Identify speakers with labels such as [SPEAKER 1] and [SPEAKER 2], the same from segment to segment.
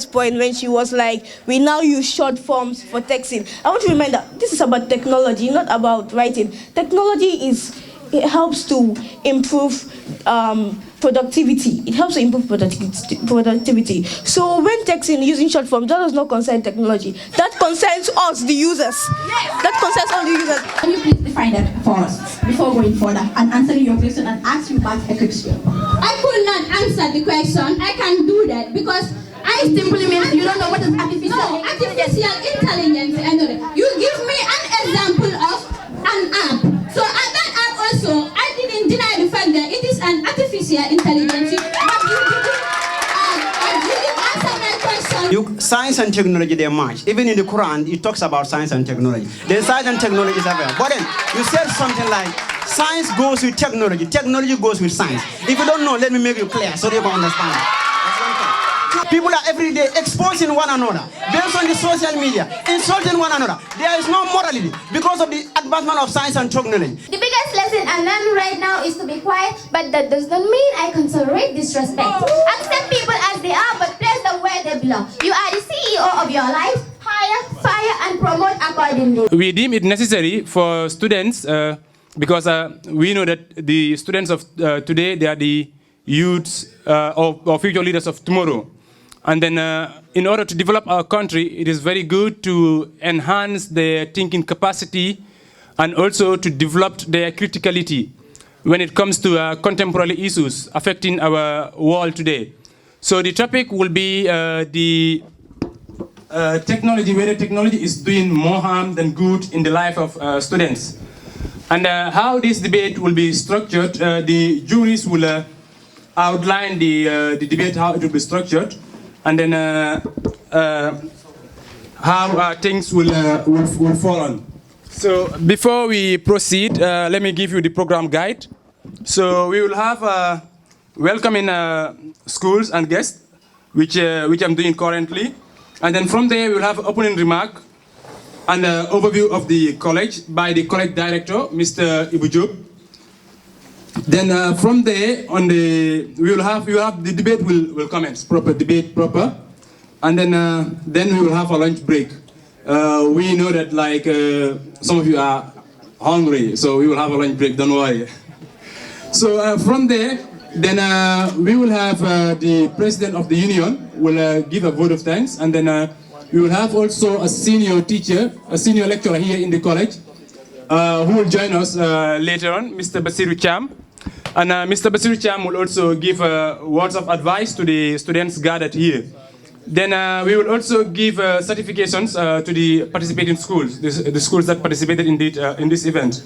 [SPEAKER 1] point when she was like, we now use short forms for texting. I want to remind that this is about technology, not about writing. It helps to improve productivity. It helps to improve productivity. So when texting using short form, that does not concern technology. That concerns us, the users. Yes. That concerns all the users.
[SPEAKER 2] Can you please define that for us before going further and answering your question and ask you back a question?
[SPEAKER 3] I could not answer the question. I can do that because I simply mean you don't know what is artificial intelligence. I know that. You give me an example of an app. So at that app also, I didn't deny the fact that it is an artificial intelligence. But you didn't answer my question.
[SPEAKER 4] Science and technology, they match. Even in the Quran, it talks about science and technology. The science and technology is available. But then you said something like, science goes with technology, technology goes with science. If you don't know, let me make it clear so they can understand. People are every day exposing one another based on the social media, insulting one another. There is no morality because of the advancement of science and technology.
[SPEAKER 5] The biggest lesson I learned right now is to be quiet, but that does not mean I can tolerate disrespect. Accept people as they are, but place them where they belong. You are the CEO of your life. Hire, fire, and promote accordingly.
[SPEAKER 6] We deem it necessary for students because we know that the students of today, they are the youths or future leaders of tomorrow. And then in order to develop our country, it is very good to enhance their thinking capacity and also to develop their criticality when it comes to contemporary issues affecting our world today. So the topic will be the technology, whether technology is doing more harm than good in the life of students. And how this debate will be structured, the juries will outline the debate, how it will be structured, and then how things will fall on. So before we proceed, let me give you the program guide. So we will have welcoming schools and guests, which I'm doing currently. And then from there, we will have opening remark and overview of the college by the college director, Mr. Ibu Job. Then from there, we will have the debate will commence, proper debate, and then we will have a lunch break. We know that like some of you are hungry, so we will have a lunch break. Don't worry. So from there, then we will have the president of the union will give a vote of thanks, and then we will have also a senior teacher, a senior lecturer here in the college, who will join us later on, Mr. Basiru Cham. And Mr. Basiru Cham will also give words of advice to the students gathered here. Then we will also give certifications to the participating schools, the schools that participated in this event.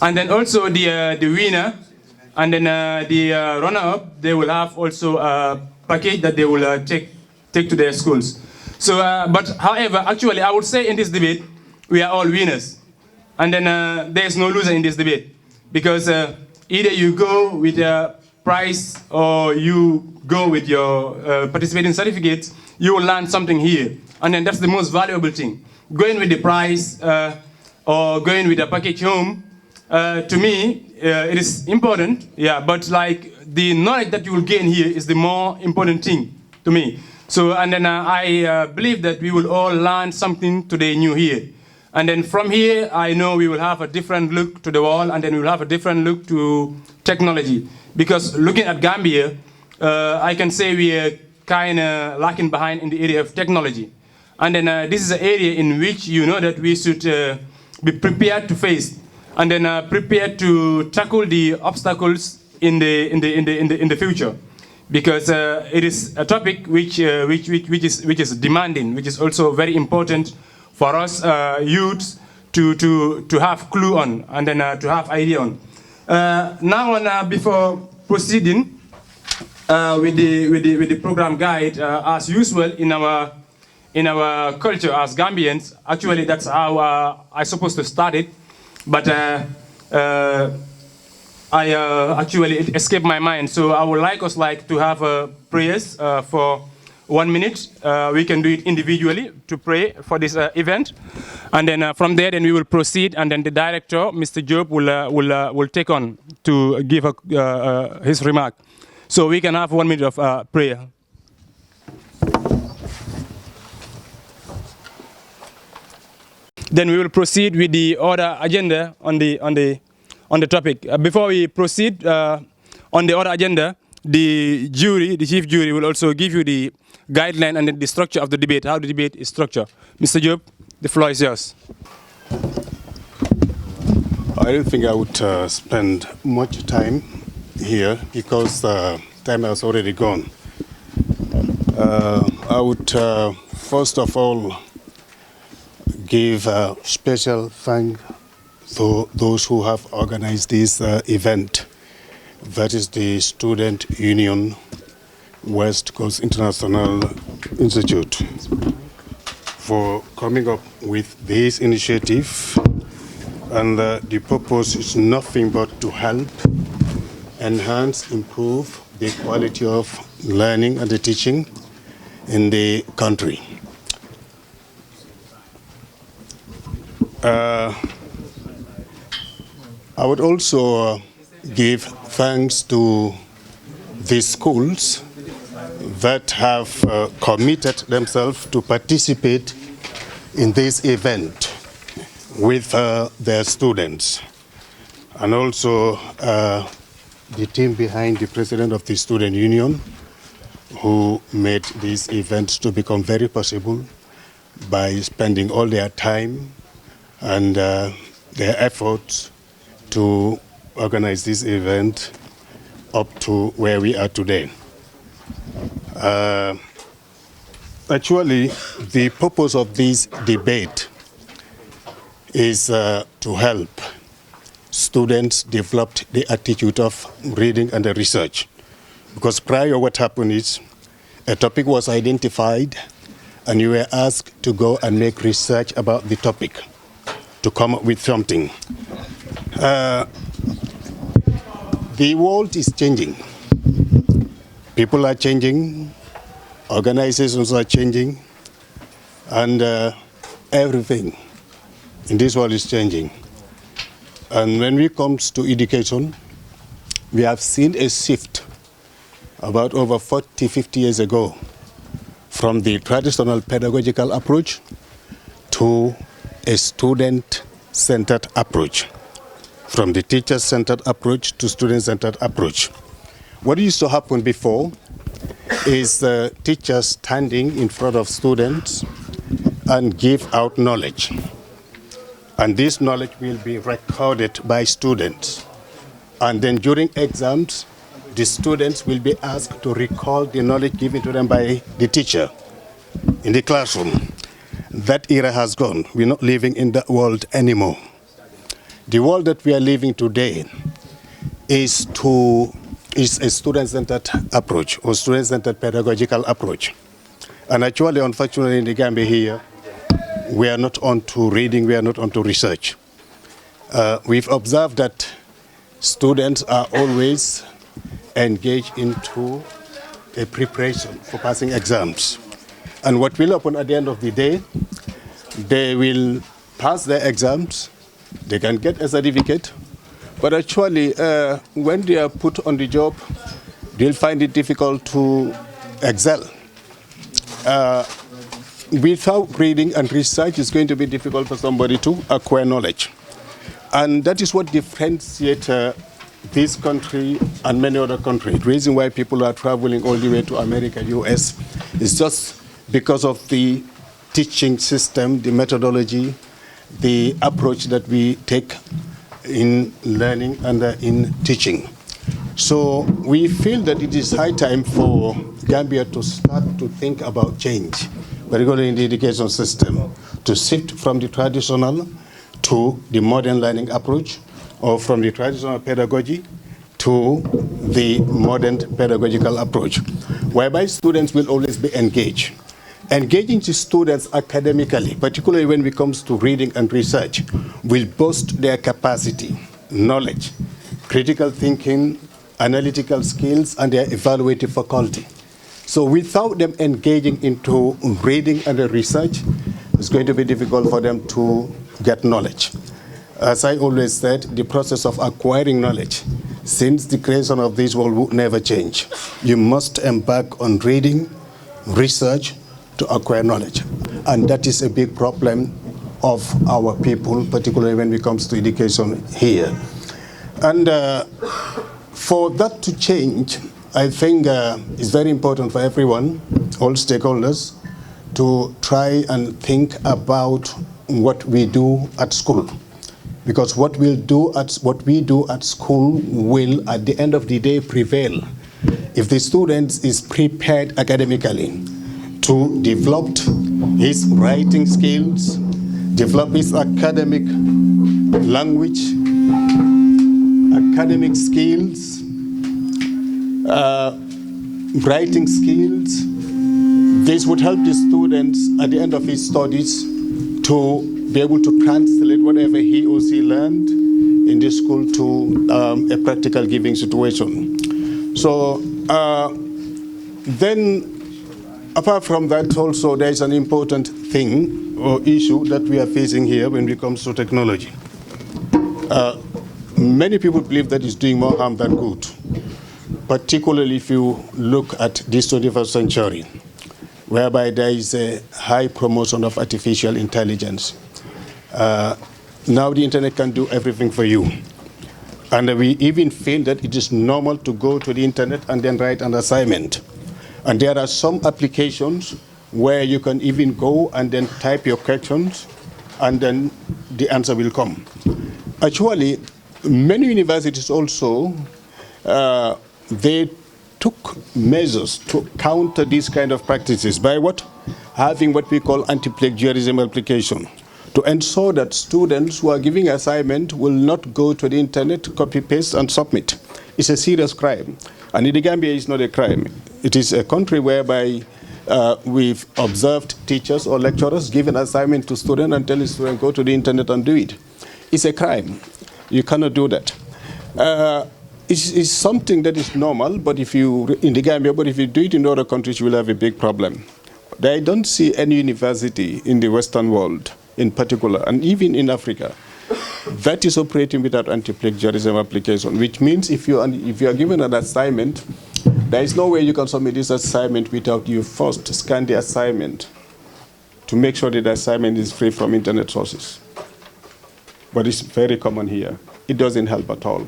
[SPEAKER 6] And then also the winner, and then the runner-up, they will have also a package that they will take to their schools. So, but however, actually, I would say in this debate, we are all winners. And then there is no loser in this debate. Because either you go with a prize or you go with your participating certificates, you will learn something here. And then that's the most valuable thing. Going with the prize or going with a package home, to me, it is important, yeah, but like the knowledge that you will gain here is the more important thing to me. So, and then I believe that we will all learn something today new here. And then from here, I know we will have a different look to the world, and then we will have a different look to technology. Because looking at Gambia, I can say we are kind of lacking behind in the area of technology. And then this is an area in which you know that we should be prepared to face, and then prepared to tackle the obstacles in the future. Because it is a topic which is demanding, which is also very important for us youths to have clue on, and then to have idea on. Now, before proceeding with the program guide, as usual in our culture as Gambians, actually that's how I supposed to start it, but actually it escaped my mind. So I would like us to have prayers for 1 minute. We can do it individually to pray for this event, and then from there, then we will proceed, and then the director, Mr. Job, will take on to give his remark. So we can have 1 minute of prayer. Then we will proceed with the other agenda on the topic. Before we proceed on the other agenda, the chief jury will also give you the guideline and the structure of the debate, how the debate is structured. Mr. Job, the floor is yours.
[SPEAKER 7] I don't think I would spend much time here because time has already gone. I would first of all give a special thank to those who have organized this event. That is the Student Union West Coast International Institute for coming up with this initiative. And the purpose is nothing but to help, enhance, improve the quality of learning and the teaching in the country. I would also give thanks to the schools that have committed themselves to participate in this event with their students, and also the team behind the president of the Student Union, who made this event to become very possible by spending all their time and their efforts to organize this event up to where we are today. Actually, the purpose of this debate is to help students develop the attitude of reading and research. Because prior, what happened is a topic was identified and you were asked to go and make research about the topic, to come up with something. The world is changing. People are changing, organizations are changing, and everything in this world is changing. And when it comes to education, we have seen a shift about over 40, 50 years ago from the traditional pedagogical approach to a student-centered approach, from the teacher-centered approach to student-centered approach. What used to happen before is teachers standing in front of students and give out knowledge. And this knowledge will be recorded by students. And then during exams, the students will be asked to recall the knowledge given to them by the teacher in the classroom. That era has gone. We're not living in that world anymore. The world that we are living today is a student-centered approach or student-centered pedagogical approach. And actually, unfortunately, in the Gambia here, we are not on to reading, we are not on to research. We've observed that students are always engaged into a preparation for passing exams. And what will happen at the end of the day, they will pass their exams, they can get a certificate, but actually when they are put on the job, they'll find it difficult to excel. Without reading and research, it's going to be difficult for somebody to acquire knowledge. And that is what differentiates this country and many other countries. The reason why people are traveling all the way to America, US, is just because of the teaching system, the methodology, the approach that we take in learning and in teaching. So we feel that it is high time for Gambia to start to think about change, particularly in the education system, to shift from the traditional to the modern learning approach, or from the traditional pedagogy to the modern pedagogical approach, whereby students will always be engaged. Engaging the students academically, particularly when it comes to reading and research, will boost their capacity, knowledge, critical thinking, analytical skills, and their evaluative faculty. So without them engaging into reading and research, it's going to be difficult for them to get knowledge. As I always said, the process of acquiring knowledge since the creation of this world will never change. You must embark on reading, research, to acquire knowledge. And that is a big problem of our people, particularly when it comes to education here. And for that to change, I think it's very important for everyone, all stakeholders, to try and think about what we do at school. Because what we do at school will, at the end of the day, prevail. If the student is prepared academically to develop his writing skills, develop his academic language, academic skills, writing skills, this would help the students at the end of his studies to be able to translate whatever he or she learned in the school to a practical giving situation. So then, apart from that, also there is an important thing or issue that we are facing here when it comes to technology. Many people believe that it's doing more harm than good, particularly if you look at this 21st century, whereby there is a high promotion of artificial intelligence. Now the internet can do everything for you. And we even feel that it is normal to go to the internet and then write an assignment. And there are some applications where you can even go and then type your questions and then the answer will come. Actually, many universities also, they took measures to counter these kind of practices by what? Having what we call anti-plagiarism application, to ensure that students who are giving assignment will not go to the internet, copy, paste, and submit. It's a serious crime. And in the Gambia, it's not a crime. It is a country whereby we've observed teachers or lecturers giving assignment to students and telling students, go to the internet and do it. It's a crime. You cannot do that. It's something that is normal, but if you, in the Gambia, but if you do it in other countries, you will have a big problem. I don't see any university in the Western world, in particular, and even in Africa, that is operating without anti-plagiarism application, which means if you are given an assignment, there is no way you can submit this assignment without you first scan the assignment to make sure that the assignment is free from internet sources. But it's very common here. It doesn't help at all.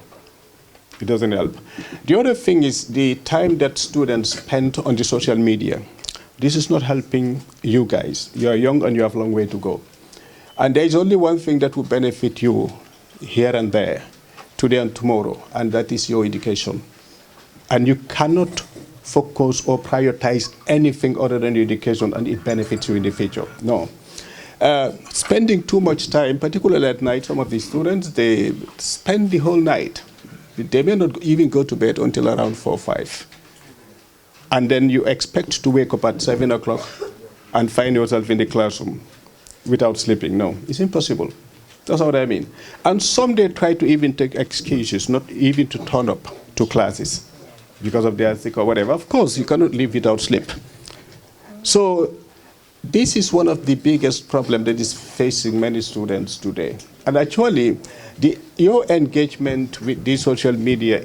[SPEAKER 7] It doesn't help. The other thing is the time that students spend on the social media. This is not helping you guys. You are young and you have a long way to go. And there is only one thing that will benefit you here and there, today and tomorrow, and that is your education. And you cannot focus or prioritize anything other than your education and it benefits you in the future. No. Spending too much time, particularly at night, some of the students, they spend the whole night. They may not even go to bed until around 4 or 5. And then you expect to wake up at 7 o'clock and find yourself in the classroom without sleeping. No, it's impossible. That's what I mean. And some they try to even take excuses, not even to turn up to classes because of their sick or whatever. Of course, you cannot live without sleep. So this is one of the biggest problems that is facing many students today. And actually, your engagement with the social media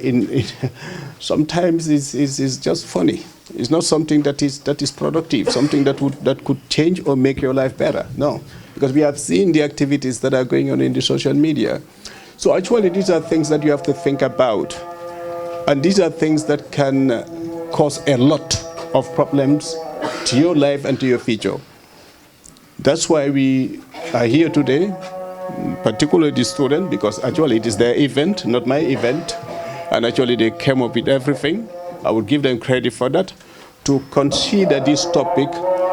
[SPEAKER 7] sometimes is just funny. It's not something that is productive, something that could change or make your life better. No, because we have seen the activities that are going on in the social media. So actually, these are things that you have to think about. And these are things that can cause a lot of problems to your life and to your future. That's why we are here today, particularly the students, because actually it is their event, not my event. And actually they came up with everything. I would give them credit for that, to consider this topic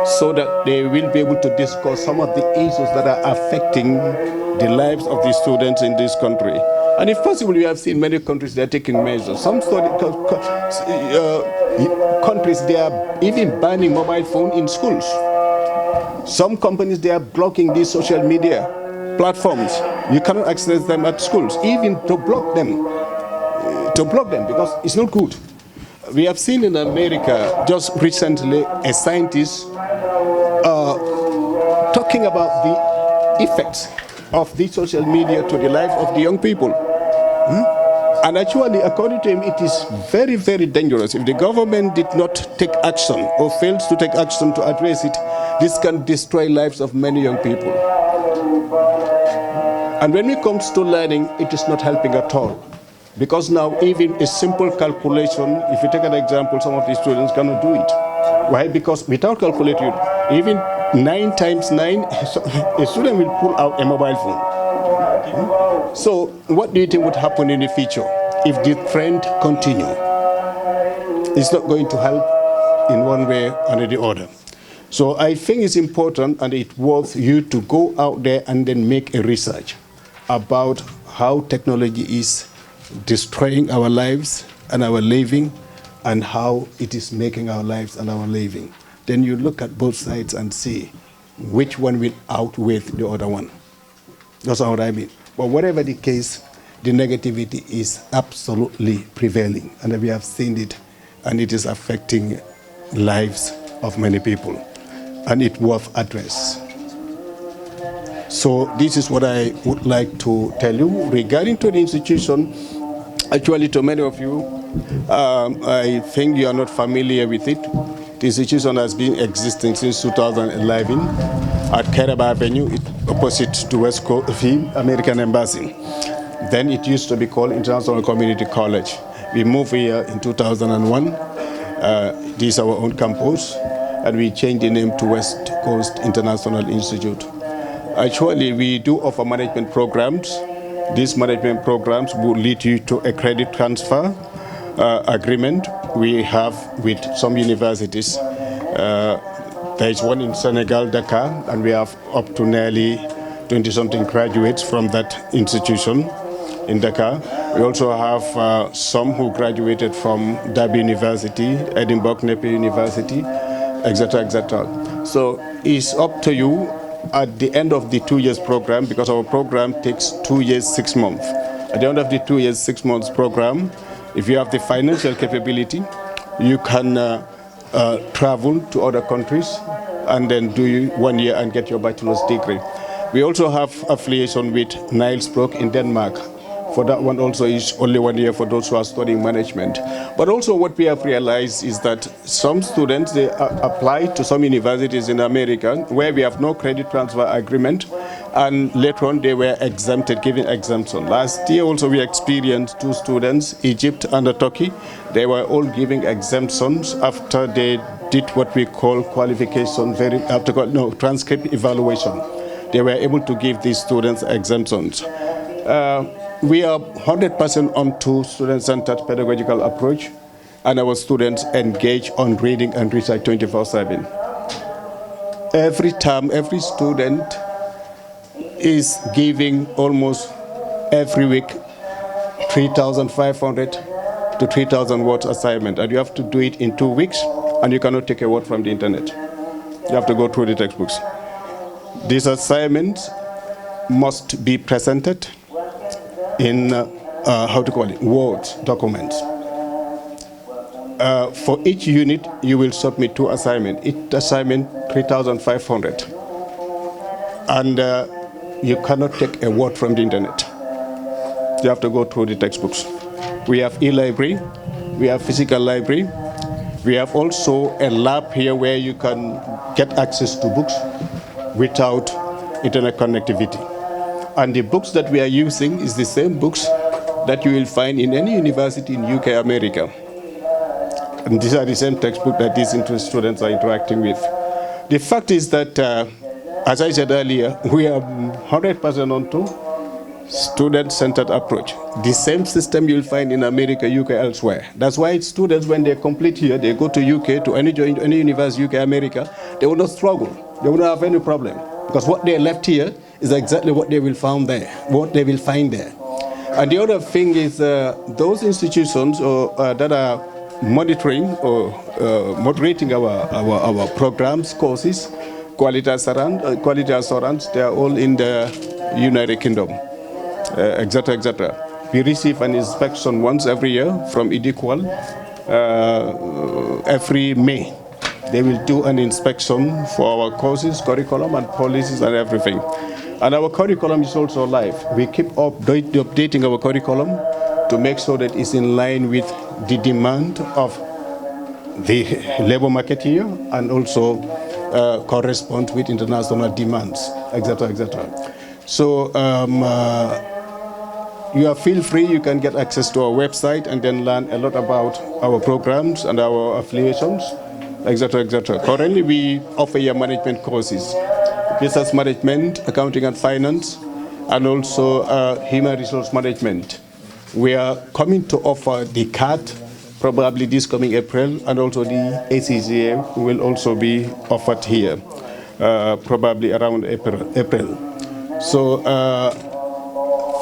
[SPEAKER 7] so that they will be able to discuss some of the issues that are affecting the lives of the students in this country. And if possible, we have seen many countries, they are taking measures. Some countries, they are even banning mobile phone in schools. Some companies, they are blocking these social media platforms. You cannot access them at schools, even to block them because it's not good. We have seen in America just recently a scientist talking about the effects of the social media to the life of the young people. And actually, according to him, it is very, very dangerous. If the government did not take action or fails to take action to address it, this can destroy lives of many young people. And when it comes to learning, it is not helping at all. Because now even a simple calculation, if you take an example, some of the students cannot do it. Why? Because without calculating, even 9 times 9, a student will pull out a mobile phone. So what do you think would happen in the future if the trend continue? It's not going to help in one way or the other. So I think it's important and it's worth you to go out there and then make a research about how technology is destroying our lives and our living and how it is making our lives and our living. Then you look at both sides and see which one will outweigh the other one. That's what I mean. But whatever the case, the negativity is absolutely prevailing. And we have seen it, and it is affecting lives of many people. And it's worth address. So this is what I would like to tell you. Regarding to the institution, actually to many of you, I think you are not familiar with it. The institution has been existing since 2011 at Keraba Avenue, opposite to West Coast, the American Embassy. Then it used to be called International Community College. We moved here in 2001. This is our own campus, and we changed the name to West Coast International Institute. Actually, we do offer management programs. These management programs will lead you to a credit transfer agreement we have with some universities. There is one in Senegal, Dakar, and we have up to nearly 20-something graduates from that institution in Dakar. We also have some who graduated from Derby University, Edinburgh Napier University, etc., etc. So it's up to you at the end of the 2 years program, because our program takes 2 years, 6 months. At the end of the 2 years, 6 months program, if you have the financial capability, you can travel to other countries and then do 1 year and get your bachelor's degree. We also have affiliation with Niels Brock in Denmark. For that one also is only 1 year for those who are studying management. But also what we have realized is that some students, they apply to some universities in America where we have no credit transfer agreement, and later on they were exempted, given exemption. Last year also we experienced 2 students, Egypt and Turkey. They were all giving exemptions after they did what we call qualification, transcript evaluation. They were able to give these students exemptions. We are 100% onto student-centered pedagogical approach, and our students engage on reading and research 24/7. Every time, every student is giving almost every week 3,500 to 3,000 words assignment, and you have to do it in 2 weeks, and you cannot take a word from the internet. You have to go through the textbooks. These assignments must be presented in Word documents. For each unit, you will submit 2 assignments. Each assignment 3,500, and you cannot take a word from the internet. You have to go through the textbooks. We have e-library, we have physical library, we have also a lab here where you can get access to books without internet connectivity. And the books that we are using is the same books that you will find in any university in UK, America. And these are the same textbooks that these students are interacting with. The fact is that, as I said earlier, we are 100% onto student-centered approach. The same system you'll find in America, UK, elsewhere. That's why students, when they complete here, they go to UK, to any university, UK, America, they will not struggle. They will not have any problem. Because what they left here is exactly what they will find there. And the other thing is those institutions that are monitoring or moderating our programs, courses, quality assurance, they are all in the United Kingdom, etc., etc. We receive an inspection once every year from IDIQUAL. Every May, they will do an inspection for our courses, curriculum, and policies and everything. And our curriculum is also live. We keep updating our curriculum to make sure that it's in line with the demand of the labor market here, and also correspond with international demands, etc., etc. So you feel free, you can get access to our website and then learn a lot about our programs and our affiliations, etc., etc. Currently, we offer year management courses, business management, accounting and finance, and also human resource management. We are coming to offer the CAT probably this coming April, and also the ACCA will also be offered here, probably around April. So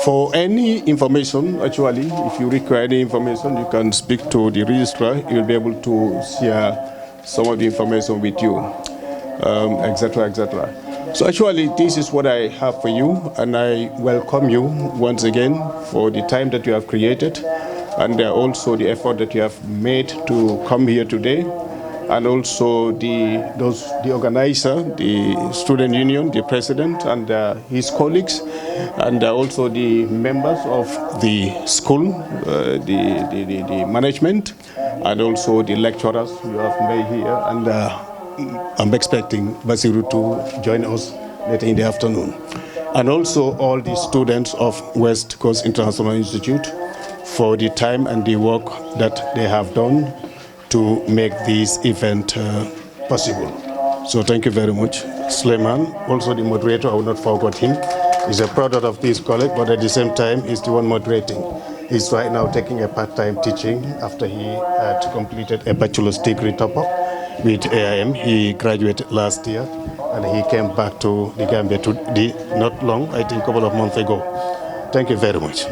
[SPEAKER 7] for any information, actually, if you require any information, you can speak to the registrar. He will be able to share some of the information with you, etc., etc. So actually, this is what I have for you, and I welcome you once again for the time that you have created, and also the effort that you have made to come here today, and also the organizer, the student union, the president, and his colleagues, and also the members of the school, the management, and also the lecturers you have made here. And I'm expecting Basiru to join us later in the afternoon. And also all the students of West Coast International Institute for the time and the work that they have done to make this event possible. So thank you very much. Suleiman, also the moderator, I will not forget him. He's a product of this college, but at the same time, he's the one moderating. He's right now taking a part-time teaching after he had completed a bachelor's degree top-up with AIM. He graduated last year, and he came back to the Gambia not long, I think a couple of months ago. Thank you very much.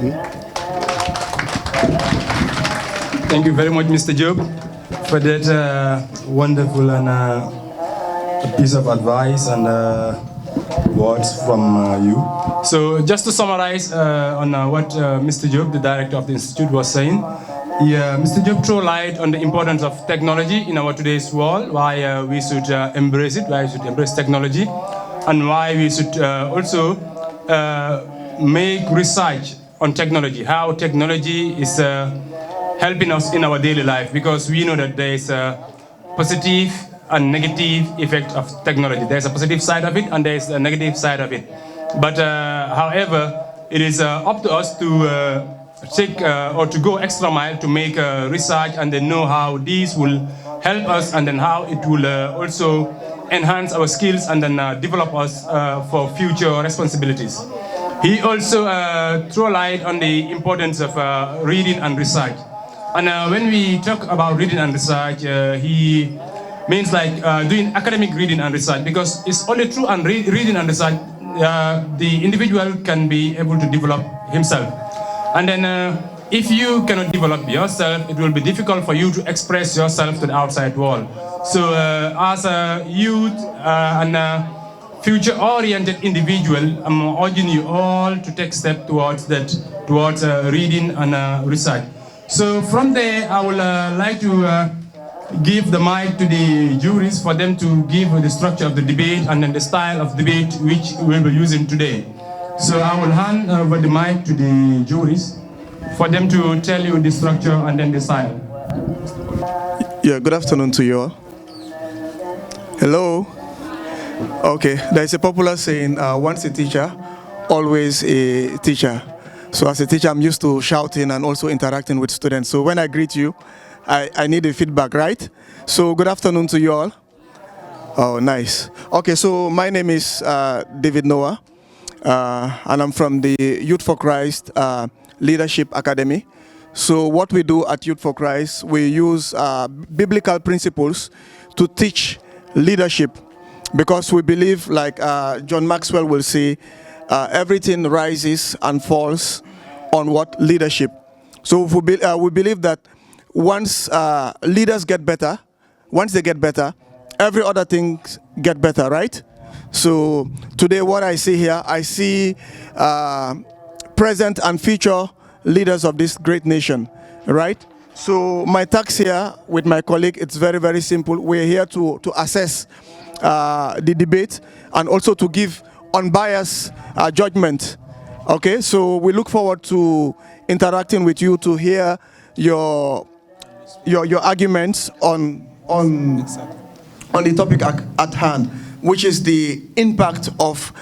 [SPEAKER 6] Thank you very much, Mr. Job, for that wonderful and piece of advice and words from you. So just to summarize on what Mr. Job, the director of the institute, was saying, Mr. Job threw light on the importance of technology in our today's world, why we should embrace it, why we should embrace technology, and why we should also make research on technology, how technology is helping us in our daily life, because we know that there is a positive and negative effect of technology. There's a positive side of it and there's a negative side of it. But however, it is up to us to take or to go extra mile to make research and then know how these will help us, and then how it will also enhance our skills and then develop us for future responsibilities. He also threw light on the importance of reading and research. And when we talk about reading and research, he means like doing academic reading and research, because it's only through reading and research the individual can be able to develop himself. And then if you cannot develop yourself, it will be difficult for you to express yourself to the outside world. So as a youth and a future-oriented individual, I'm urging you all to take steps towards that, towards reading and research. So from there, I would like to give the mic to the juries for them to give the structure of the debate and then the style of debate which we'll be using today. So I will hand over the mic to the juries for them to tell you the structure and then the style.
[SPEAKER 8] Yeah, good afternoon to you all. Hello. Okay, there's a popular saying, once a teacher, always a teacher. So as a teacher, I'm used to shouting and also interacting with students. So when I greet you, I need a feedback, right? So good afternoon to you all. Oh, nice. Okay, so my name is David Noah, and I'm from the Youth for Christ Leadership Academy. So what we do at Youth for Christ, we use biblical principles to teach leadership, because we believe, like John Maxwell will say, everything rises and falls on what? Leadership. So we believe that once leaders get better, once they get better, every other thing get better, right? So today what I see here, I see present and future leaders of this great nation, right? So my task here with my colleague, it's very, very simple. We're here to assess the debate and also to give unbiased judgment. Okay, so we look forward to interacting with you to hear your arguments on the topic at hand. which is the impact of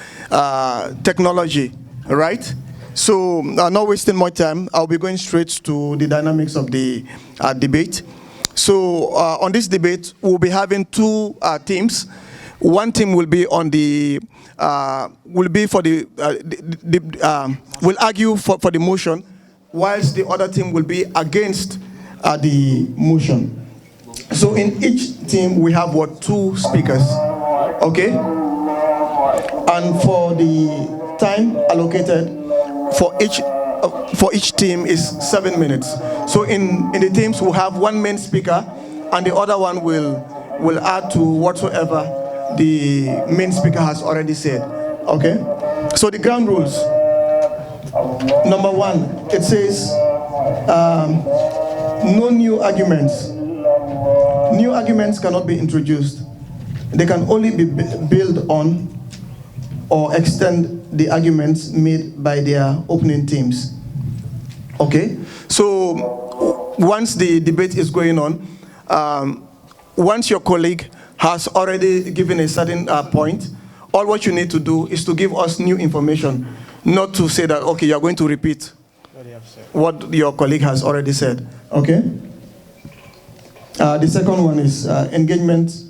[SPEAKER 8] technology, right? So not wasting more time, I'll be going straight to the dynamics of the debate. So on this debate, we'll be having two teams. One team will be on the will argue for the motion, whilst the other team will be against the motion. So in each team we have two speakers, okay? And for the time allocated for each team is 7 minutes. So in the teams we'll have one main speaker, and the other one will add to whatsoever the main speaker has already said. Okay? So the ground rules. Number 1, it says no new arguments. New arguments cannot be introduced. They can only be built on or extend the arguments made by their opening teams. Okay? So once the debate is going on, once your colleague has already given a certain point, all what you need to do is to give us new information, not to say that, okay, you're going to repeat what your colleague has already said. Okay? The second one is engagement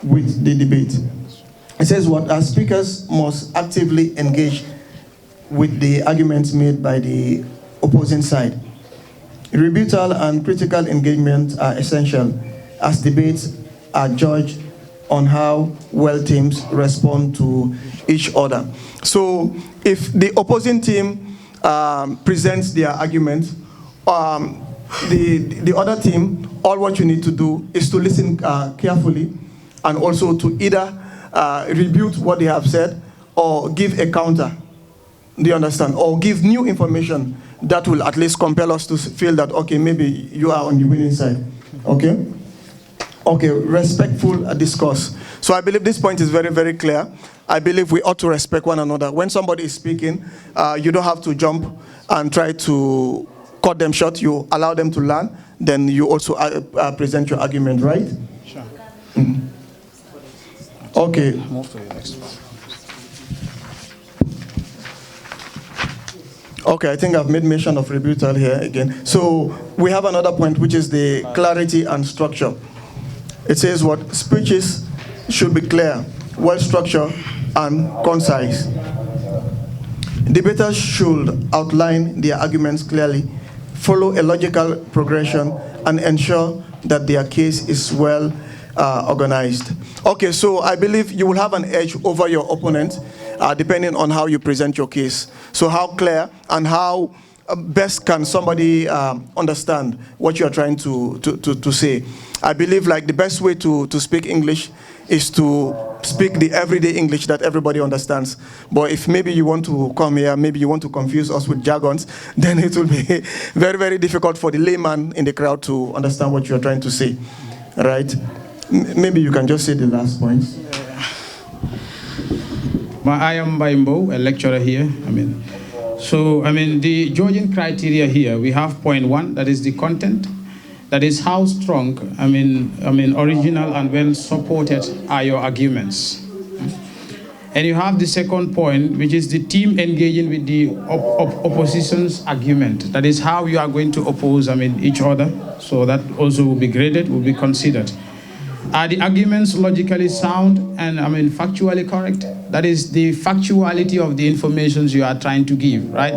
[SPEAKER 8] with the debate. It says what our speakers must actively engage with the arguments made by the opposing side. Rebuttal and critical engagement are essential, as debates are judged on how well teams respond to each other. So if the opposing team presents their argument, the other team, all what you need to do is to listen carefully, and also to either rebut what they have said or give a counter. Do you understand? Or give new information that will at least compel us to feel that, okay, maybe you are on the winning side. Okay? Okay, respectful discourse. So I believe this point is very, very clear. I believe we ought to respect one another. When somebody is speaking, you don't have to jump and try to cut them short. You allow them to learn. Then you also present your argument, right?
[SPEAKER 9] Sure.
[SPEAKER 8] Mm-hmm. Okay.
[SPEAKER 9] Move to the next one.
[SPEAKER 8] Okay, I think I've made mention of rebuttal here again. So we have another point, which is the clarity and structure. It says what? Speeches should be clear, well-structured, and concise. Debaters should outline their arguments clearly, follow a logical progression, and ensure that their case is well organized. Okay, so I believe you will have an edge over your opponent depending on how you present your case. So how clear and how best can somebody understand what you are trying to say. I believe like the best way to speak English is to speak the everyday English that everybody understands. But if maybe you want to come here, maybe you want to confuse us with jargons, then it will be very, very difficult for the layman in the crowd to understand what you are trying to say, right? Maybe you can just say the last point.
[SPEAKER 9] I am Baimbo, a lecturer here. The Georgian criteria here, we have point 1, that is the content. That is how strong, original and well supported are your arguments. And you have the second point, which is the team engaging with the opposition's argument. That is how you are going to oppose, each other. So that also will be graded, will be considered. Are the arguments logically sound and factually correct? That is the factuality of the information you are trying to give, right?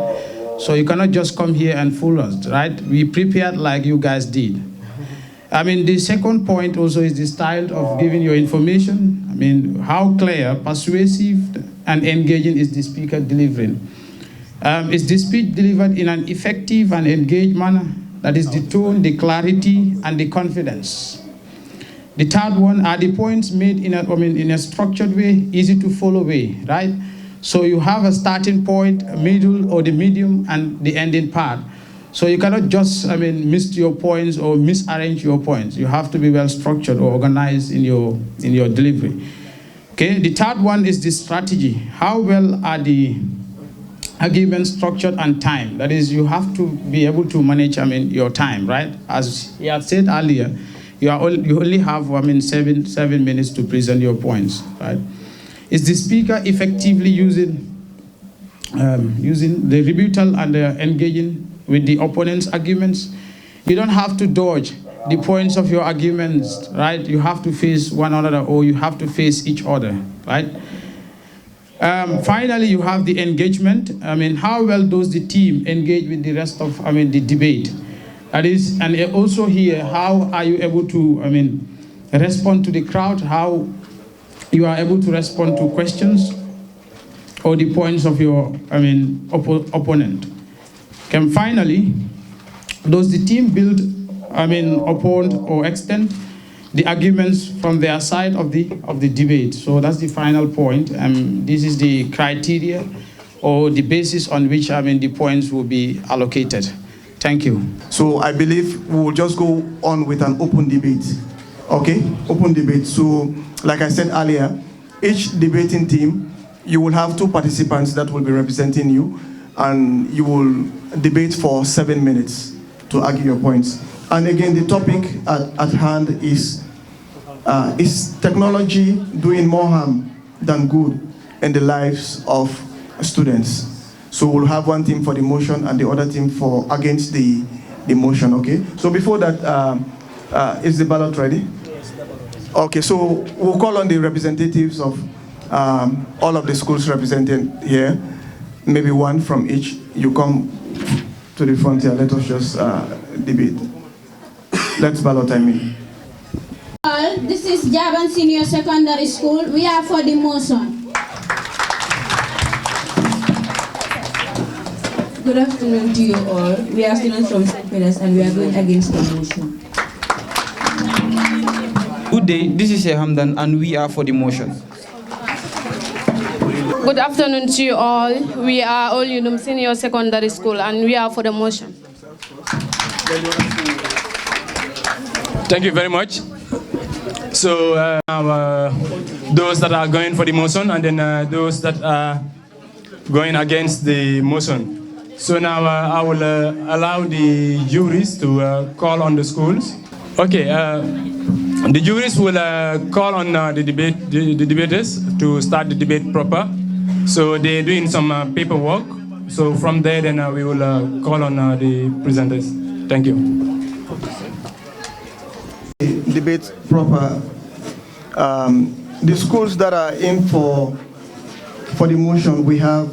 [SPEAKER 9] So you cannot just come here and fool us, right? We prepared like you guys did. The second point also is the style of giving your information. How clear, persuasive, and engaging is the speaker delivering? Is the speech delivered in an effective and engaged manner? That is the tone, the clarity, and the confidence. The third one are the points made in a structured way, easy to follow way, right? So you have a starting point, a middle, or the medium, and the ending part. So you cannot just, miss your points or misarrange your points. You have to be well structured or organized in your delivery. Okay, the third one is the strategy. How well are the arguments structured and time? That is, you have to be able to manage, your time, right? As he had said earlier, you only have 7 minutes to present your points, right? Is the speaker effectively using the rebuttal and engaging with the opponent's arguments? You don't have to dodge the points of your arguments, right? You have to face one another, or you have to face each other, right? Finally, you have the engagement. I mean, how well does the team engage with the rest of, the debate? That is, and also here, how are you able to, respond to the crowd? How you are able to respond to questions or the points of your, opponent? And finally, does the team build, upon or extend the arguments from their side of the debate? So that's the final point. This is the criteria or the basis on which, the points will be allocated. Thank you.
[SPEAKER 8] So I believe we will just go on with an open debate. Okay, open debate. So like I said earlier, each debating team, you will have 2 participants that will be representing you, and you will debate for 7 minutes to argue your points. And again, the topic at hand is technology doing more harm than good in the lives of students? So we'll have one team for the motion and the other team for against the motion, okay? So before that, is the ballot ready? Okay, so we'll call on the representatives of all of the schools represented here, maybe one from each. You come to the front here, let us just debate. Let's ballot,
[SPEAKER 3] This is Jaban Senior Secondary School. We are for the motion.
[SPEAKER 10] Good afternoon to you all. We are students from St. Peter's and we are going against the motion.
[SPEAKER 11] Good day, this is Hamdan and we are for the motion.
[SPEAKER 12] Good afternoon to you all. We are All Unum Senior Secondary School and we are for the motion.
[SPEAKER 6] Thank you very much. So those that are going for the motion and then those that are going against the motion. So now I will allow the juries to call on the schools. Okay, the juries will call on the debaters to start the debate proper. So they're doing some paperwork. So from there, then we will call on the presenters. Thank you.
[SPEAKER 8] Debate proper. The schools that are in for the motion, we have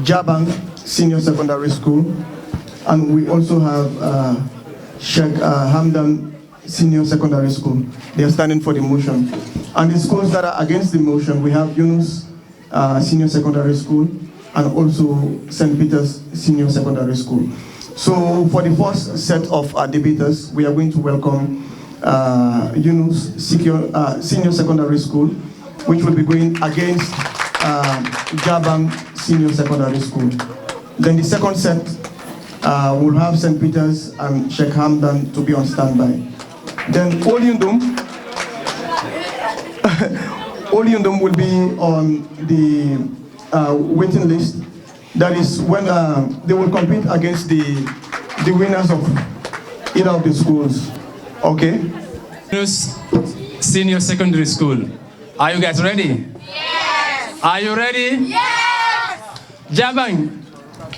[SPEAKER 8] Jabang Senior Secondary School, and we also have Sheikh Hamdan Senior Secondary School. They are standing for the motion. And the schools that are against the motion, we have Yunus Senior Secondary School and also St. Peter's Senior Secondary School. So for the first set of debaters, we are going to welcome Yunus Senior Secondary School, which will be going against Jabang Senior Secondary School. Then the second set will have St. Peter's and Sheikh Hamdan to be on standby. Then All Unum will be on the waiting list. That is when they will compete against the winners of either of the schools. Okay?
[SPEAKER 6] Senior Secondary School. Are you guys ready? Yes! Are you ready? Yes! Jabang,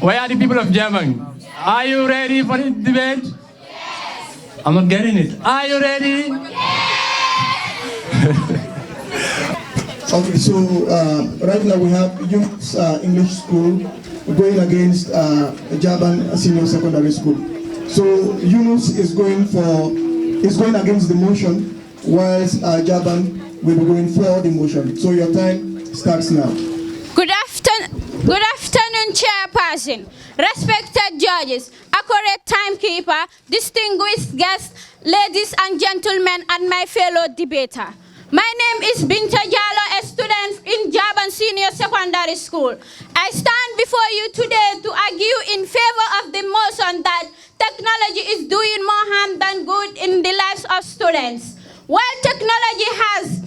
[SPEAKER 6] where are the people of Jabang? Are you ready for the debate? Yes! I'm not getting it. Are you ready? Yes!
[SPEAKER 8] Okay, so right now we have Yunus English School going against Jabang Senior Secondary School. So Yunus is going against the motion, whilst Jabang will be going for the motion. So your time starts now.
[SPEAKER 3] Good afternoon, Chairperson, respected judges, accurate timekeeper, distinguished guests, ladies and gentlemen, and my fellow debater. My name is Binta Jallo, a student in Jaban Senior Secondary School. I stand before you today to argue in favor of the motion that technology is doing more harm than good in the lives of students. While technology has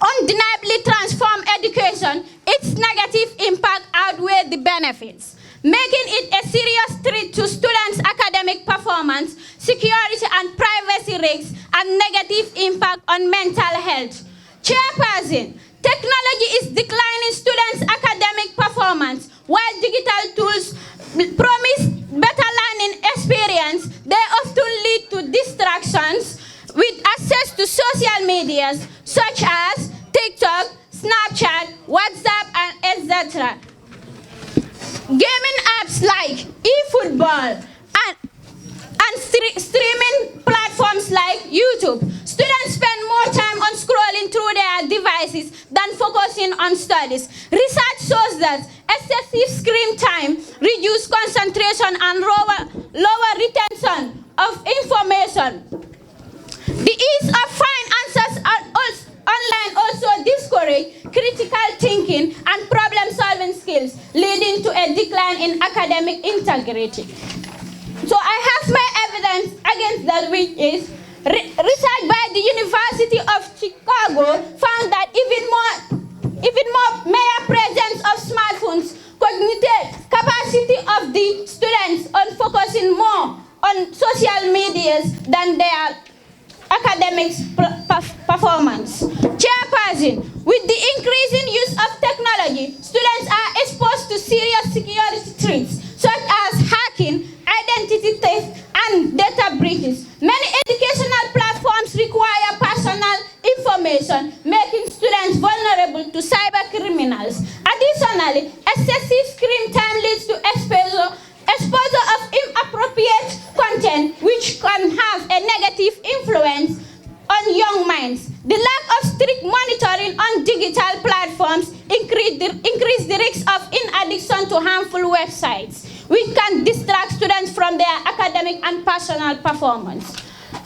[SPEAKER 3] undeniably transformed education, its negative impact outweighs the benefits, making it a serious threat to students' academic performance, security and privacy risks, and negative impact on mental health. Chairperson, technology is declining students' academic performance. While digital tools promise better learning experience, they often lead to distractions with access to social medias such as TikTok, Snapchat, WhatsApp, and etc. Gaming apps like eFootball and streaming platforms like YouTube. Students spend more time on scrolling through their devices than focusing on studies. Research shows that excessive screen time reduces concentration and lower retention of information. The ease of finding answers online also discourage critical thinking and problem-solving skills, leading to a decline in academic integrity. So I have my evidence against that, which is research by the University of Chicago found that even more mere presence of smartphones, cognitive capacity of the students on focusing more on social medias than their academic performance. Chairperson, with the increasing use of technology, students are exposed to serious security threats such as hacking, identity theft, and data breaches. Many educational platforms require personal information, making students vulnerable to cyber criminals. Additionally, excessive screen time leads to exposure of inappropriate content, which can have a negative influence on young minds. The lack of strict monitoring on digital platforms increase the risk of addiction to harmful websites, which can distract students from their academic and personal performance.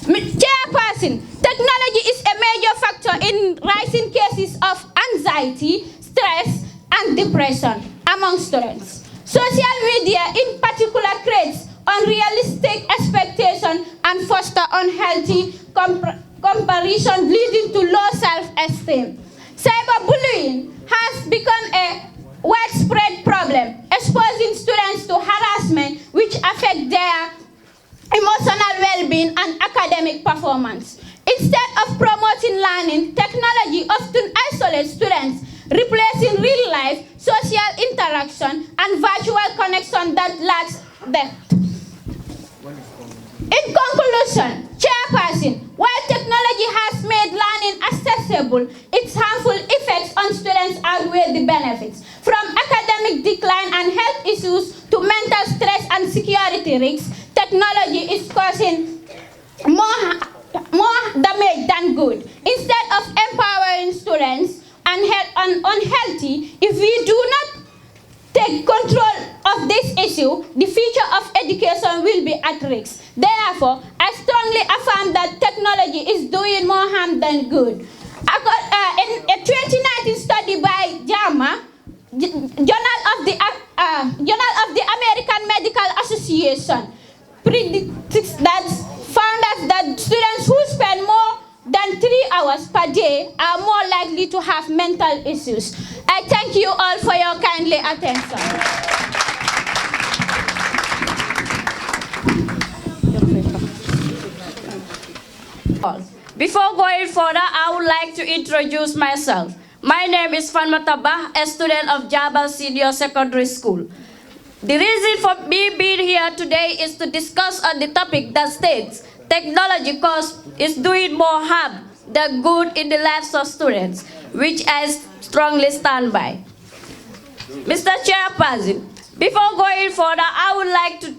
[SPEAKER 3] Chairperson, technology is a major factor in rising cases of anxiety, stress, and depression among students. Social media in particular creates unrealistic expectations and foster unhealthy comparison, leading to low self-esteem. Cyberbullying has become a widespread problem, exposing students to harassment which affect their emotional well-being and academic performance. Instead of promoting learning, technology often isolates students, replacing real-life social interaction and virtual connection that lacks depth. In conclusion, Chairperson, while technology has made learning accessible, its harmful effects on students outweigh the benefits. From academic decline and health issues to mental stress and security risks, technology is causing more damage than good. Instead of empowering students and unhealthy, if we do not take control of this issue, the future of education will be at risk. Therefore, I strongly affirm that technology is doing more harm than good. In a 2019 study by JAMA, Journal of the American Medical Association, predicts that found that students who spend more than 3 hours per day are more likely to have mental issues. I thank you all for your kindly attention.
[SPEAKER 13] Before going further, I would like to introduce myself. My name is Fatmata Bah, a student of Jabal Senior Secondary School. The reason for me being here today is to discuss on the topic that states technology is doing more harm than good in the lives of students, which I strongly stand by. Mr. Chairperson, before going further, I would like to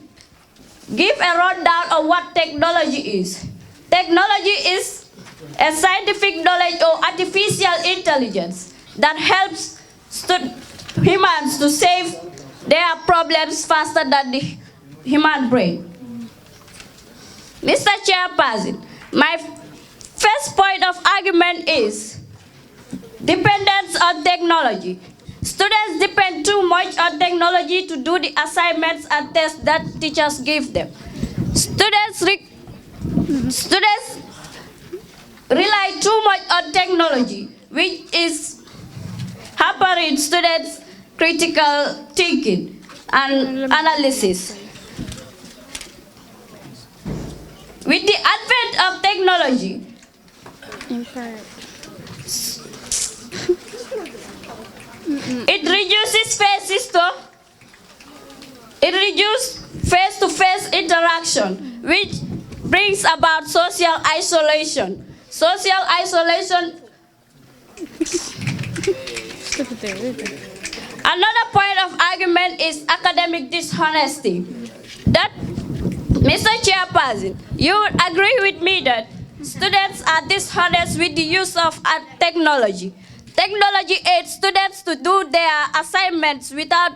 [SPEAKER 13] give a rundown of what technology is. Technology is a scientific knowledge or artificial intelligence that helps humans to solve their problems faster than the human brain. Mr. Chairperson, my first point of argument is dependence on technology. Students depend too much on technology to do the assignments and tests that teachers give them. Students rely too much on technology, which is hampering students' critical thinking and analysis. With the advent of technology, It reduces face-to-face interaction, which brings about social isolation. Social isolation. Another point of argument is academic dishonesty. That, Mr. Chairperson, you would agree with me that students are dishonest with the use of technology. Technology aids students to do their assignments without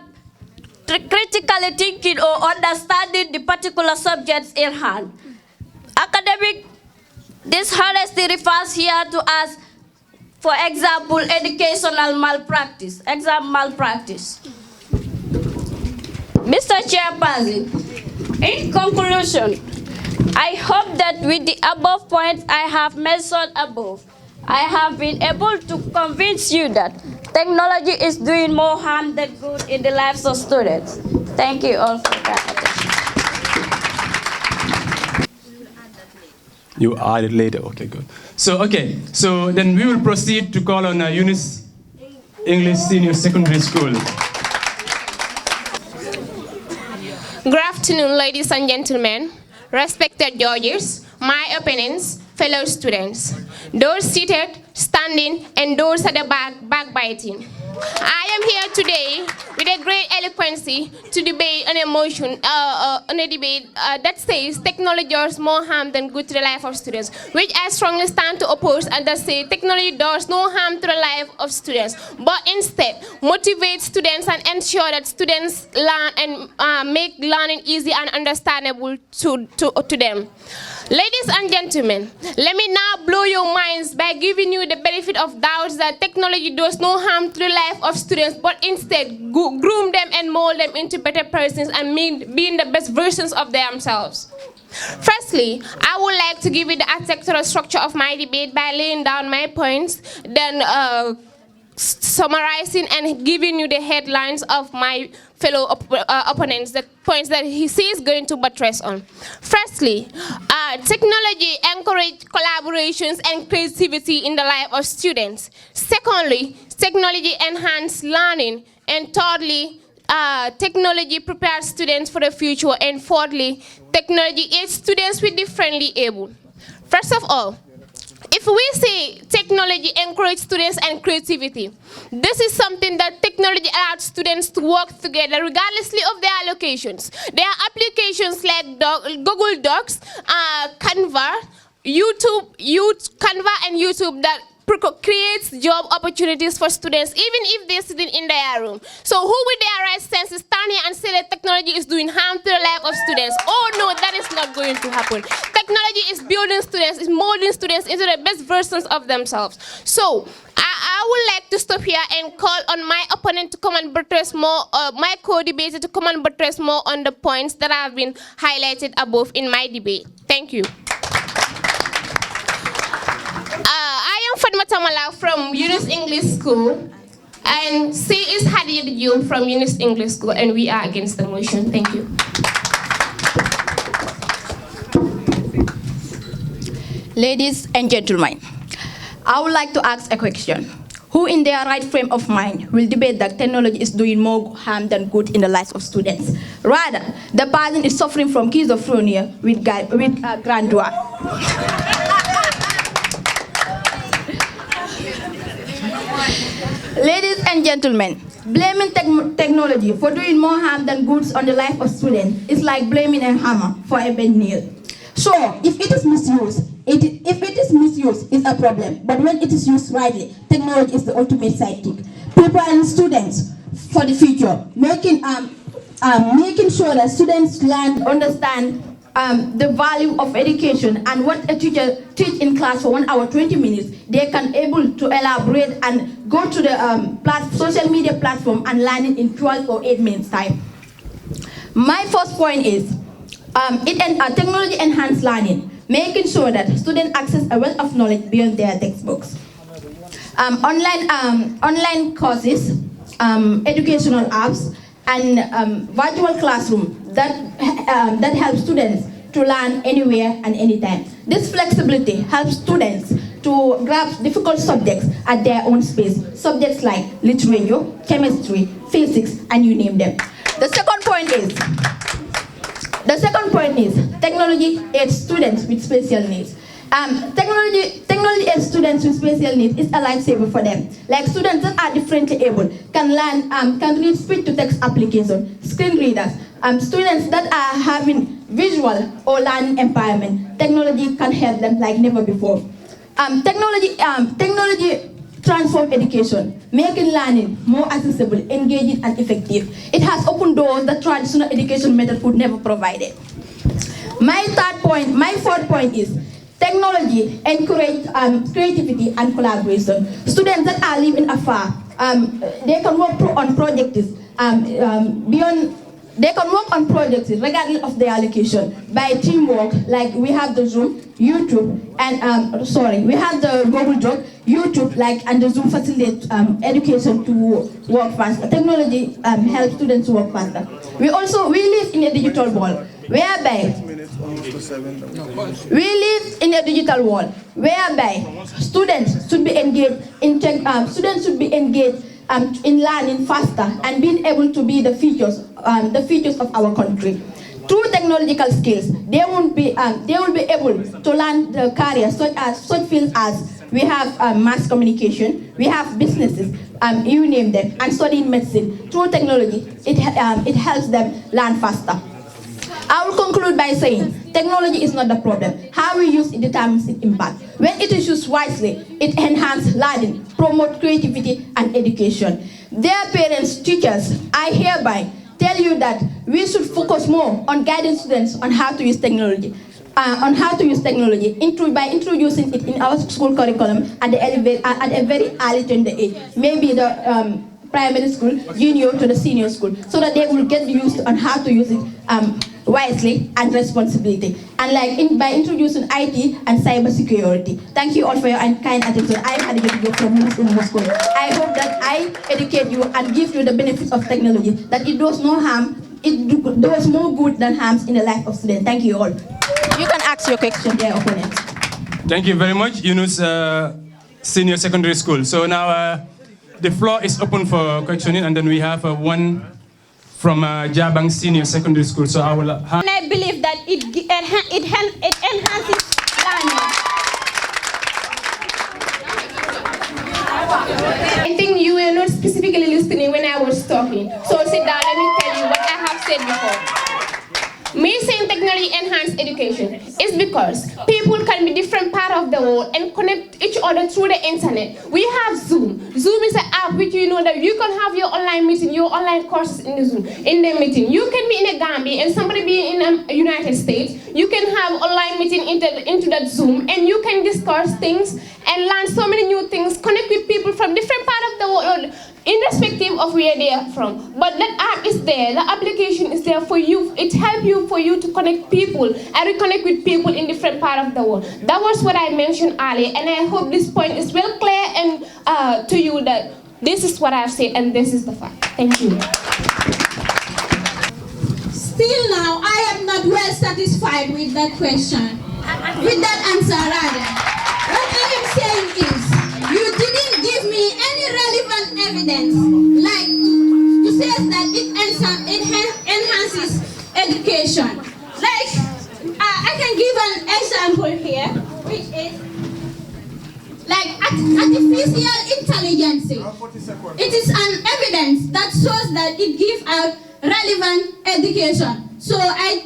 [SPEAKER 13] critically thinking or understanding the particular subjects in hand. Academic dishonesty refers here to as, for example, educational malpractice, exam malpractice. Mr. Chairperson, in conclusion, I hope that with the above points I have mentioned above, I have been able to convince you that technology is doing more harm than good in the lives of students. Thank you all for that.
[SPEAKER 6] You add it later. Okay, good. So then we will proceed to call on Eunice English Senior Secondary School.
[SPEAKER 14] Good afternoon, ladies and gentlemen, respected judges, my opponents, fellow students, those seated, standing, and those at the back, backbiting. I am here today with a great eloquency to debate on a motion, that says technology does more harm than good to the life of students, which I strongly stand to oppose, and that say technology does no harm to the life of students, but instead motivate students and ensure that students learn and make learning easy and understandable to them. Ladies and gentlemen, let me now blow your minds by giving you the benefit of doubts that technology does no harm to the life of students, but instead groom them and mold them into better persons and being the best versions of themselves. Firstly, I would like to give you the architectural structure of my debate by laying down my points, then summarizing and giving you the headlines of my fellow opponents, the points that he sees going to buttress on. Firstly, technology encourages collaborations and creativity in the life of students. Secondly, technology enhances learning. And thirdly, technology prepares students for the future. And fourthly, technology aids students with differently able. First of all, if we say technology encourages students and creativity, this is something that technology allows students to work together regardlessly of their locations. There are applications like Google Docs, Canva, Canva and YouTube that creates job opportunities for students even if they're sitting in their room. So who with their right senses stand here and say that technology is doing harm to the life of students? Oh no, that is not going to happen. Technology is building students, is molding students into the best versions of themselves. So I would like to stop here and call on my opponent to come and buttress more, my co-debater to come and buttress more on the points that have been highlighted above in my debate. Thank you. I am Fatma Tamala from Eunice English School, and C is Hadiya Diop from Eunice English School, and we are against the motion. Thank you.
[SPEAKER 1] Ladies and gentlemen, I would like to ask a question. Who in their right frame of mind will debate that technology is doing more harm than good in the lives of students? Rather, the person is suffering from schizophrenia with grandeur. Ladies and gentlemen, blaming technology for doing more harm than good on the life of students is like blaming a hammer for a bent nail.
[SPEAKER 2] Sure, if it is misused, it's a problem. But when it is used rightly, technology is the ultimate sidekick. Preparing students for the future, making sure that students learn,
[SPEAKER 1] understand the value of education, and what a teacher teach in class for 1 hour 20 minutes, they can able to elaborate and go to the social media platform and learn it in 12 or 8 minutes time. My first point is technology enhanced learning, making sure that students access a wealth of knowledge beyond their textbooks. Online courses, educational apps, and virtual classroom that help students to learn anywhere and anytime. This flexibility helps students
[SPEAKER 2] to grasp difficult subjects at their own space. Subjects like literature, chemistry, physics, and you name them. The second point is technology aids students with special needs. Technology aids students with special needs is a lifesaver for them. Like students that are differently able can learn, can read speech-to-text application, screen readers. Students that are having visual or learning impairment, technology can help them like never before. Technology transforms education, making learning more accessible, engaging, and effective. It has opened doors that traditional education method could never provide. My fourth point is technology encourages creativity and collaboration. Students that are living afar, they can work on projects They can work on projects regardless of their location by teamwork. Like we have the Zoom, YouTube, and we have the Google Doc, YouTube, and the Zoom facilitates education to work faster. Technology helps students to work faster. We live in a digital world whereby students should be engaged in learning faster and being able to be the features of our country. Through technological skills, they will be able to learn the careers such fields as we have mass communication, we have businesses, you name them, and studying medicine. Through technology, it helps them learn faster. I will conclude by saying technology is not the problem. How we use it determines its impact. When it is used wisely, it enhances learning, promotes creativity and education. Dear parents, teachers, I hereby tell you that we should focus more on guiding students on how to use technology. By introducing it in our school curriculum at a very early tender age, maybe the primary school, junior to the senior school, so that they will get used on how to use it wisely and responsibility, and by introducing IT and cyber security. Thank you all for your kind attention. I am Adiyah from Muslim School. I hope that I educate you and give you the benefits of technology, that it does no harm, it does more good than harms in the life of students. Thank you all. You can ask your question, dear opponents.
[SPEAKER 6] Thank you very much, Yunus Senior Secondary School. So now the floor is open for questioning, and then we have one from Jabang Senior Secondary School. So I will.
[SPEAKER 3] And I believe that it enhances learning.
[SPEAKER 14] I think you were not specifically listening when I was talking. So sit down, let me tell you what I have said before. Me saying technology enhance education is because people can be different part of the world and connect each other through the internet. We have Zoom. Zoom is an app which you know that you can have your online meeting, your online courses in the Zoom, in the meeting. You can be in a Gambia and somebody be in the United States. You can have online meeting into that Zoom, and you can discuss things and learn so many new things, connect with people from different part of the world, irrespective of where they are from. But that app is there, the application is there for you. It helps you for you to connect people and reconnect with people in different part of the world. That was what I mentioned earlier, and I hope this point is well clear and to you that this is what I've said and this is the fact. Thank you.
[SPEAKER 3] Still now, I am not well satisfied with that question, with that answer rather. What I am saying is, you didn't give me any relevant evidence, like to say that it enhances education. Like, I can give an example here, which is like artificial intelligence. It is an evidence that shows that it gives out relevant education. So I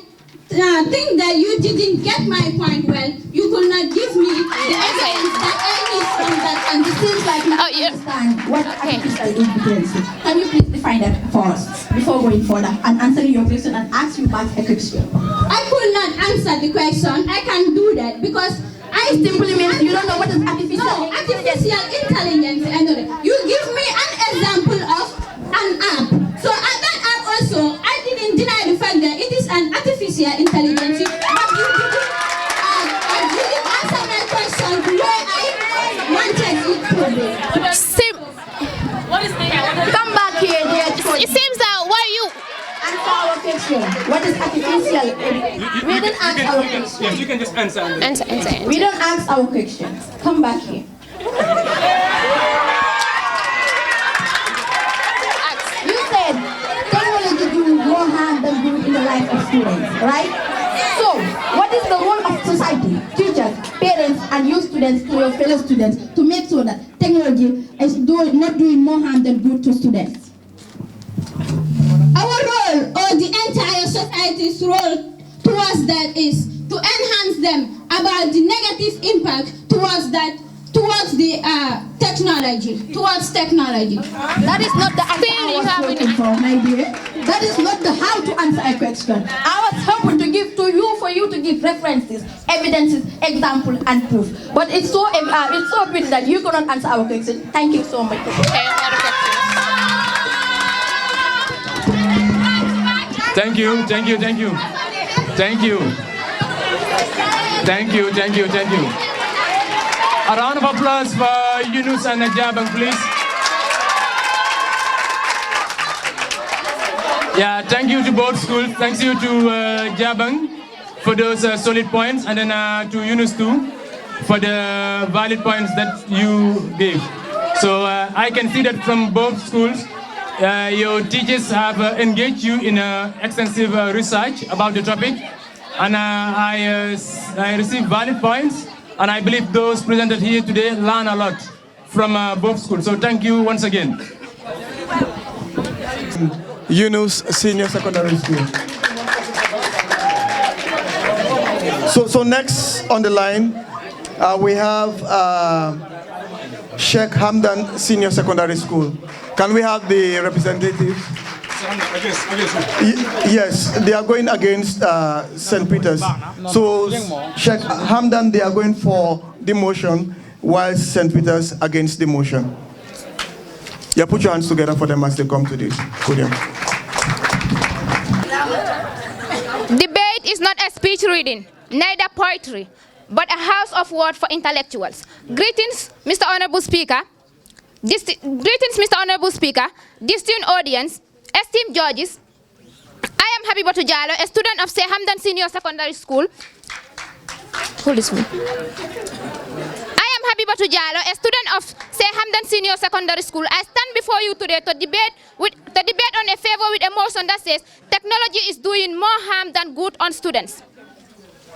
[SPEAKER 3] think that you didn't get my point well. You could not give me the evidence that I need from that, and it seems like you understand what artificial intelligence is. Can you please define that for us before going further and answering your question and ask you back a question? I could not answer the question. I can do that because I simply mean you don't know what is artificial intelligence. Artificial intelligence. You give me an example of an app. So at that app also, I didn't deny the fact that it is an artificial intelligence, but you didn't answer my question the way I wanted it to be.
[SPEAKER 2] Come back here, dear.
[SPEAKER 14] It seems that what you...
[SPEAKER 2] Answer our question. question. What is artificial? We don't ask our questions.
[SPEAKER 6] Yes, you can just answer.
[SPEAKER 14] Answer.
[SPEAKER 2] We don't ask our questions. Come back here. You said technology doing more harm than good in the life of students, right? So, what is the role of society, teachers, parents, and you students to your fellow students to make sure that technology is not doing more harm than good to students?
[SPEAKER 3] Our role, or the entire society's role towards that, is to enhance them about the negative impact towards the technology.
[SPEAKER 2] That is not the answer I was looking for, my dear. That is not the how to answer a question. I was hoping to give to you for you to give references, evidences, example, and proof. But it's so pity that you cannot answer our question. Thank you so much.
[SPEAKER 6] Thank you. A round of applause for Yunus and Jabang, please. Yeah, thank you to both schools. Thanks you to Jabang for those solid points, and then to Yunus too for the valid points that you gave. So I can see that from both schools, your teachers have engaged you in extensive research about the topic, and I received valid points, and I believe those presented here today learn a lot from both schools. So thank you once again.
[SPEAKER 8] Yunus Senior Secondary School. So next on the line, we have Sheikh Hamdan Senior Secondary School. Can we have the representatives? Yes, they are going against St. Peter's. So Sheikh Hamdan, they are going for the motion, while St. Peter's against the motion. Yeah, put your hands together for them as they come to the podium.
[SPEAKER 14] Debate is not a speech reading, neither poetry, but a house of words for intellectuals. Greetings, Mr. Honorable Speaker. Greetings, Mr. Honorable Speaker, distinguished audience, esteemed judges. I am Habibatu Jallow, a student of Sheikh Hamdan Senior Secondary School. Hold this one. I am Habibatu Jallow, a student of Sheikh Hamdan Senior Secondary School. I stand before you today to debate on a favor with a motion that says technology is doing more harm than good on students.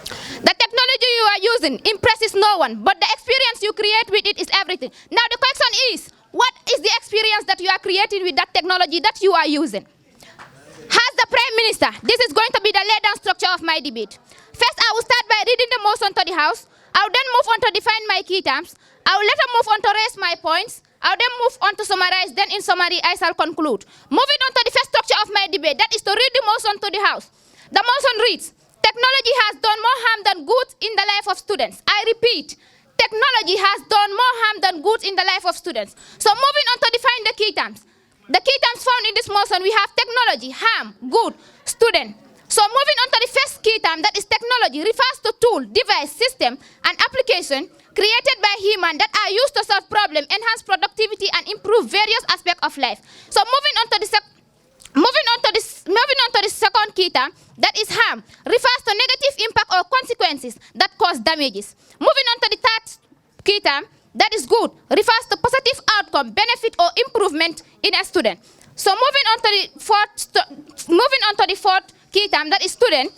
[SPEAKER 14] The technology you are using impresses no one, but the experience you create with it is everything. Now the question is, what is the experience that you are creating with that technology that you are using? As the Prime Minister, this is going to be the laid-down structure of my debate. First, I will start by reading the motion to the House. I will then move on to define my key terms. I will later move on to raise my points. I will then move on to summarize. Then in summary, I shall conclude. Moving on to the first structure of my debate, that is to read the motion to the House. The motion reads, technology has done more harm than good in the life of students. I repeat, technology has done more harm than good in the life of students. So moving on to define the key terms. The key terms found in this motion, we have technology, harm, good, student. So moving on to the first key term, that is technology, refers to tool, device, system, and application created by human that are used to solve problems, enhance productivity, and improve various aspects of life. So moving on to the second key term, that is harm, refers to negative impact or consequences that cause damages. Moving on to the third key term, that is good, refers to positive outcome, benefit, or improvement in a student. So moving on to the fourth key term, that is student,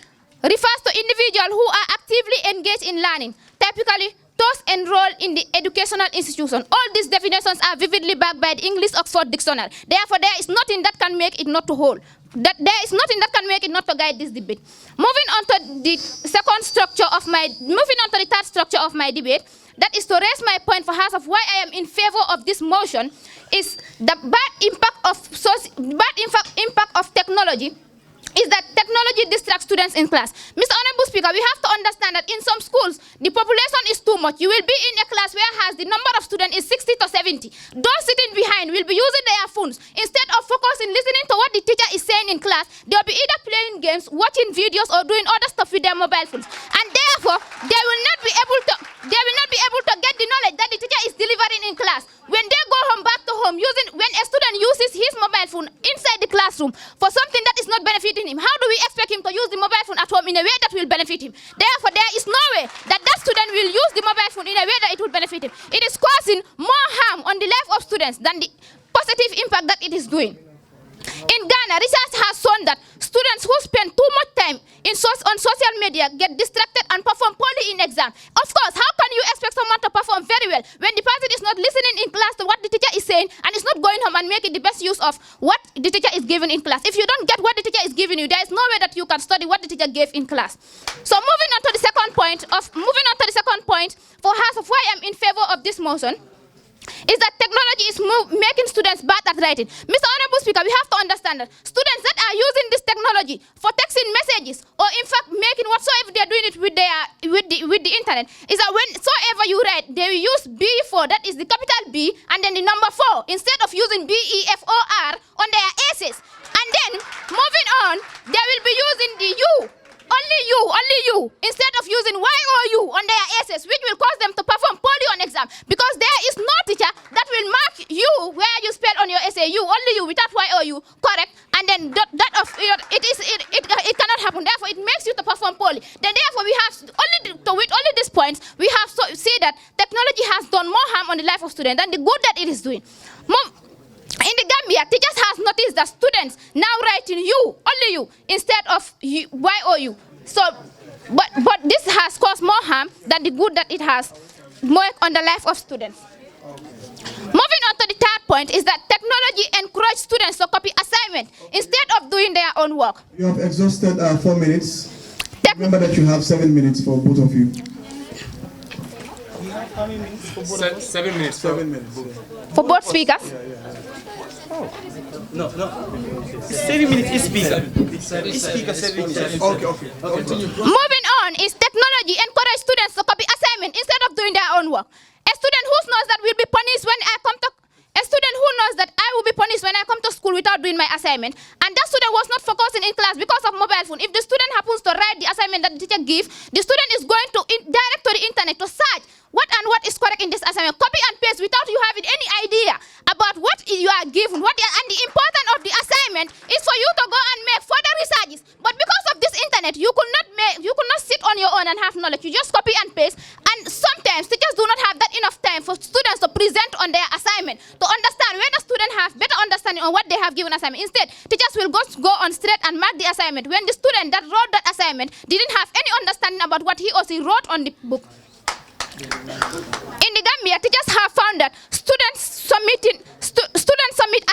[SPEAKER 14] refers to individuals who are actively engaged in learning, typically those enrolled in the educational institution. All these definitions are vividly backed by the English Oxford Dictionary. Therefore, there is nothing that can make it not to hold. There is nothing that can make it not to guide this debate. Moving on to the third structure of my debate, that is to raise my point for half of why I am in favor of this motion, is the bad impact of technology. Is that technology distracts students in class. Mr. Honorable Speaker, we have to understand that in some schools, the population is too much. You will be in a class where the number of students is 60 to 70. Those sitting behind will be using their phones. Instead of focusing, listening to what the teacher is saying in class, they'll be either playing games, watching videos, or doing other stuff with their mobile phones. And therefore, they will not be able to get the knowledge that the teacher is delivering in class. When they go back to home, when a student uses his mobile phone inside the classroom for something that is not beneficial
[SPEAKER 15] benefiting him. How do we expect him to use the mobile phone at home in a way that will benefit him? Therefore, there is no way that that student will use the mobile phone in a way that it will benefit him. It is causing more harm on the life of students than the positive impact that it is doing. In Ghana, research has shown that students who spend too much time on social media get distracted and perform poorly in exam. Of course, how can you expect someone to perform very well when the person is not listening in class to what the teacher is saying and is not going home and making the best use of what the teacher is giving in class? If you don't get what the teacher is giving you, there is no way that you can study what the teacher gave in class. So moving on to the second point for why I'm in favor of this motion is that technology is making students bad at writing. Mr. Honorable Speaker, we have to understand that students that are using this technology for texting messages or in fact making whatsoever they are doing it with the internet is that whensoever you write, they will use B4, that is the capital B, and then the number 4 instead of using BEFOR on their S's. And then moving on, they will be using the U. Only you, instead of using YOU on their S's, which will cause them to perform poorly on exam, because there is no teacher that will mark you where you spell on your essay only you without YOU, correct, and then it cannot happen. Therefore, it makes you to perform poorly. Then therefore, we have with only these points, we have to see that technology has done more harm on the life of students than the good that it is doing. In the Gambia, teachers has noticed that students now writing only you, instead of YOU. So, but this has caused more harm than the good that it has more on the life of students. Moving on to the third point is that technology encourages students to copy assignment instead of doing their own work.
[SPEAKER 8] You have exhausted 4 minutes. Remember that you have 7 minutes for both of you.
[SPEAKER 6] How many minutes? 7 minutes. 7 minutes.
[SPEAKER 15] For both speakers?
[SPEAKER 11] No. 7 minutes is speaker. Each speaker 7 minutes. Okay.
[SPEAKER 15] Moving on is technology encourages students to copy assignment instead of doing their own work. A student who knows that will be punished when I come to school without doing my assignment, and that student was not focusing in class because of mobile phone. If the student happens to write the assignment that the teacher gives, the student is going to direct to the internet to search what is correct in this assignment, copy and paste without you having any idea about what you are given. And the importance of the assignment is for you to go and make further researches. But because of this internet, you could not sit on your own and have knowledge. You just copy and paste. And sometimes teachers do not have that enough time for students to present on their assignment, to understand when the student have better understanding on what they have given assignment. Instead, teachers will go on straight and mark the assignment when the student that wrote that assignment didn't have any understanding about what he or she wrote on the book. In the Gambia, teachers have found that students submit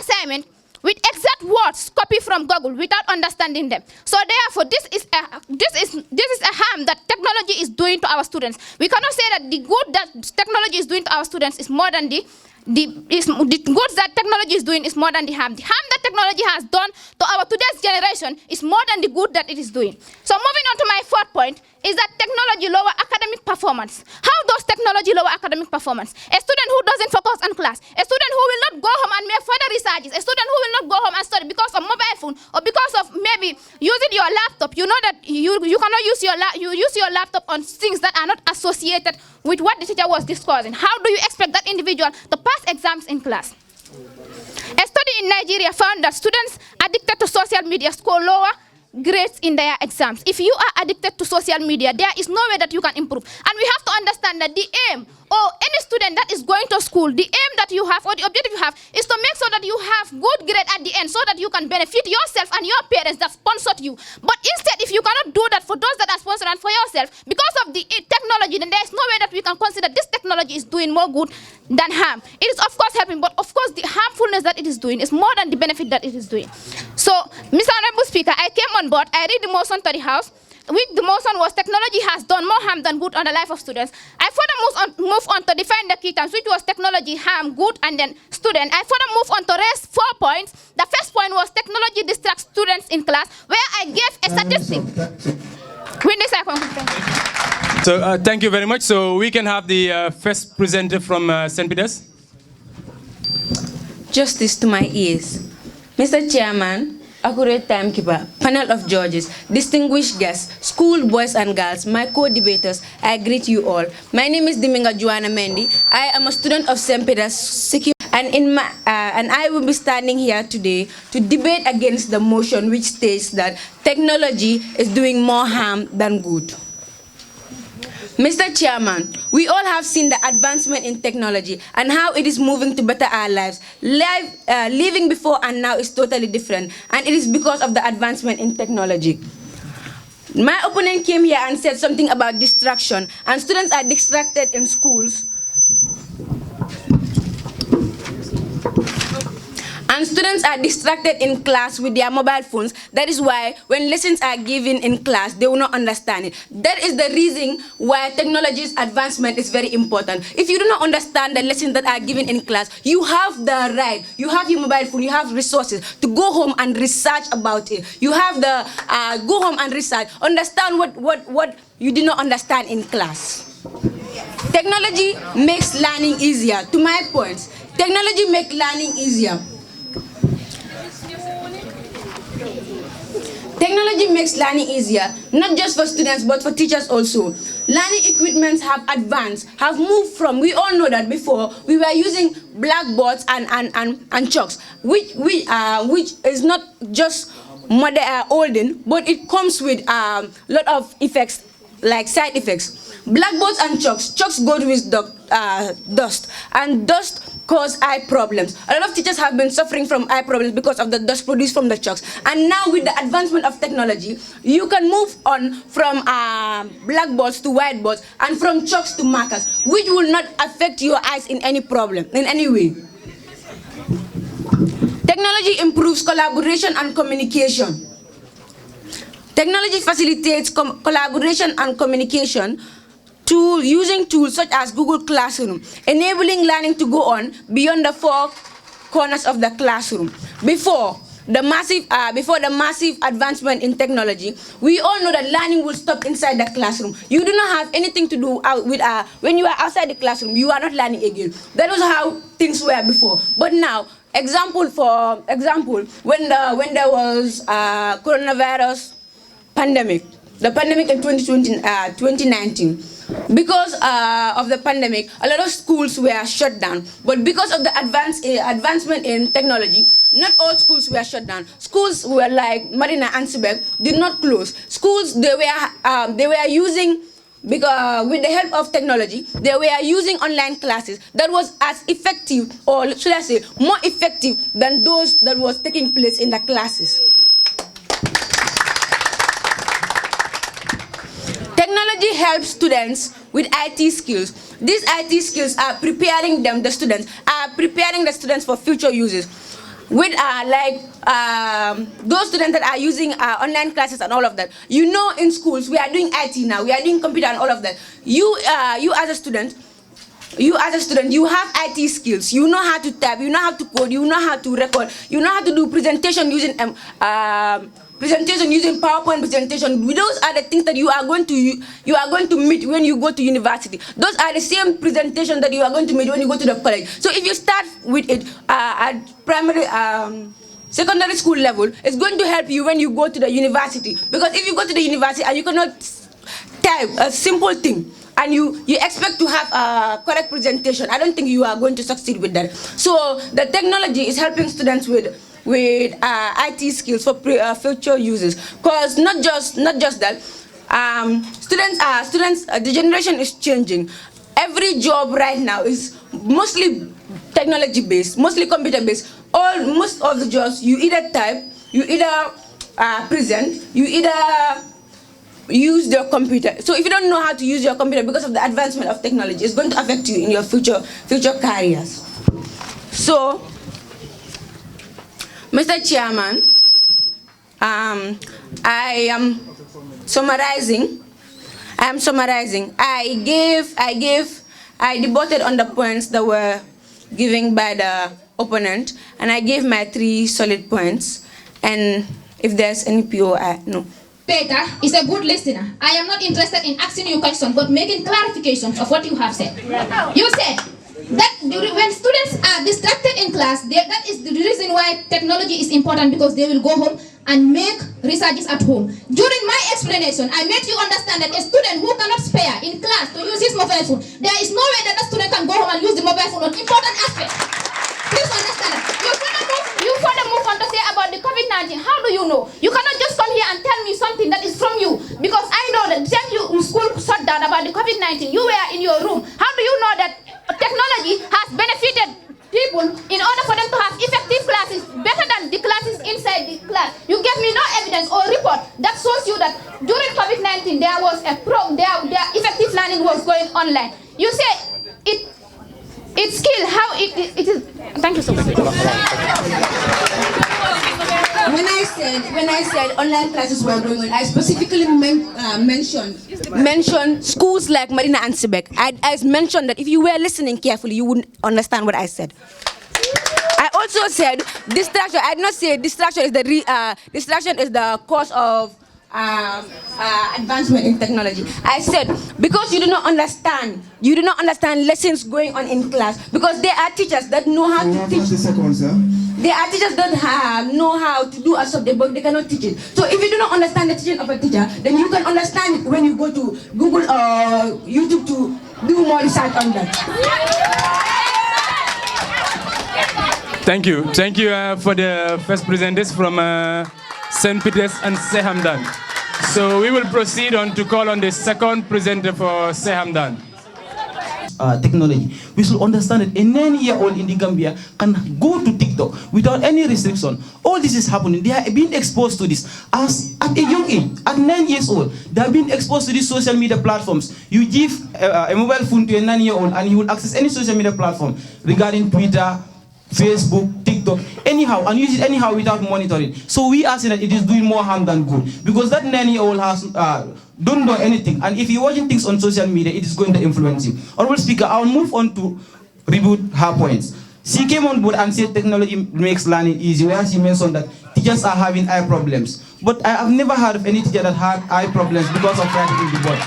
[SPEAKER 15] assignment with exact words copied from Google without understanding them. So therefore, this is a harm that technology is doing to our students. We cannot say that the good that technology is doing to our students is more than the goods that technology is doing is more than the harm. The harm that technology has done to our today's generation is more than the good that it is doing. So moving on to my fourth point is that technology lower academic performance. How does technology lower academic performance? A student who doesn't focus on class, a student who will not go home and make further researches, a student who will not go home and study because of mobile phone or because of maybe using your laptop. You know that you cannot use your laptop on things that are not associated with what the teacher was discussing. How do you expect that individual to pass exams in class? A study in Nigeria found that students addicted to social media score lower grades in their exams. If you are addicted to social media, there is no way that you can improve. And we have to understand that the aim, or any student that is going to school, the aim that you have or the objective you have is to make sure that you have good grade at the end so that you can benefit yourself and your parents that sponsored you. But instead, if you cannot do that for those that are sponsored and for yourself, because of the technology, then there is no way that we can consider this technology is doing more good than harm. It is of course helping, but of course the harmfulness that it is doing is more than the benefit that it is doing. So, Mr. Honorable Speaker, I came on board, I read the motion to the House, which the motion was technology has done more harm than good on the life of students. I further move on to define the key terms, which was technology, harm, good, and then student. I further move on to raise 4 points. The first point was technology distracts students in class, where I gave a statistic.
[SPEAKER 6] So thank you very much. So we can have the first presenter from St. Peter's.
[SPEAKER 10] Justice to my ears. Mr. Chairman, accurate timekeeper, panel of judges, distinguished guests, school boys and girls, my co-debaters, I greet you all. My name is Diminga Joanna Mendy. I am a student of St. Peter's. And I will be standing here today to debate against the motion which states that technology is doing more harm than good. Mr. Chairman, we all have seen the advancement in technology and how it is moving to better our lives. Living before and now is totally different, and it is because of the advancement in technology. My opponent came here and said something about distraction, and students are distracted in schools. And students are distracted in class with their mobile phones. That is why when lessons are given in class, they will not understand it. That is the reason why technology's advancement is very important. If you do not understand the lessons that are given in class, you have the right, you have your mobile phone, you have resources to go home and research about it. You have the, go home and research, understand what you did not understand in class. Technology makes learning easier. To my points, technology makes learning easier. Technology makes learning easier, not just for students, but for teachers also. Learning equipments have advanced, have moved from, we all know that before, we were using blackboards and chalks, which is not just olden, but it comes with a lot of effects, like side effects. Blackboards and chalks go with dust, and dust cause eye problems. A lot of teachers have been suffering from eye problems because of the dust produced from the chalks. And now with the advancement of technology, you can move on from blackboards to whiteboards and from chalks to markers, which will not affect your eyes in any problem, in any way. Technology improves collaboration and communication. Technology facilitates collaboration and communication using tools such as Google Classroom, enabling learning to go on beyond the four corners of the classroom. Before the massive advancement in technology, we all know that learning will stop inside the classroom. You do not have anything to do with when you are outside the classroom, you are not learning again. That was how things were before. But now, when there was coronavirus pandemic, the pandemic in 2019, because of the pandemic, a lot of schools were shut down. But because of the advancement in technology, not all schools were shut down. Schools were like Marina and Sibek did not close. Schools, they were using, because with the help of technology, they were using online classes that was as effective, or should I say, more effective than those that was taking place in the classes. Technology helps students with IT skills. These IT skills are preparing the students for future uses. With those students that are using online classes and all of that. You know, in schools we are doing IT now, we are doing computer and all of that. You as a student, you have IT skills. You know how to type, you know how to code, you know how to record, you know how to do presentation using PowerPoint presentation. Those are the things that you are going to meet when you go to university. Those are the same presentation that you are going to meet when you go to the college. So if you start with it at primary, secondary school level, it's going to help you when you go to the university. Because if you go to the university and you cannot type a simple thing, and you expect to have a correct presentation, I don't think you are going to succeed with that. So the technology is helping students with IT skills for future uses. Because not just that, the generation is changing. Every job right now is mostly technology based, mostly computer based. Most of the jobs, you either type, you either present, you either use your computer. So if you don't know how to use your computer because of the advancement of technology, it's going to affect you in your future careers. So, Mr. Chairman, I am summarizing. I debated on the points that were given by the opponent, and I gave my 3 solid points. And if there's any PO, no.
[SPEAKER 15] Peter is a good listener. I am not interested in asking you questions, but making clarifications of what you have said. You said that when students are distracted in class, that is the reason why technology is important, because they will go home and make researches at home. During my explanation, I made you understand that a student who cannot spare in class to use his mobile phone, there is no way that a student can go home and use the mobile phone on important aspects. Please understand that. You further move on to say about the COVID-19. How do you know? You cannot just come here and tell me something that is from you. Because I know that the time you school shut down about the COVID-19, you were in your room. How do you know that technology has benefited people in order for them to have effective classes better than the classes inside the class? You gave me no evidence or report that shows you that during COVID-19 there was a their effective learning was going online. You say it's skill how it is. Thank you so much.
[SPEAKER 10] When I said online classes were going on, I specifically mentioned schools like Marina and Sibek. I mentioned that if you were listening carefully, you wouldn't understand what I said. I also said distraction. I did not say distraction is the cause of advancement in technology. I said because you do not understand lessons going on in class, because there are teachers that know how to teach. There are teachers that know how to do a subject, but they cannot teach it. So if you do not understand the teaching of a teacher, then you can understand it when you go to Google or YouTube to do more research on that.
[SPEAKER 6] Thank you for the first presenters from St. Peter's and Sehamdan. So we will proceed on to call on the second presenter for Sehamdan.
[SPEAKER 11] Technology. We should understand that a 9-year-old in the Gambia can go to TikTok without any restriction. All this is happening. They are being exposed to this as at a young age. At 9 years old, they are being exposed to these social media platforms. You give a mobile phone to a 9-year-old and he will access any social media platform regarding Twitter, Facebook, TikTok, anyhow, and use it anyhow without monitoring. So we are saying that it is doing more harm than good, because that 9-year-old has don't know anything, and if you're watching things on social media, it is going to influence you. Honorable Speaker, I'll move on to reboot her points. She came on board and said technology makes learning easy, where she mentioned that teachers are having eye problems. But I have never heard of any teacher that had eye problems because of writing in the board.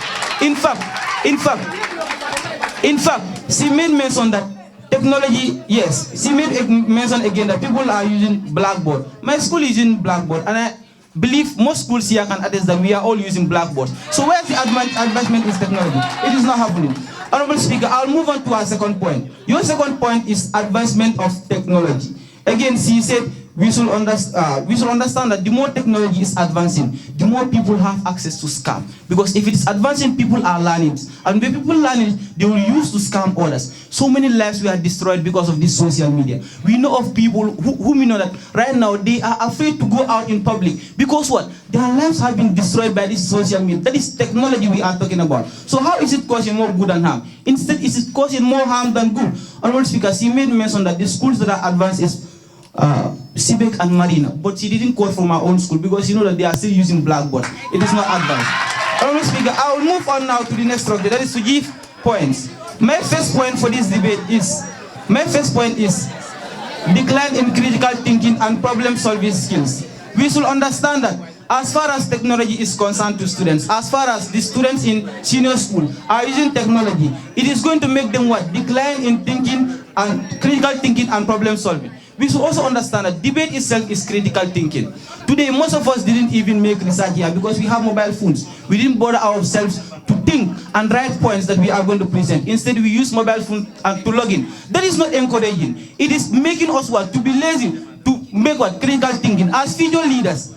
[SPEAKER 11] In fact, she made mention that technology, yes, she made mention again that people are using Blackboard. My school is using Blackboard, and I believe most schools here can attest that we are all using Blackboard. So where's the advancement in technology? It is not happening. Honorable Speaker, I'll move on to our second point. Your second point is advancement of technology. Again, she said we should understand that the more technology is advancing, the more people have access to scam. Because if it is advancing, people are learning. And when people learn it, they will use to scam others. So many lives were destroyed because of this social media. We know of people whom we know that right now they are afraid to go out in public. Because what? Their lives have been destroyed by this social media. That is technology we are talking about. So how is it causing more good than harm? Instead, is it causing more harm than good? Honorable Speaker, she made mention that the schools that are advanced is Sibek and Marina, but she didn't call from our own school because you know that they are still using Blackboard. It is not advanced. Honorable Speaker, I will move on now to the next structure, that is to give points. My first point for this debate is, decline in critical thinking and problem solving skills. We should understand that as far as technology is concerned to students, as far as the students in senior school are using technology, it is going to make them what? Decline in thinking and critical thinking and problem solving. We should also understand that debate itself is critical thinking. Today, most of us didn't even make research here because we have mobile phones. We didn't bother ourselves to think and write points that we are going to present. Instead, we use mobile phone to log in. That is not encouraging. It is making us what? To be lazy, to make what? Critical thinking. As future leaders,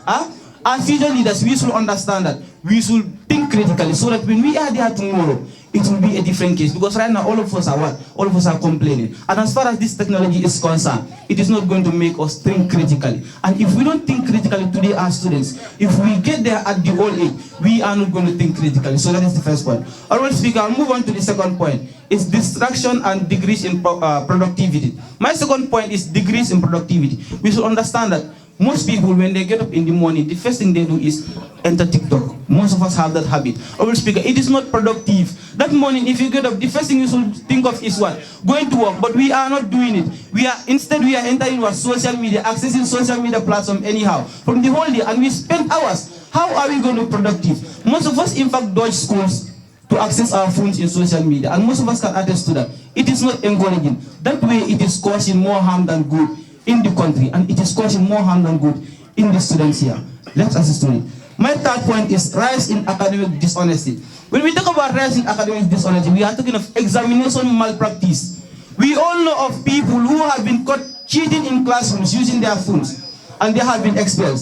[SPEAKER 11] we should understand that we should think critically so that when we are there tomorrow, it will be a different case. Because right now, all of us are what? All of us are complaining. And as far as this technology is concerned, it is not going to make us think critically. And if we don't think critically today as students, if we get there at the old age, we are not going to think critically. So that is the first point. Honorable Speaker, I'll move on to the second point. It's distraction and decrease in productivity. My second point is decrease in productivity. We should understand that most people, when they get up in the morning, the first thing they do is enter TikTok. Most of us have that habit. Honorable Speaker, it is not productive. That morning, if you get up, the first thing you should think of is what? Going to work. But we are not doing it. Instead, we are entering what? Social media, accessing social media platform anyhow from the whole day, and we spend hours. How are we going to be productive? Most of us, in fact, dodge schools to access our phones in social media, and most of us can attest to that. It is not encouraging. That way, it is causing more harm than good in the country, and it is causing more harm than good in the students here. Let's assist to it. My third point is rise in academic dishonesty. When we talk about rise in academic dishonesty, we are talking of examination malpractice. We all know of people who have been caught cheating in classrooms using their phones, and they have been expelled.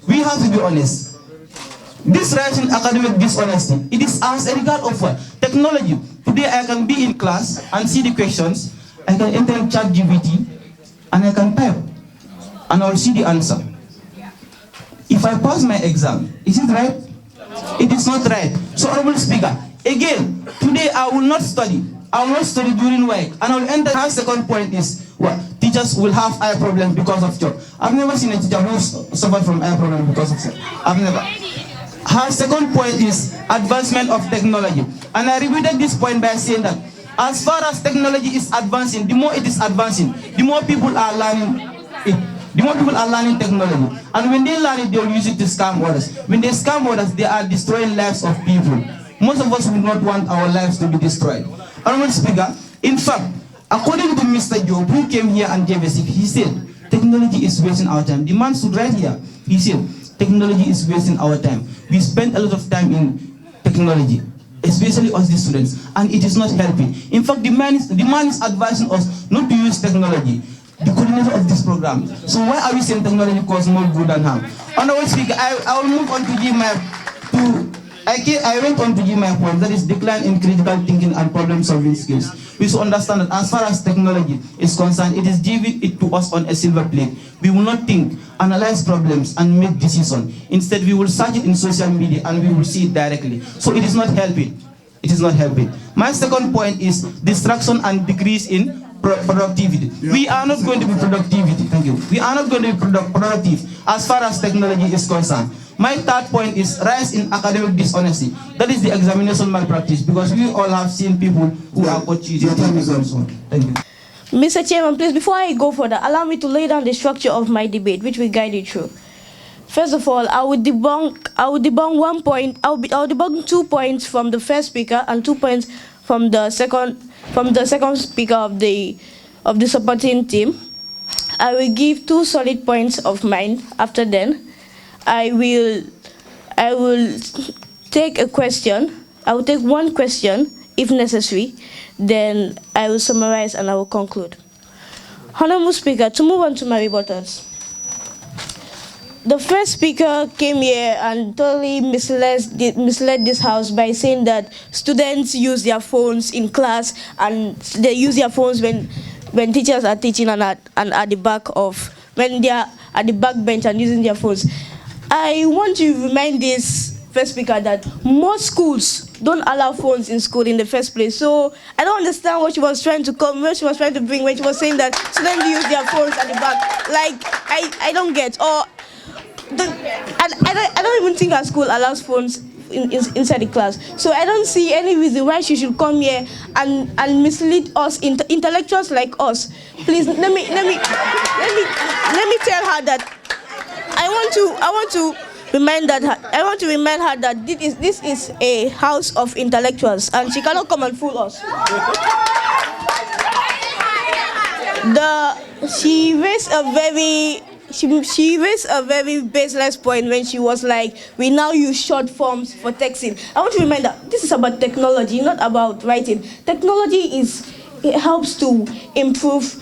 [SPEAKER 11] We have to be honest. This rising academic dishonesty, it is as a regard of technology. Today I can be in class and see the questions, I can enter in ChatGPT and I can type and I'll see the answer. If I pass my exam, is it right? It is not right. So, Honorable Speaker, again, today I will not study. I will not study during work. And I will enter. Our second point is what? Teachers will have eye problems because of job. I've never seen a teacher who suffered from eye problems because of job. I've never. Her second point is advancement of technology. And I repeated this point by saying that as far as technology is advancing, the more it is advancing, the more people are learning it. The more people are learning technology. And when they learn it, they will use it to scam others. When they scam others, they are destroying lives of people. Most of us would not want our lives to be destroyed. Honorable Speaker, in fact, according to Mr. Job, who came here and gave a speech, he said, technology is wasting our time. The man stood right here. He said, technology is wasting our time. We spend a lot of time in technology, especially us the students, and it is not helping. In fact, the man is advising us not to use technology. The coordinator of this program. So why are we saying technology causes more good than harm? Honorable Speaker, I will move on to give my I went on to give my point, that is decline in critical thinking and problem solving skills. We should understand that as far as technology is concerned, it is giving it to us on a silver plate. We will not think, analyze problems and make decisions. Instead, we will search it in social media and we will see it directly. So it is not helping. It is not helping. My second point is distraction and decrease in productivity. We are not going to be productivity. Thank you. We are not going to be productive as far as technology is concerned. My third point is rise in academic dishonesty. That is the examination malpractice, because we all have seen people who are caught cheating. Thank you.
[SPEAKER 1] Mr. Chairman, please, before I go further, allow me to lay down the structure of my debate, which will guide you through. First of all, I will debunk 2 points from the first speaker and 2 points from the second speaker of the supporting team. I will give 2 solid points of mine. After then, I will take a question. I will take 1 question if necessary. Then I will summarize and I will conclude. Honorable Speaker, to move on to my rebuttals. The first speaker came here and totally misled this house by saying that students use their phones in class and they use their phones when teachers are teaching and at the back when they are at the back bench and using their phones. I want to remind this first speaker that most schools don't allow phones in school in the first place. So I don't understand what she was trying to bring when she was saying that students use their phones at the back. Like, I don't get. Or I don't even think our school allows phones inside the class. So I don't see any reason why she should come here and mislead us, intellectuals like us. Please let me tell her that I want to remind her that this is a house of intellectuals and she cannot come and fool us. She raised a very baseless point when she was like, we now use short forms for texting. I want to remind her, this is about technology, not about writing. Technology helps to improve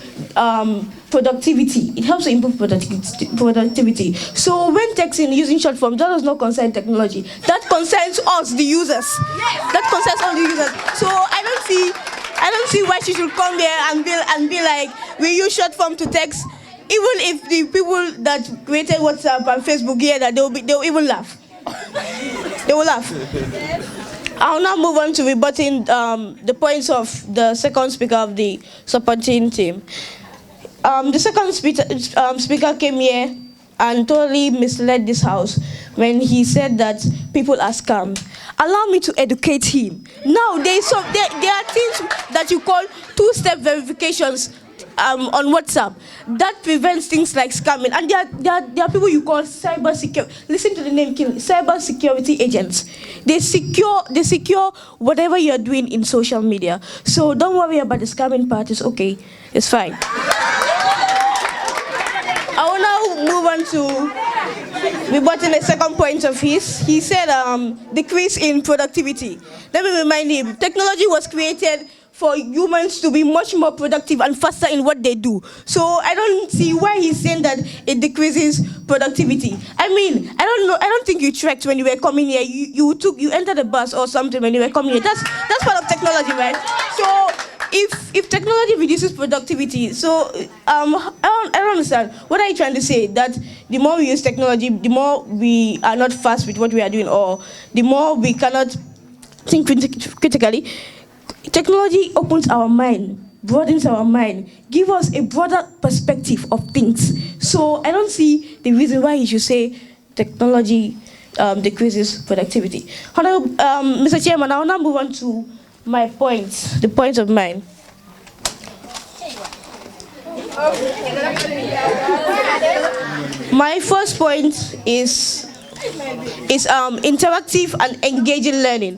[SPEAKER 1] productivity. It helps to improve productivity. So when texting using short form, that does not concern technology. That concerns us, the users. Yes. That concerns all the users. So I don't see why she should come here and be like, we use short form to text. Even if the people that created WhatsApp and Facebook hear that, they'll even laugh. They will laugh. I'll now move on to rebutting the points of the second speaker of the supporting team. The second speaker came here and totally misled this house when he said that people are scammed. Allow me to educate him. Now, there are things that you call 2-step verifications on WhatsApp that prevents things like scamming, and there are people you call cyber security. Listen to the name, cyber security agents. They secure whatever you're doing in social media. So don't worry about the scamming part. It's okay. It's fine. I will now move on to rebutting a second point of his. He said decrease in productivity. Let me remind him, technology was created for humans to be much more productive and faster in what they do. So I don't see why he's saying that it decreases productivity. I mean, I don't think you trekked when you were coming here. You entered a bus or something when you were coming here. That's part of technology, right? So if technology reduces productivity, so I don't understand. What are you trying to say? That the more we use technology, the more we are not fast with what we are doing, or the more we cannot think critically. Technology opens our mind, broadens our mind, give us a broader perspective of things. So I don't see the reason why you should say technology decreases productivity. Mr. Chairman, I will now move on to my points, the points of mine. My first point is interactive and engaging learning.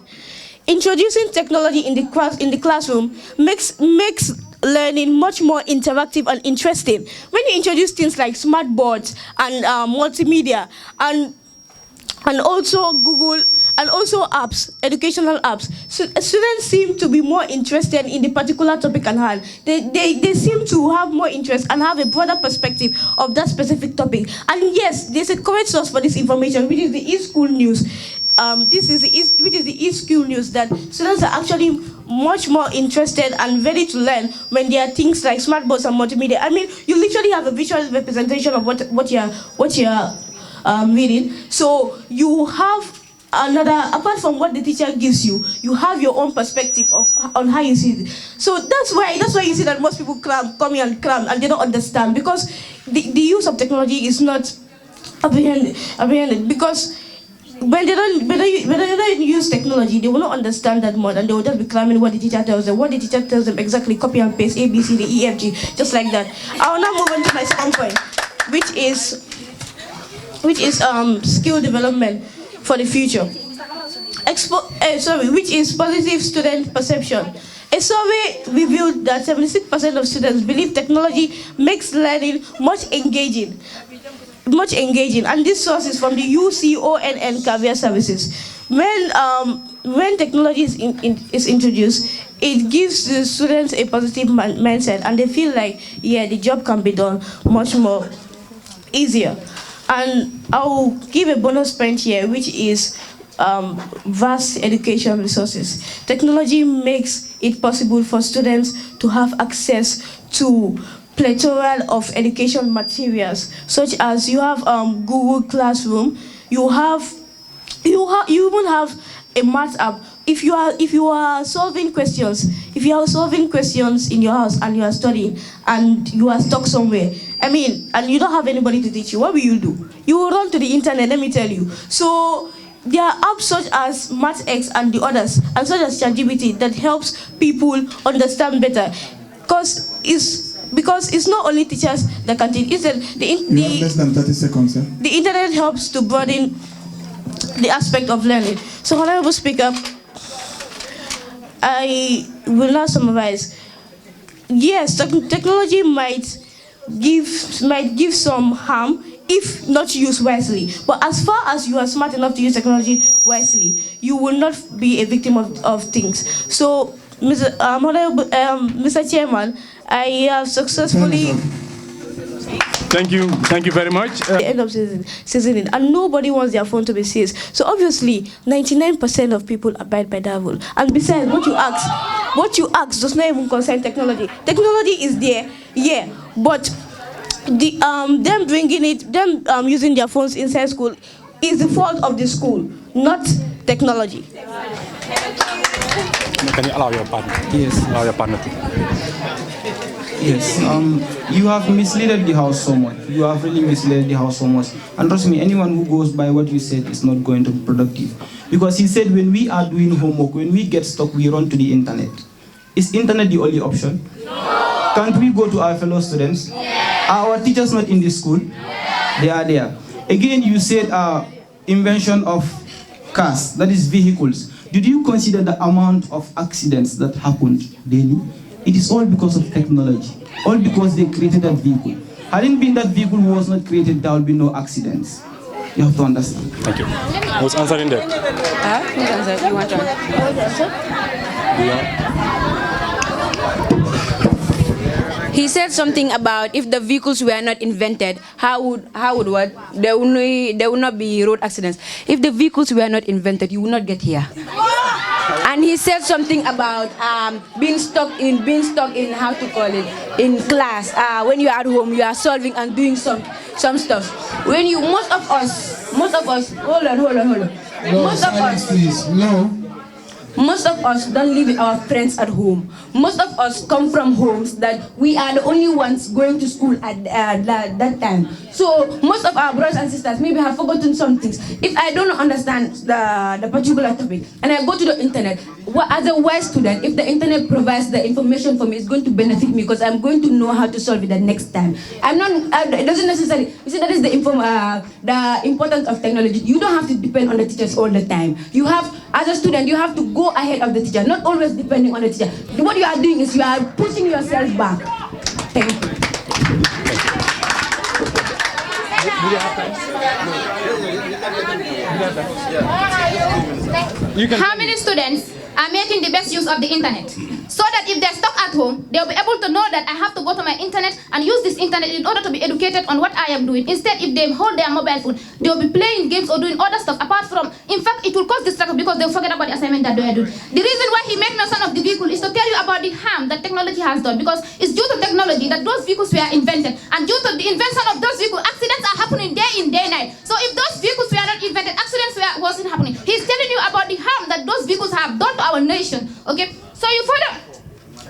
[SPEAKER 1] Introducing technology in the classroom makes learning much more interactive and interesting. When you introduce things like smart boards and multimedia and also Google and also apps, educational apps, so students seem to be more interested in the particular topic at hand. They seem to have more interest and have a broader perspective of that specific topic. And yes, there's a correct source for this information, which is the eSchool News. Which is the eSchool News, that students are actually much more interested and ready to learn when there are things like smart boards and multimedia. I mean, you literally have a visual representation of what you're reading. So you have another, apart from what the teacher gives you, you have your own perspective on how you see it. So that's why you see that most people come here and cram and they don't understand, because the use of technology is not apprehended, because when they don't use technology, they will not understand that more, and they will just be cramming what the teacher tells them. What the teacher tells them, exactly copy and paste, A, B, C, D, E, F, G, just like that. I will now move on to my second point, which is skill development for the future. Which is positive student perception. A survey revealed that 76% of students believe technology makes learning much engaging, and this source is from the UCONN Career Services. When technology is introduced, it gives the students a positive mindset, and they feel like, yeah, the job can be done much more easier. And I'll give a bonus point here, which is vast education resources. Technology makes it possible for students to have access to plethora of education materials, such as you have Google Classroom, you even have a math app. If you are solving questions in your house and you are studying and you are stuck somewhere, and you don't have anybody to teach you, what will you do? You will run to the internet, let me tell you. So there are apps such as MathX and the others, and such as ChatGPT, that helps people understand better, because it's not only teachers that can teach. You have less than 30 seconds. The internet helps to broaden the aspect of learning. So, Honorable Speaker, I will now summarize. Yes, technology might give some harm if not used wisely. But as far as you are smart enough to use technology wisely, you will not be a victim of things. So, Mr. Chairman, I have successfully...
[SPEAKER 6] Thank you very much.
[SPEAKER 1] The end of seasoning, and nobody wants their phone to be seized. So obviously, 99% of people abide by that rule. And besides, what you ask does not even concern technology. Technology is there, yeah, but them using their phones inside school is the fault of the school, not technology.
[SPEAKER 6] Can you allow your partner? Yes. Allow your partner to.
[SPEAKER 11] Yes, you have misled the house so much. You have really misled the house so much. And trust me, anyone who goes by what you said is not going to be productive. Because he said when we are doing homework, when we get stuck, we run to the internet. Is internet the only option? No. Can't we go to our fellow students? Yeah. Are our teachers not in the school? Yeah. They are there. Again, you said invention of cars, that is vehicles. Did you consider the amount of accidents that happened daily? It is all because of technology, all because they created that vehicle. Hadn't been that vehicle was not created, there will be no accidents. You have to understand.
[SPEAKER 6] Thank you. I was answering that.
[SPEAKER 10] You want to answer? He said something about if the vehicles were not invented, how would what? There would not be road accidents. If the vehicles were not invented, you would not get here. And he said something about being stuck in how to call it, in class. When you are at home, you are solving and doing some stuff. When you most of us, hold on.
[SPEAKER 9] No,
[SPEAKER 10] Most of us,
[SPEAKER 9] please. No.
[SPEAKER 10] Most of us don't live with our friends at home. Most of us come from homes that we are the only ones going to school at that time. So most of our brothers and sisters maybe have forgotten some things. If I don't understand the particular topic and I go to the internet, as a wise student, if the internet provides the information for me, it's going to benefit me because I'm going to know how to solve it the next time. It doesn't necessarily, you see, that is the importance of technology. You don't have to depend on the teachers all the time. You have, as a student, you have to go ahead of the teacher, not always depending on the teacher. What you are doing is you are pushing yourself back. Thank
[SPEAKER 15] you. How many students are making the best use of the internet? So that if they're stuck at home, they'll be able to know that I have to go to my internet and use this internet in order to be educated on what I am doing. Instead, if they hold their mobile phone, they'll be playing games or doing other stuff apart from, in fact, it will cause distraction because they'll forget about the assignment that they are doing. The reason why he made mention of the vehicle is to tell you about the harm that technology has done, because it's due to technology that those vehicles were invented, and due to the invention of those vehicles, accidents are happening day in, day night. So if those vehicles were not invented, accidents wasn't happening. He's telling you about the harm that those vehicles have done to our nation. Okay, so you further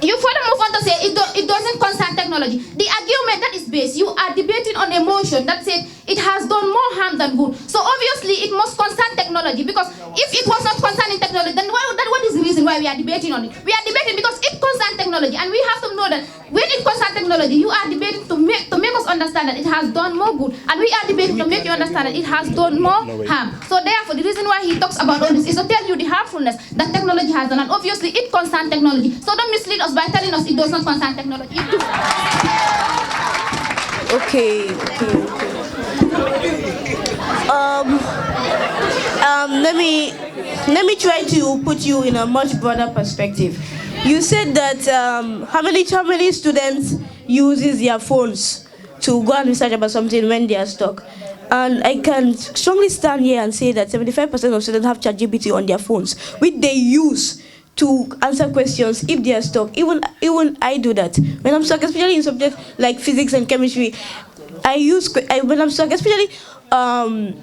[SPEAKER 15] move on to say it doesn't concern technology. The argument that is based, you are debating on emotion that said it has done more harm than good. So obviously it must concern technology, because if it was not concerning technology, then what is the reason why we are debating on it? We are debating because it concerns technology, and we have to know that when it concerns technology, you are debating to make us understand that it has done more good, and we are debating to make you understand that it has done more harm. So therefore, the reason why he talks about all this is to tell you the harmfulness that technology has done, and obviously it concerns technology. So don't mislead us by telling us it does not concern technology.
[SPEAKER 1] Okay. Let me try to put you in a much broader perspective. You said that how many students uses their phones to go and research about something when they are stuck. And I can strongly stand here and say that 75% of students have ChatGPT on their phones, which they use to answer questions if they are stuck. Even I do that. When I'm stuck, especially in subjects like physics and chemistry, when I'm stuck, especially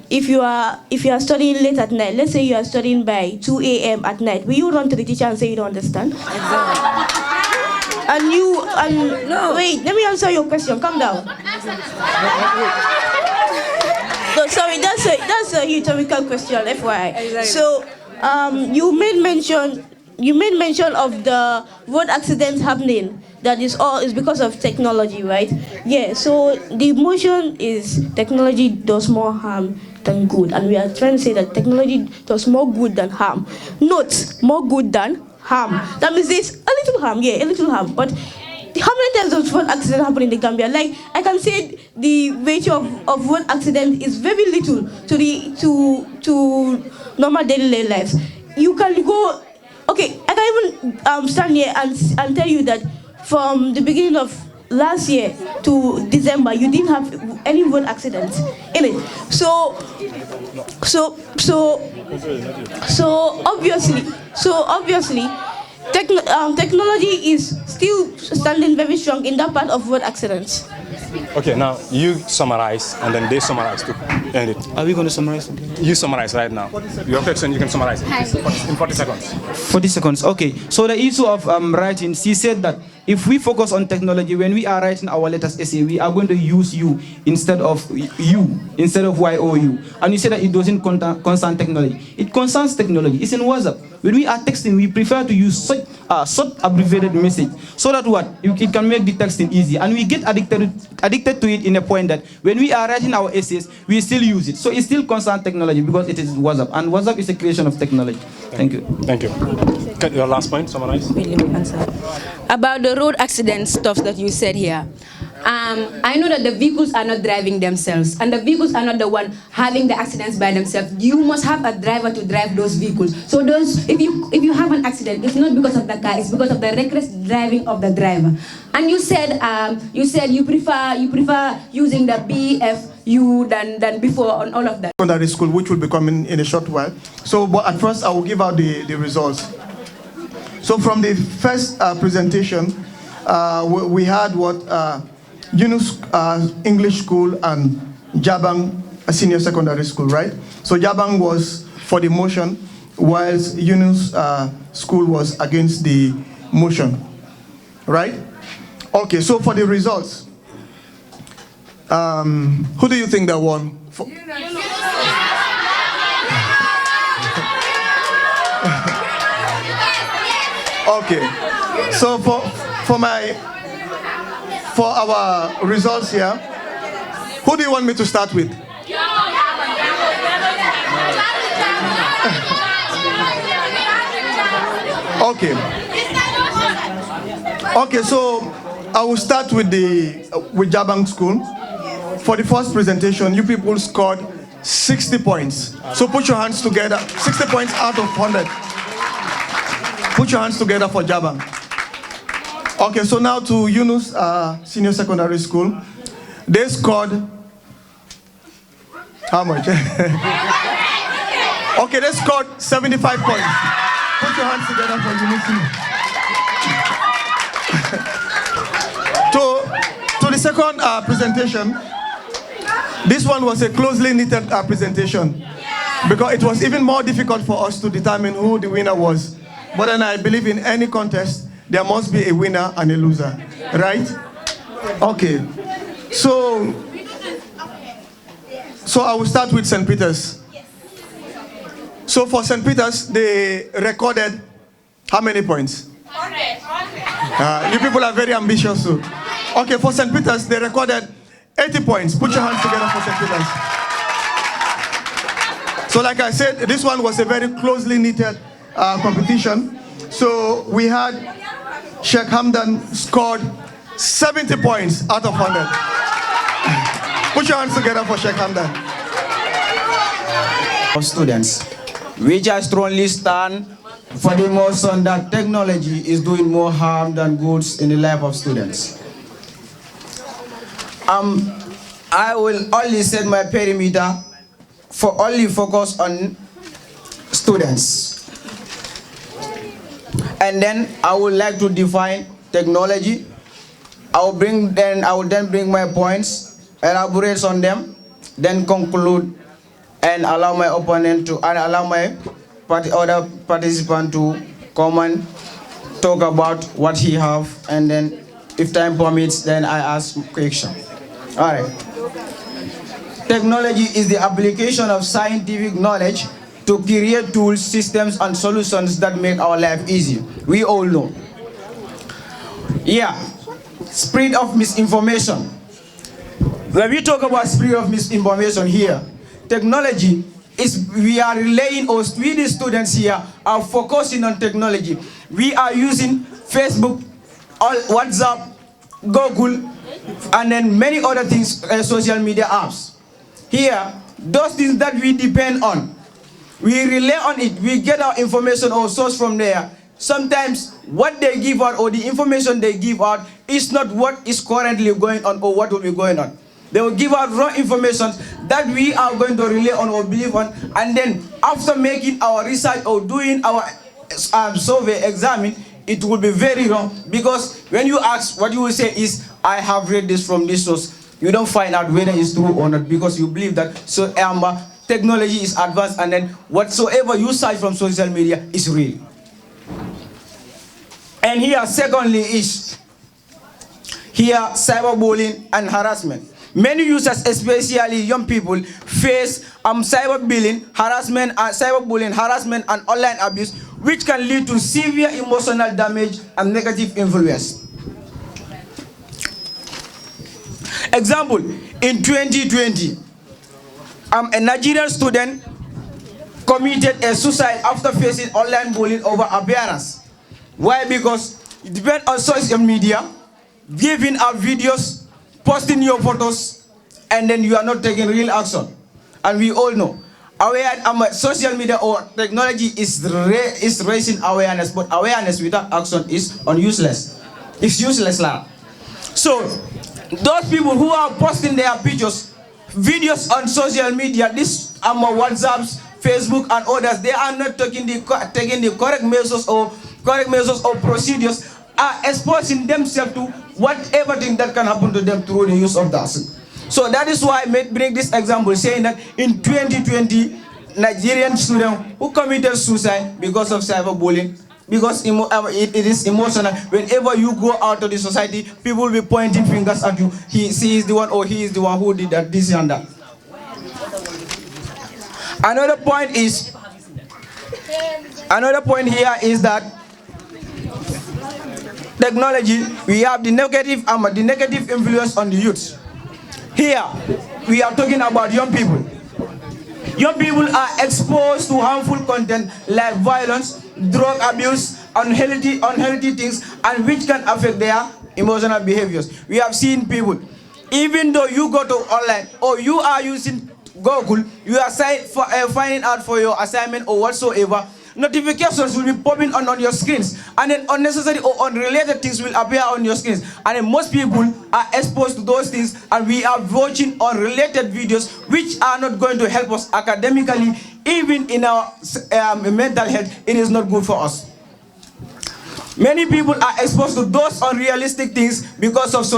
[SPEAKER 1] if you are studying late at night, let's say you are studying by 2 a.m. at night, will you run to the teacher and say you don't understand? Exactly. No, wait, let me answer your question. Calm down. No, sorry, that's a rhetorical question, FYI. Exactly. So you made mention of the road accidents happening. That is because of technology, right? Yeah, so the motion is technology does more harm than good. And we are trying to say that technology does more good than harm. Not more good than harm. That means there's a little harm, yeah, a little harm. But how many times does road accident happen in the Gambia? Like, I can say the ratio of road accident is very little to normal daily lives. You can go, okay, I can even stand here and tell you that from the beginning of last year to December, you didn't have any road accidents in it. So obviously, technology is still standing very strong in that part of road accidents.
[SPEAKER 6] Okay, now you summarize, and then they summarize to end it.
[SPEAKER 11] Are we going to summarize?
[SPEAKER 6] You summarize right now. Your question, you can summarize it in 40 seconds. 40
[SPEAKER 11] seconds, okay. So the issue of writing, she said that if we focus on technology, when we are writing our letters essay, we are going to use you instead of YOU. And you said that it doesn't concern technology. It concerns technology. It's in WhatsApp. When we are texting, we prefer to use such abbreviated message so that it can make the texting easy. And we get addicted to it in a point that when we are writing our essays, we still use it. So it still concerns technology because it is WhatsApp. And WhatsApp is a creation of technology. Thank you.
[SPEAKER 6] Thank you. Your last point, summarize.
[SPEAKER 10] About the road accident stuff that you said here. I know that the vehicles are not driving themselves, and the vehicles are not the one having the accidents by themselves. You must have a driver to drive those vehicles. So if you have an accident, it's not because of the car, it's because of the reckless driving of the driver. And you said you prefer using the BFU than before on all of that.
[SPEAKER 8] Secondary school, which will be coming in a short while. So, but at first, I will give out the results. So, from the first presentation, we had what Yunus English School and Jabang Senior Secondary School, right? So Jabang was for the motion, whilst Yunus School was against the motion, right? Okay, so for the results, who do you think that won? Okay, so for our results here, who do you want me to start with? Okay. Okay, so I will start with Jabang School. For the first presentation, you people scored 60 points. So put your hands together. 60 points out of 100. Put your hands together for Jabang. Okay, so now to Yunus Senior Secondary School. They scored how much? Okay, they scored 75 points. Put your hands together for Yunus. To the second presentation, this one was a closely knitted presentation because it was even more difficult for us to determine who the winner was. But then I believe in any contest, there must be a winner and a loser, right? Okay, so I will start with St. Peter's. So for St. Peter's, they recorded how many points? You people are very ambitious. So. Okay, for St. Peter's, they recorded 80 points. Put your hands together for St. Peter's. So like I said, this one was a very closely knitted competition. So we had Sheikh Hamdan scored 70 points out of 100. Put your hands together for Sheikh Hamdan.
[SPEAKER 11] Of students, which I strongly stand for the motion that technology is doing more harm than goods in the life of students. I will only set my perimeter for only focus on students. And then I would like to define technology. I will then bring my points, elaborate on them, then conclude and allow my opponent to, and allow my other participant to come and talk about what he have, and then if time permits, then I ask question. All right. Technology is the application of scientific knowledge to create tools, systems, and solutions that make our life easy. We all know. Yeah, spread of misinformation. When we talk about spread of misinformation here, technology is, we are relaying, or we the students here are focusing on technology. We are using Facebook, WhatsApp, Google, and then many other things, social media apps. Here, those things that we depend on, we rely on it, we get our information or source from there. Sometimes what they give out or the information they give out is not what is currently going on or what will be going on. They will give out wrong information that we are going to rely on or believe on, and then after making our research or doing our survey, examine, it will be very wrong, because when you ask, what you will say is, I have read this from this source. You don't find out whether it's true or not, because you believe that technology is advanced, and then whatsoever you search from social media is real. And here, secondly, is here cyberbullying and harassment. Many users, especially young people, face cyberbullying, harassment, and online abuse, which can lead to severe emotional damage and negative influence. Example, in 2020, a Nigerian student committed a suicide after facing online bullying over appearance. Why? Because it depends on social media, giving out videos posting your photos, and then you are not taking real action. And we all know, social media or technology is raising awareness, but awareness without action is useless. It's useless now. So those people who are posting their pictures, videos on social media, this WhatsApps, Facebook, and others, they are not taking the correct measures or procedures, are exposing themselves to whatever thing that can happen to them through the use of that. So that is why I bring this example, saying that in 2020, Nigerian student who committed suicide because of cyberbullying, because it is emotional. Whenever you go out of the society, people will be pointing fingers at you. She is the one, or he is the one who did that, this and that. Another point here is that technology, we have the negative influence on the youth. Here, we are talking about young people. Young people are exposed to harmful content like violence, drug abuse, unhealthy things, and which can affect their emotional behaviors. We have seen people, even though you go to online or you are using Google, you are finding out for your assignment or whatsoever, notifications will be popping on your screens, and then unnecessary or unrelated things will appear on your screens, and then most people are exposed to those things, and we are watching unrelated videos which are not going to help us academically, even in our mental health. It is not good for us. Many people are exposed to those unrealistic things because of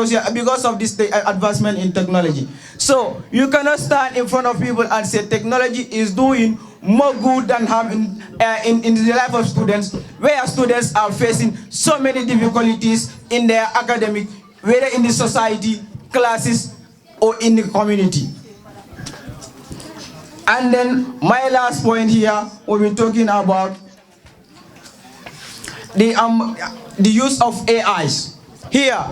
[SPEAKER 11] this advancement in technology. So you cannot stand in front of people and say technology is doing more good than harm in the life of students, where students are facing so many difficulties in their academic, whether in the society, classes, or in the community. And then my last point here, we'll be talking about the use of AIs. Here,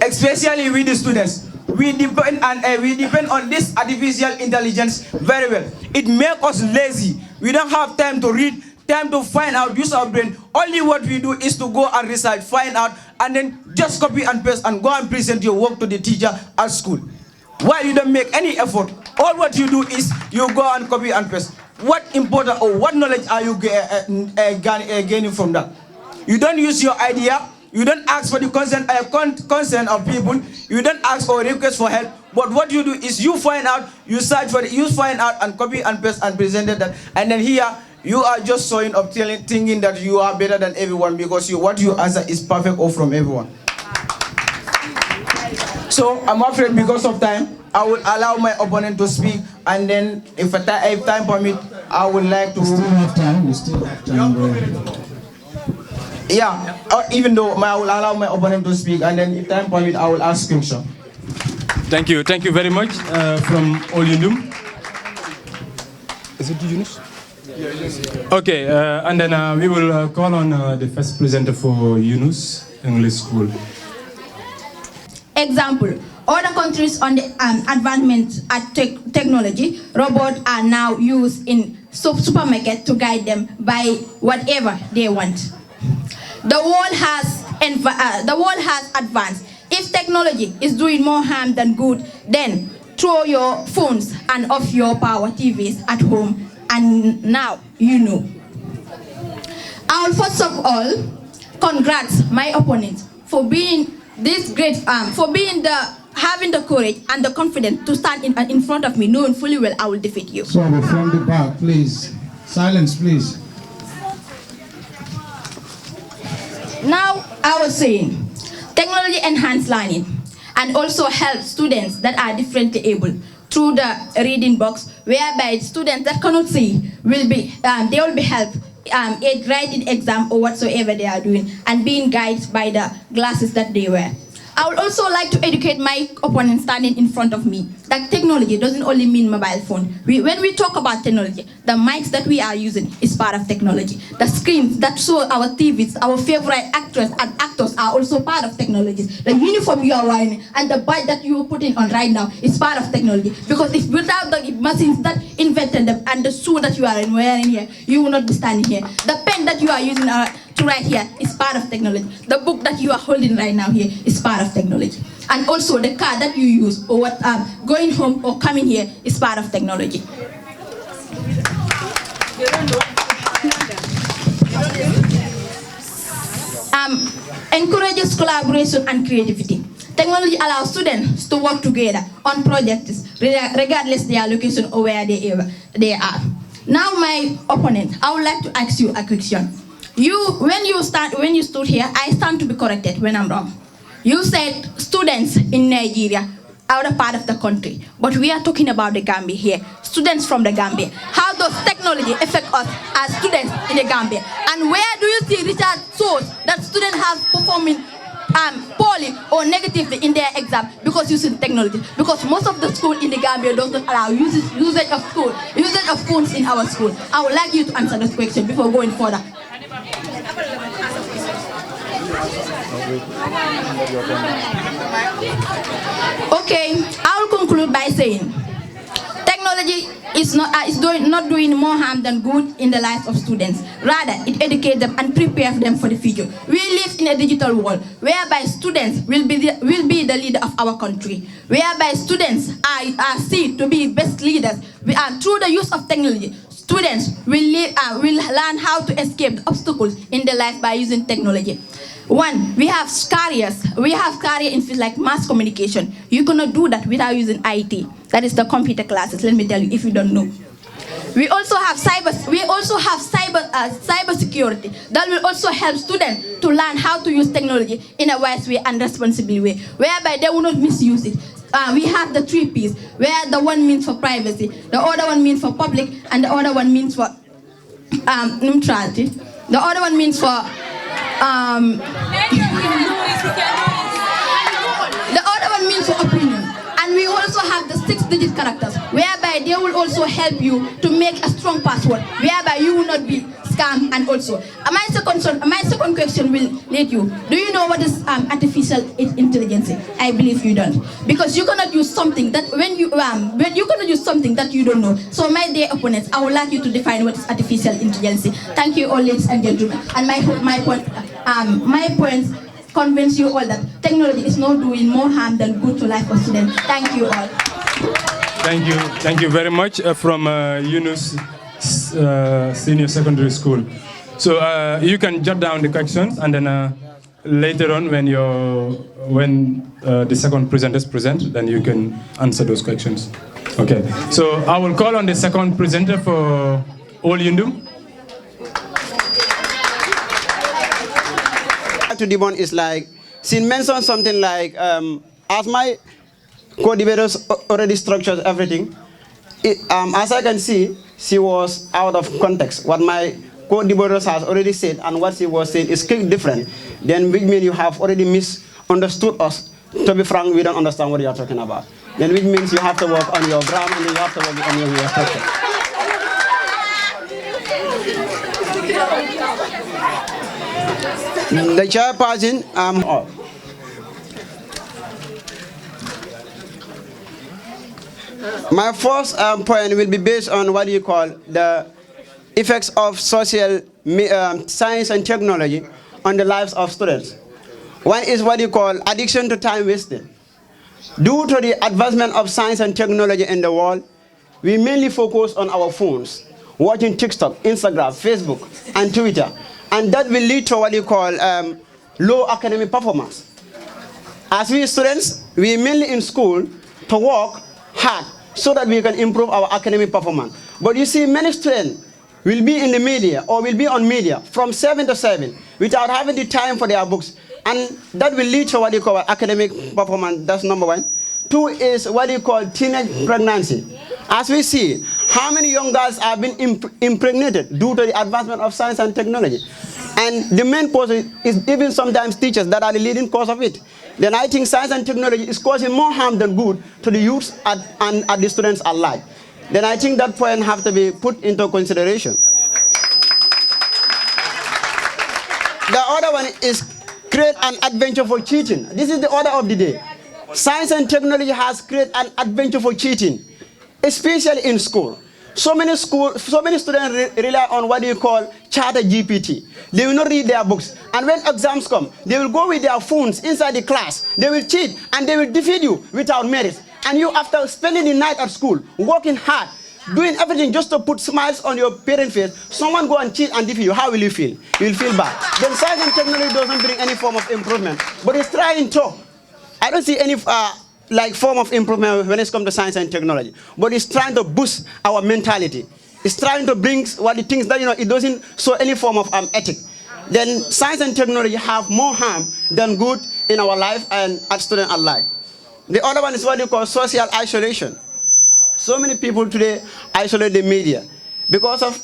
[SPEAKER 11] especially with the students, we depend on this artificial intelligence very well. It makes us lazy. We don't have time to read, time to find out, use our brain. Only what we do is to go and research, find out, and then just copy and paste and go and present your work to the teacher at school. While you don't make any effort, all what you do is you go and copy and paste. What important or what knowledge are you gaining from that? You don't use your idea. You don't ask for the consent of people. You don't ask or request for help. But what you do is you find out, you search for it, you find out and copy and paste and presented that. And then here, you are just showing up, thinking that you are better than everyone because what you answer is perfect or from everyone. So I'm afraid because of time, I will allow my opponent to speak. And then if time permits, I would like to... We still have time. Yeah, even though I will allow my opponent to speak, and then if time permits, I will ask question.
[SPEAKER 6] Thank you very much from Olyundum. Is it Yunus? Okay, and then we will call on the first presenter for Yunus English School.
[SPEAKER 2] Example, other countries on the advancement at technology, robots are now used in supermarket to guide them by whatever they want. The world has advanced. If technology is doing more harm than good, then throw your phones and off your power TVs at home, and now you know. I will first of all congrats my opponent for being this great, having the courage and the confidence to stand in front of me, knowing fully well I will defeat you.
[SPEAKER 16] Sorry, from the back, please. Silence, please.
[SPEAKER 2] Now, I was saying, technology enhanced learning and also helps students that are differently able through the reading box, whereby students that cannot see will be helped writing exam or whatsoever they are doing and being guided by the glasses that they wear. I would also like to educate my opponent standing in front of me that technology doesn't only mean mobile phone. When we talk about technology, the mics that we are using is part of technology. The screens that show our TVs, our favorite actors and actors are also part of technology. The uniform you are wearing and the badge that you are putting on right now is part of technology. Because if without the machines that invented them and the shoe that you are wearing here, you will not be standing here. The pen that you are using to write here is part of technology. The book that you are holding right now here is part of technology. And also the car that you use, or what going home or coming here is part of technology. Encourages collaboration and creativity. Technology allows students to work together on projects regardless their location or where they are. Now my opponent, I would like to ask you a question. When you stood here, I stand to be corrected when I'm wrong. You said students in Nigeria, other part of the country, but we are talking about the Gambia here. Students from the Gambia. How does technology affect us as students in the Gambia? And where do you see Richard shows that students have performing poorly or negatively in their exam because using technology? Because most of the school in the Gambia does not allow usage of phones in our school. I would like you to answer this question before going further. Okay, I will conclude by saying technology is not doing more harm than good in the lives of students. Rather, it educates them and prepares them for the future. We live in a digital world whereby students will be the leader of our country, whereby students are seen to be best leaders. Through the use of technology, students will learn how to escape the obstacles in their life by using technology. One, we have careers. We have career in fields like mass communication. You cannot do that without using IT. That is the computer classes. Let me tell you if you don't know. We also have cyber security. That will also help students to learn how to use technology in a wise way and responsible way, whereby they will not misuse it. We have the 3 Ps, where the one means for privacy, the other one means for public, and the other one means for neutrality. The other one means for the other one means for opinion. And we also have the 6-digit characters, whereby they will also help you to make a strong password, whereby you will not be scammed. And also, my second question will lead you. Do you know what is artificial intelligence? I believe you don't, because you cannot use something that when you cannot use something that you don't know. So, my dear opponents, I would like you to define what is artificial intelligence. Thank you all, ladies and gentlemen. And my points convince you all that technology is not doing more harm than good to life of students. Thank you all.
[SPEAKER 6] Thank you very much from Yunus Senior Secondary School. So you can jot down the questions, and then later on when the second presenters present, then you can answer those questions. Okay, so I will call on the second presenter for All Yundum.
[SPEAKER 4] To Dibon is like, she mentioned something like, as my co-debaters already structured everything, as I can see, she was out of context. What my co-debaters has already said and what she was saying is completely different. Then which means you have already misunderstood us. To be frank, we don't understand what you are talking about. Then which means you have to work on your ground and you have to work on your structure. The chairperson, my first point will be based on what you call the effects of social science and technology on the lives of students. One is what you call addiction to time wasted. Due to the advancement of science and technology in the world, we mainly focus on our phones, watching TikTok, Instagram, Facebook, and Twitter. And that will lead to what you call low academic performance. As we students, we are mainly in school to work hard so that we can improve our academic performance. But you see, many students will be in the media or will be on media from 7 to 7 without having the time for their books. And that will lead to what you call academic performance. That's number 1. 2 is what you call teenage pregnancy. As we see, how many young girls have been impregnated due to the advancement of science and technology. And the main cause is even sometimes teachers that are the leading cause of it. Then I think science and technology is causing more harm than good to the youths and the students alike. Then I think that point have to be put into consideration. The other one is create an adventure for cheating. This is the order of the day. Science and technology has created an adventure for cheating, especially in school. So many students rely on what you call Charter GPT. They will not read their books. And when exams come, they will go with their phones inside the class. They will cheat and they will defeat you without merit. And you, after spending the night at school, working hard, doing everything just to put smiles on your parents' face, someone go and cheat and defeat you, how will you feel? You will feel bad. Then science and technology doesn't bring any form of improvement, but it's trying to. I don't see any form of improvement when it comes to science and technology, but it's trying to boost our mentality. It's trying to bring what the things that, it doesn't show any form of ethic. Then science and technology have more harm than good in our life and at student alike. The other one is what you call social isolation. So many people today isolate the media because of,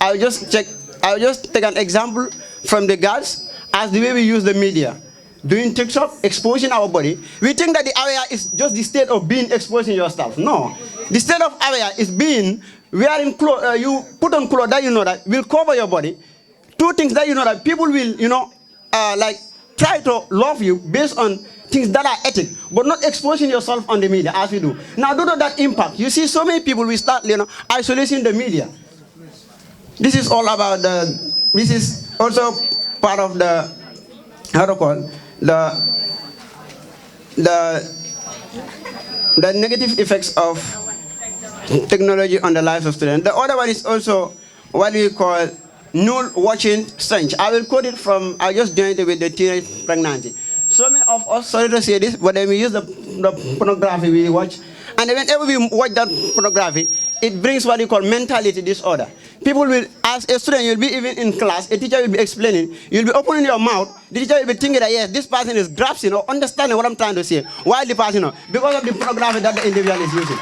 [SPEAKER 4] I'll just take an example from the girls as the way we use the media. Doing TikTok, exposing our body. We think that the area is just the state of being exposing yourself. No. The state of area is being wearing clothes, you put on clothes that you know that will cover your body. Two things that you know that people will, try to love you based on things that are ethic, but not exposing yourself on the media as we do. Now, due to that impact, you see so many people will start, isolating the media. This is all about this is also part of the, how to call it, the negative effects of technology on the lives of students. The other one is also what we call null watching strange. I will quote it from, I just joined it with the teenage pregnancy. So many of us, sorry to say this, but then we use the pornography we watch, and whenever we watch that pornography, it brings what you call mentality disorder. People will, as a student, you'll be even in class, a teacher will be explaining, you'll be opening your mouth, the teacher will be thinking that yes, this person is grasping or understanding what I'm trying to say. Why the person, because of the pornography that the individual is using.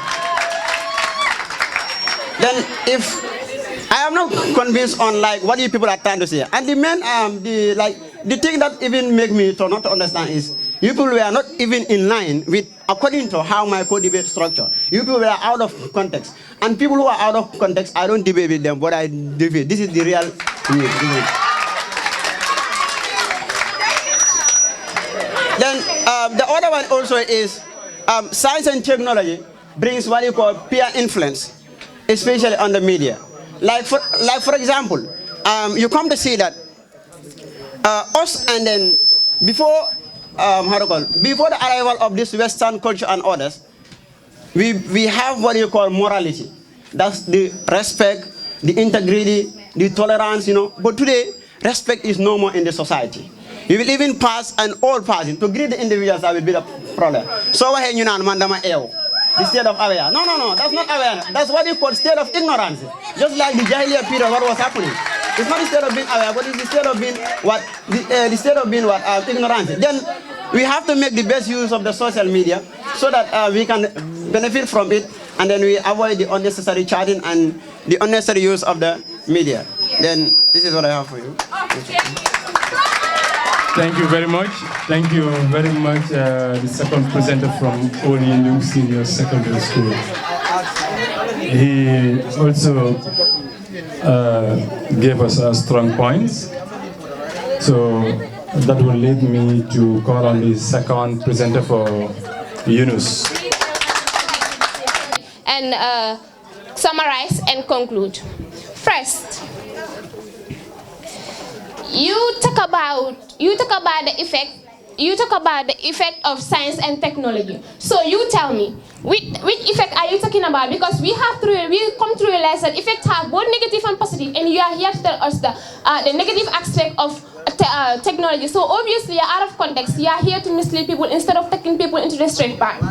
[SPEAKER 4] Then if I am not convinced on what you people are trying to say, and the main the thing that even make me to not understand is you people were not even in line with according to how my co-debate structure. You people were out of context, and people who are out of context, I don't debate with them, but I debate. This is the real news. Then the other one also is science and technology brings what you call peer influence, especially on the media. Like for example, you come to see that us, and then before before the arrival of this Western culture and others, we have what you call morality. That's the respect, the integrity, the tolerance, But today, respect is no more in the society. You will even pass an old person to greet the individuals that will be the problem. So what you know, mandama eo. The state of awareness. No, that's not awareness. That's what you call state of ignorance. Just like the Jahiliyyah period, what was happening. It's not the state of being aware, but it's the state of being ignorance. Then we have to make the best use of the social media so that we can benefit from it, and then we avoid the unnecessary chatting and the unnecessary use of the media. Then this is what I have for you.
[SPEAKER 6] Thank you very much. Thank you very much, the second presenter from Old Senior Secondary School. He also gave us strong points. So that will lead me to call on the second presenter for Yunus.
[SPEAKER 14] And summarize and conclude. First, you talk about the effect of science and technology. So you tell me, which effect are you talking about? Because we come to realize that effects have both negative and positive, and you are here to tell us the negative aspect of technology. So obviously you're out of context. You are here to mislead people instead of taking people into the straight path.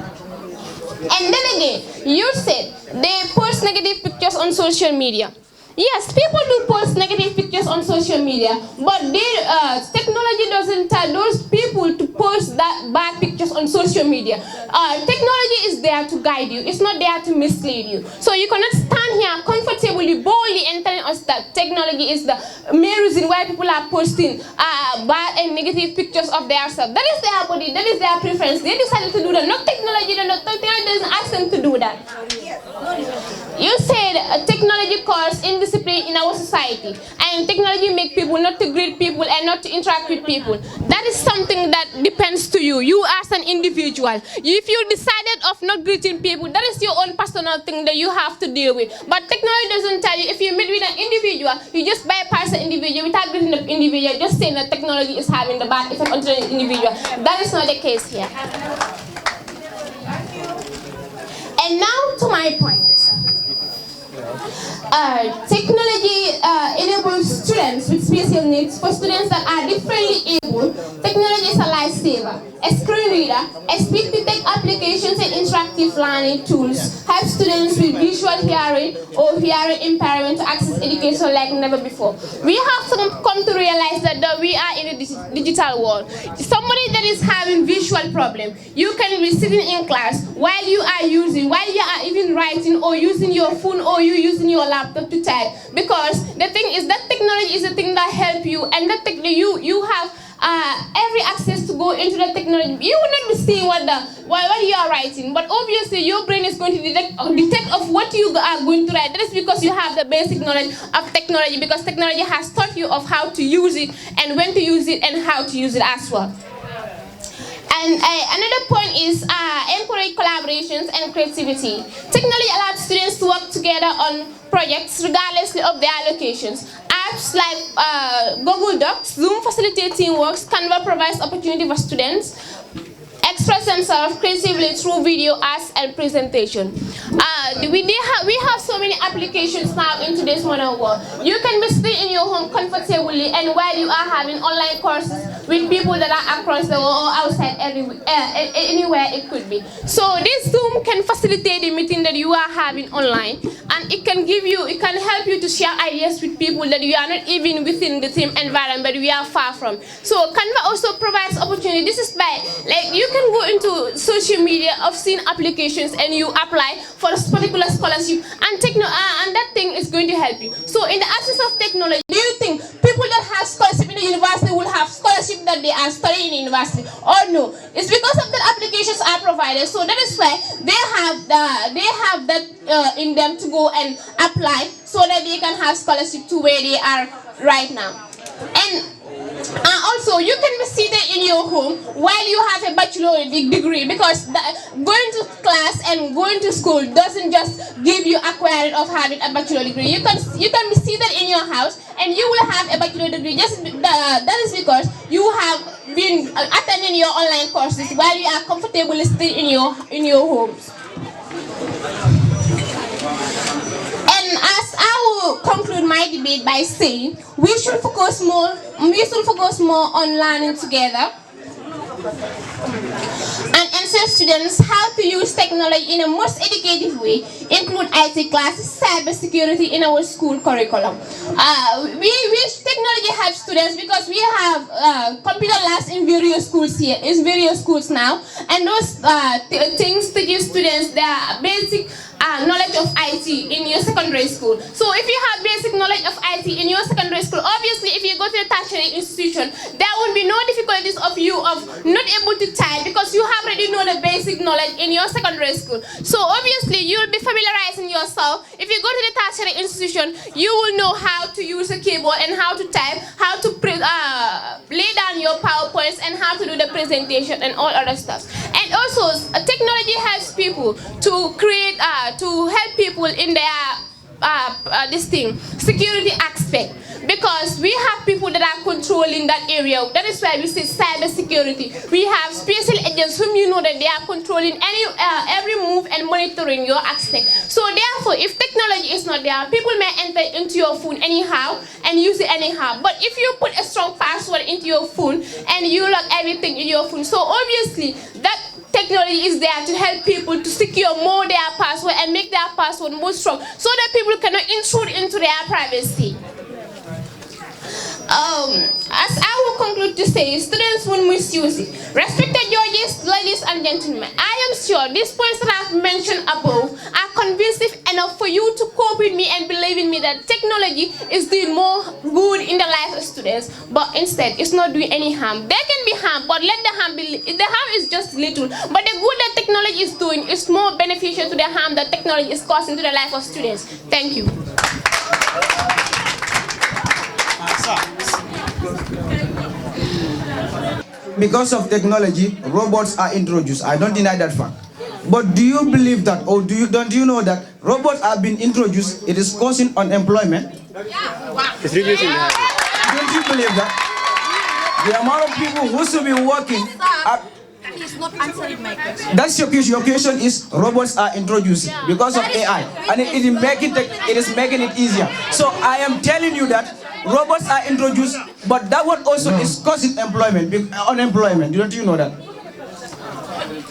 [SPEAKER 14] And then again, you said they post negative pictures on social media. Yes, people do post negative pictures on social media, but technology doesn't tell those people to post that bad pictures on social media. Technology is there to guide you. It's not there to mislead you. So you cannot stand here comfortably, boldly, and telling us that technology is the main reason why people are posting bad and negative pictures of themselves. That is their body. That is their preference. They decided to do that. Not technology. Technology doesn't ask them to do that. You said technology causes indiscipline in our society. society. And technology makes people not to greet people and not to interact with people. That is something that depends to you. You as an individual. If you decided of not greeting people, that is your own personal thing that you have to deal with. But technology doesn't tell you. If you meet with an individual, you just bypass the individual without greeting the individual, just saying that technology is having the bad effect on the individual. That is not the case here. And now to my point. Technology enables students with special needs. For students that are differently able, technology is a lifesaver. A screen reader, a speech-to-text applications and interactive learning tools help students with visual hearing or hearing impairment to access education like never before. We have come to realize that we are in a digital world. Somebody that is having visual problem, you can be sitting in class while you are even writing or using your phone or you using your laptop to type, because the thing is that technology is a thing that help you, and that you have every access to go into the technology. You will not be seeing what you are writing, but obviously your brain is going to detect of what you are going to write. That is because you have the basic knowledge of technology, because technology has taught you of how to use it and when to use it and how to use it as well. And another point is encourage collaborations and creativity. Technology allows students to work together on projects regardless of their locations. Apps like Google Docs, Zoom facilitate teamwork, Canva provides opportunity for students express themselves creatively through video, arts, and presentation. We have so many applications now in today's modern world. You can be sitting in your home comfortably, and while you are having online courses with people that are across the world or outside anywhere it could be. So this Zoom can facilitate the meeting that you are having online, and it can help you to share ideas with people that you are not even within the same environment, but we are far from. So Canva also provides opportunity. This is by, like, you can go into social media of seeing applications and you apply for a particular scholarship, and that thing is going to help you. So in the absence of technology, do you think people that have scholarship in the university will have scholarship that they are studying in university, or no? It's because of that applications are provided. So that is why they have that in them to go and apply so that they can have scholarship to where they are right now. And also, you can be seated in your home while you have a bachelor degree, because going to class and going to school doesn't just give you acquired of having a bachelor degree. You can be seated in your house and you will have a bachelor degree. That is because you have been attending your online courses while you are comfortably still in your homes. And as I will conclude my debate by saying we should focus more on learning together and ensure students how to use technology in a most educative way, include IT classes, cybersecurity in our school curriculum. Technology helps students because we have computer labs in various schools now, and those things teach students their basic knowledge of IT in your secondary school. So if you have basic knowledge of IT in your secondary school, obviously if you go to a tertiary institution, there will be no difficulties of you of not able to type, because you have already know the basic knowledge in your secondary school. So obviously you will be familiarizing yourself. If you go to the tertiary institution, you will know how to use a keyboard and how to type, how to lay down your PowerPoints and how to do the presentation and all other stuff. And also technology helps people to create to help people in their security aspect, because we have people that are controlling that area. That is why we say cyber security. We have special agents whom you know that they are controlling every move and monitoring your aspect. So therefore, if technology is not there, people may enter into your phone anyhow and use it anyhow. But if you put a strong password into your phone and you lock everything in your phone, so obviously that technology is there to help people to secure more their password and make their password more strong, so that people cannot intrude into their privacy. As I will conclude to say, students won't misuse it. Respected judges, ladies and gentlemen, I am sure these points that I've mentioned above are convincing enough for you to cope with me and believe in me that technology is doing more good in the lives of students, but instead it's not doing any harm. There can be harm, but let the harm is just little. But the good that technology is doing is more beneficial to the harm that technology is causing to the life of students. Thank you.
[SPEAKER 11] because of technology, robots are introduced. I don't deny that fact. But do you believe that, or don't you know that robots have been introduced, it is causing unemployment?
[SPEAKER 4] It's reducing the
[SPEAKER 11] Don't you believe that? The amount of people who should be working
[SPEAKER 15] He's not answering my question.
[SPEAKER 11] that's your question. Your question is robots are introduced because of AI, and it is making it easier. So I am telling you that robots are introduced, but that one also is causing unemployment. Don't you know that?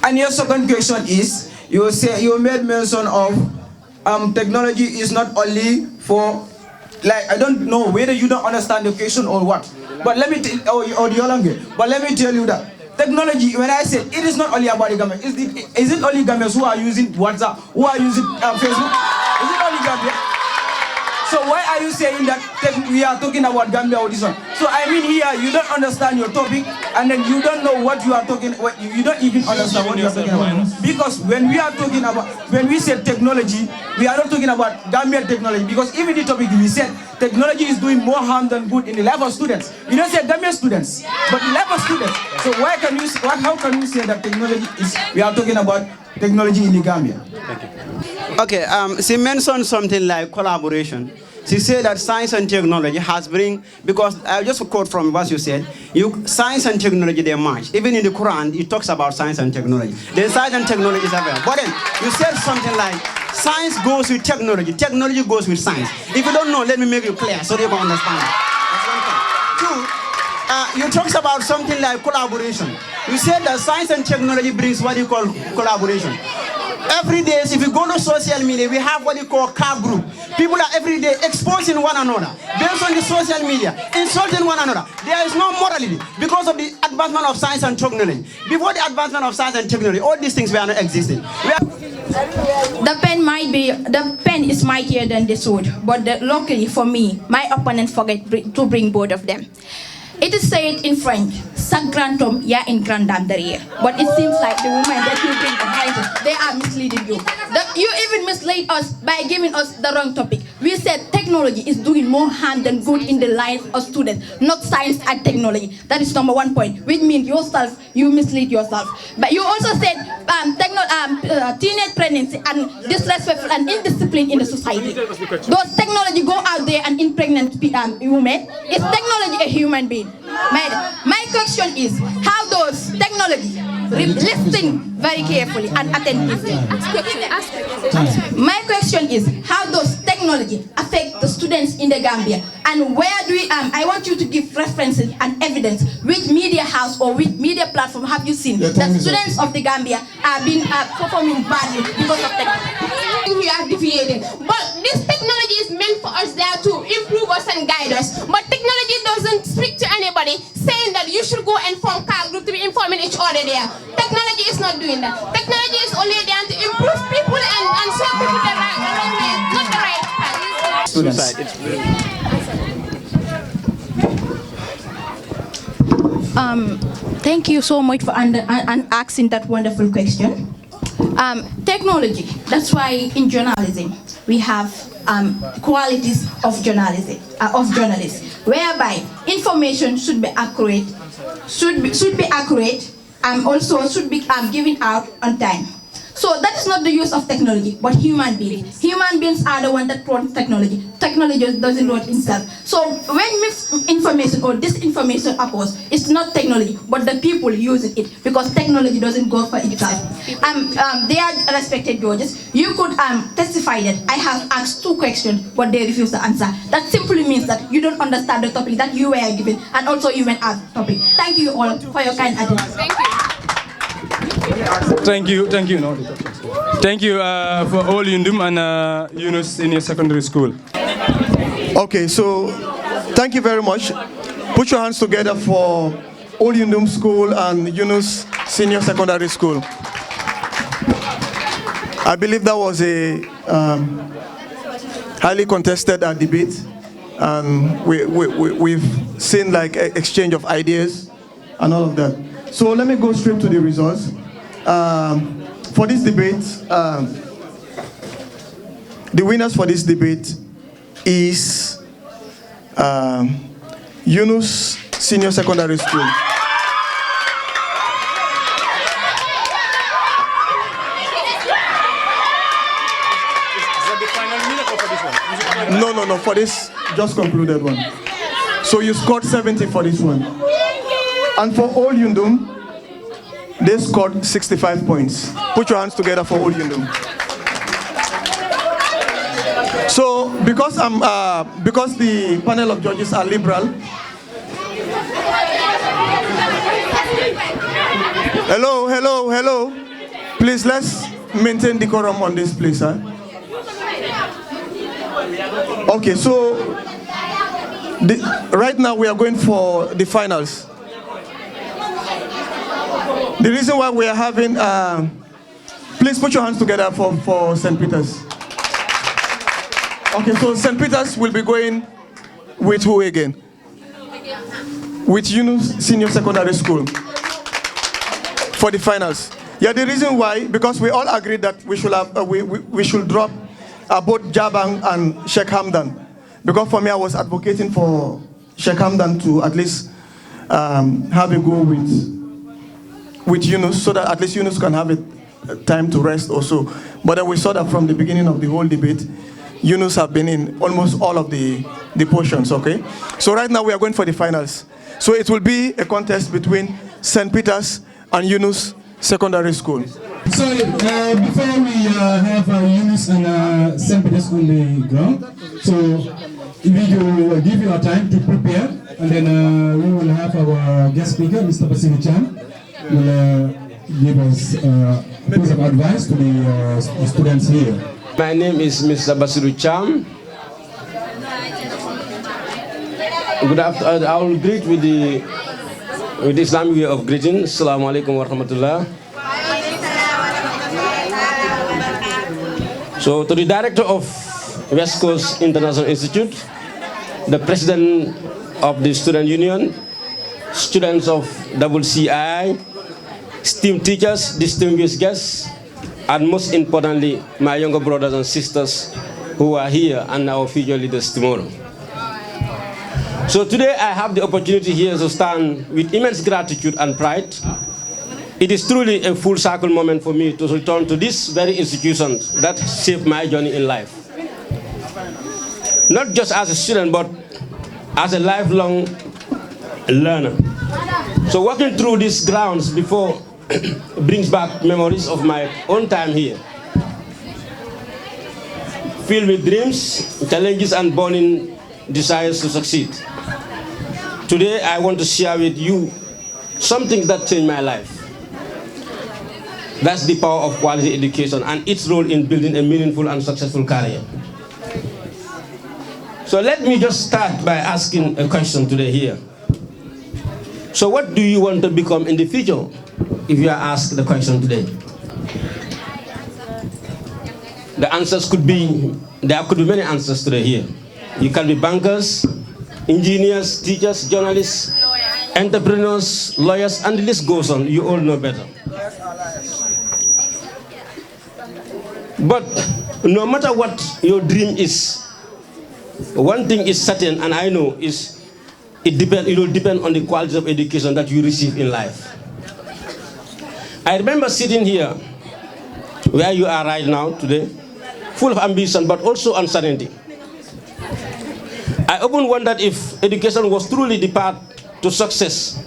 [SPEAKER 11] And your second question is, you made mention of technology is not only for, like, I don't know whether you don't understand the question or what. But let me but let me tell you that technology, when I said it is not only about the government, is it only Gambians who are using WhatsApp, who are using Facebook? Is it only Gambia? So why are you saying that we are talking about Gambia or this one? So I mean here, you don't understand your topic, and then you don't know what you are talking, you don't even understand what you are talking about. Because when we are talking about, when we say technology, we are not talking about Gambian technology, because even the topic we said, technology is doing more harm than good in the life of students. You don't say Gambian students, but the life of students. So how can you say that technology is, we are talking about technology in the Gambia?
[SPEAKER 4] Thank you. Okay, she mentioned something like collaboration. She said that science and technology has because I just quote from what you said, science and technology, they match. Even in the Quran, it talks about science and technology. The science and technology is available. But then, you said something like, science goes with technology, technology goes with science. If you don't know, let me make it clear so you can understand. That's one thing. Two, you talked about something like collaboration. You said that science and technology brings what you call collaboration. Every day, if you go to social media, we have what you call car group. People are every day exposing one another based on the social media, insulting one another. There is no morality because of the advancement of science and technology. Before the advancement of science and technology, all these things were not existing.
[SPEAKER 1] The pen is mightier than the sword, but luckily for me, my opponent forget to bring both of them. It is said in French, "Sa grand homme, ya une grande dame derrière." But it seems like the women that you bring behind us, they are misleading you. You even misled us by giving us the wrong topic. We said technology is doing more harm than good in the life of students, not science and technology. That is number 1 point, which means yourself, you mislead yourself. But you also said teenage pregnancy and disrespectful and indiscipline in the society. Those technology go out there and impregnate women. Is technology a human being? My question is, how does technology, listen very carefully and attentively. My question is, how does technology affect the students in the Gambia? And where do we, I want you to give references and evidence, which media house or which media platform have you seen that students of the Gambia are being performing badly because of technology?
[SPEAKER 14] We are deviating. But this technology is meant for us there to improve us and guide us. But technology doesn't speak to anybody saying that you should go and form car group to be informing each other there. Technology is not doing that. Technology is only there to improve people and show people the wrong way, not the right path.
[SPEAKER 1] Thank you so much for asking that wonderful question. Technology, that's why in journalism we have qualities of journalists, whereby information should be accurate, also should be given out on time. So that is not the use of technology, but human beings. Human beings are the one that wrote technology. Technology just doesn't write itself. So when misinformation or disinformation occurs, it's not technology, but the people using it, because technology doesn't go for itself. They are respected judges. You could testify that I have asked 2 questions, but they refuse to answer. That simply means that you don't understand the topic that you were given, and also you went asked the topic. Thank you all for your kind attention.
[SPEAKER 14] Thank you.
[SPEAKER 6] Thank you for all Yundum and Yunus Senior Secondary School.
[SPEAKER 8] Okay, so thank you very much. Put your hands together for All Yundum School and Yunus Senior Secondary School. I believe that was a highly contested debate, and we've seen like exchange of ideas and all of that. So let me go straight to the results. For this debate, the winners for this debate is Yunus Senior Secondary School. no, for this just concluded one. So you scored 70 for this one. And for Old Yundum, they scored 65 points. Put your hands together for Old Yundum. So because the panel of judges are liberal. Hello. Please, let's maintain decorum on this place, huh? Okay, so right now we are going for the finals. The reason why we are having, please put your hands together for St. Peter's. Okay, so St. Peter's will be going with who again? With Yunus Senior Secondary School for the finals. Yeah, the reason why, because we all agreed that we should have, we should drop both Jabang and Sheikh Hamdan. Because for me, I was advocating for Sheikh Hamdan to at least have a go with Yunus, so that at least Yunus can have time to rest also. But then we saw that from the beginning of the whole debate, Yunus have been in almost all of the portions, okay? So right now we are going for the finals. So it will be a contest between St. Peter's and Yunus Secondary School.
[SPEAKER 16] Sorry, before we have Yunus and St. Peter's on the ground, so we will give you a time to prepare, and then we will have our guest speaker, Mr. Basiru Cham, will give us a piece of advice to the students here.
[SPEAKER 17] My name is Mr. Basiru Cham. Good afternoon. I will greet with the Islamic way of greeting. Assalamu alaikum wa rahmatullah. So, to the director of West Coast International Institute, the president of the Student Union, students of WCI, esteemed teachers, distinguished guests, and most importantly, my younger brothers and sisters who are here and our future leaders tomorrow. So today I have the opportunity here to stand with immense gratitude and pride. It is truly a full circle moment for me to return to this very institution that shaped my journey in life. Not just as a student, but as a lifelong learner. So walking through these grounds before brings back memories of my own time here. Filled with dreams, challenges, and burning desires to succeed. Today, I want to share with you something that changed my life. That's the power of quality education and its role in building a meaningful and successful career. So let me just start by asking a question today here. So what do you want to become in the future? If you are asked the question today, the answers could be, there could be many answers today here. You can be bankers, engineers, teachers, journalists, entrepreneurs, lawyers, and the list goes on. You all know better. But no matter what your dream is, one thing is certain, and I know, is it will depend on the quality of education that you receive in life. I remember sitting here, where you are right now today, full of ambition, but also uncertainty. I often wondered if education was truly the path to success,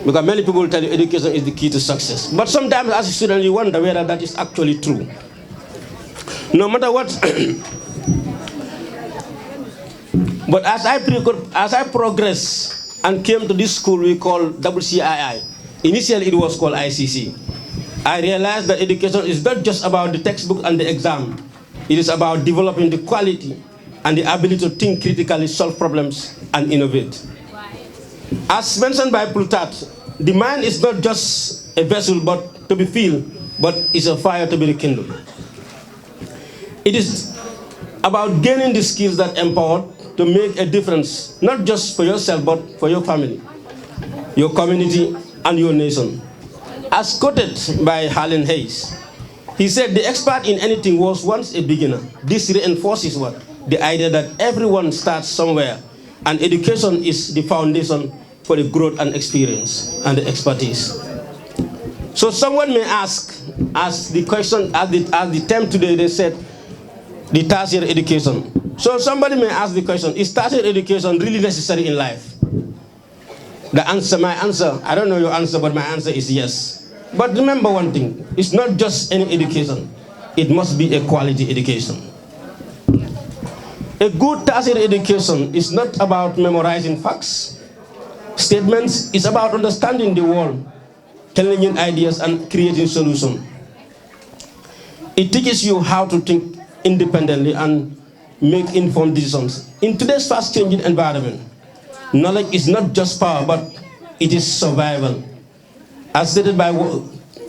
[SPEAKER 17] because many people tell you education is the key to success. But sometimes as a student, you wonder whether that is actually true. No matter what, but as I progressed and came to this school we call WCII, initially it was called ICC, I realized that education is not just about the textbook and the exam. It is about developing the quality and the ability to think critically, solve problems, and innovate. As mentioned by Plutarch, the mind is not just a vessel but to be filled, but is a fire to be rekindled. It is about gaining the skills that empower to make a difference, not just for yourself, but for your family, your community, and your nation. As quoted by Harlan Hayes, he said, the expert in anything was once a beginner. This reinforces what? The idea that everyone starts somewhere, and education is the foundation for the growth and experience and the expertise. So someone may ask, as the question, at the time today, they said, the tertiary education. So somebody may ask the question, is tertiary education really necessary in life? My answer, I don't know your answer, but my answer is yes. But remember one thing, it's not just any education. It must be a quality education. A good tertiary education is not about memorizing facts, statements. It's about understanding the world, challenging ideas, and creating solutions. It teaches you how to think independently and make informed decisions. In today's fast-changing environment, knowledge is not just power, but it is survival. As stated by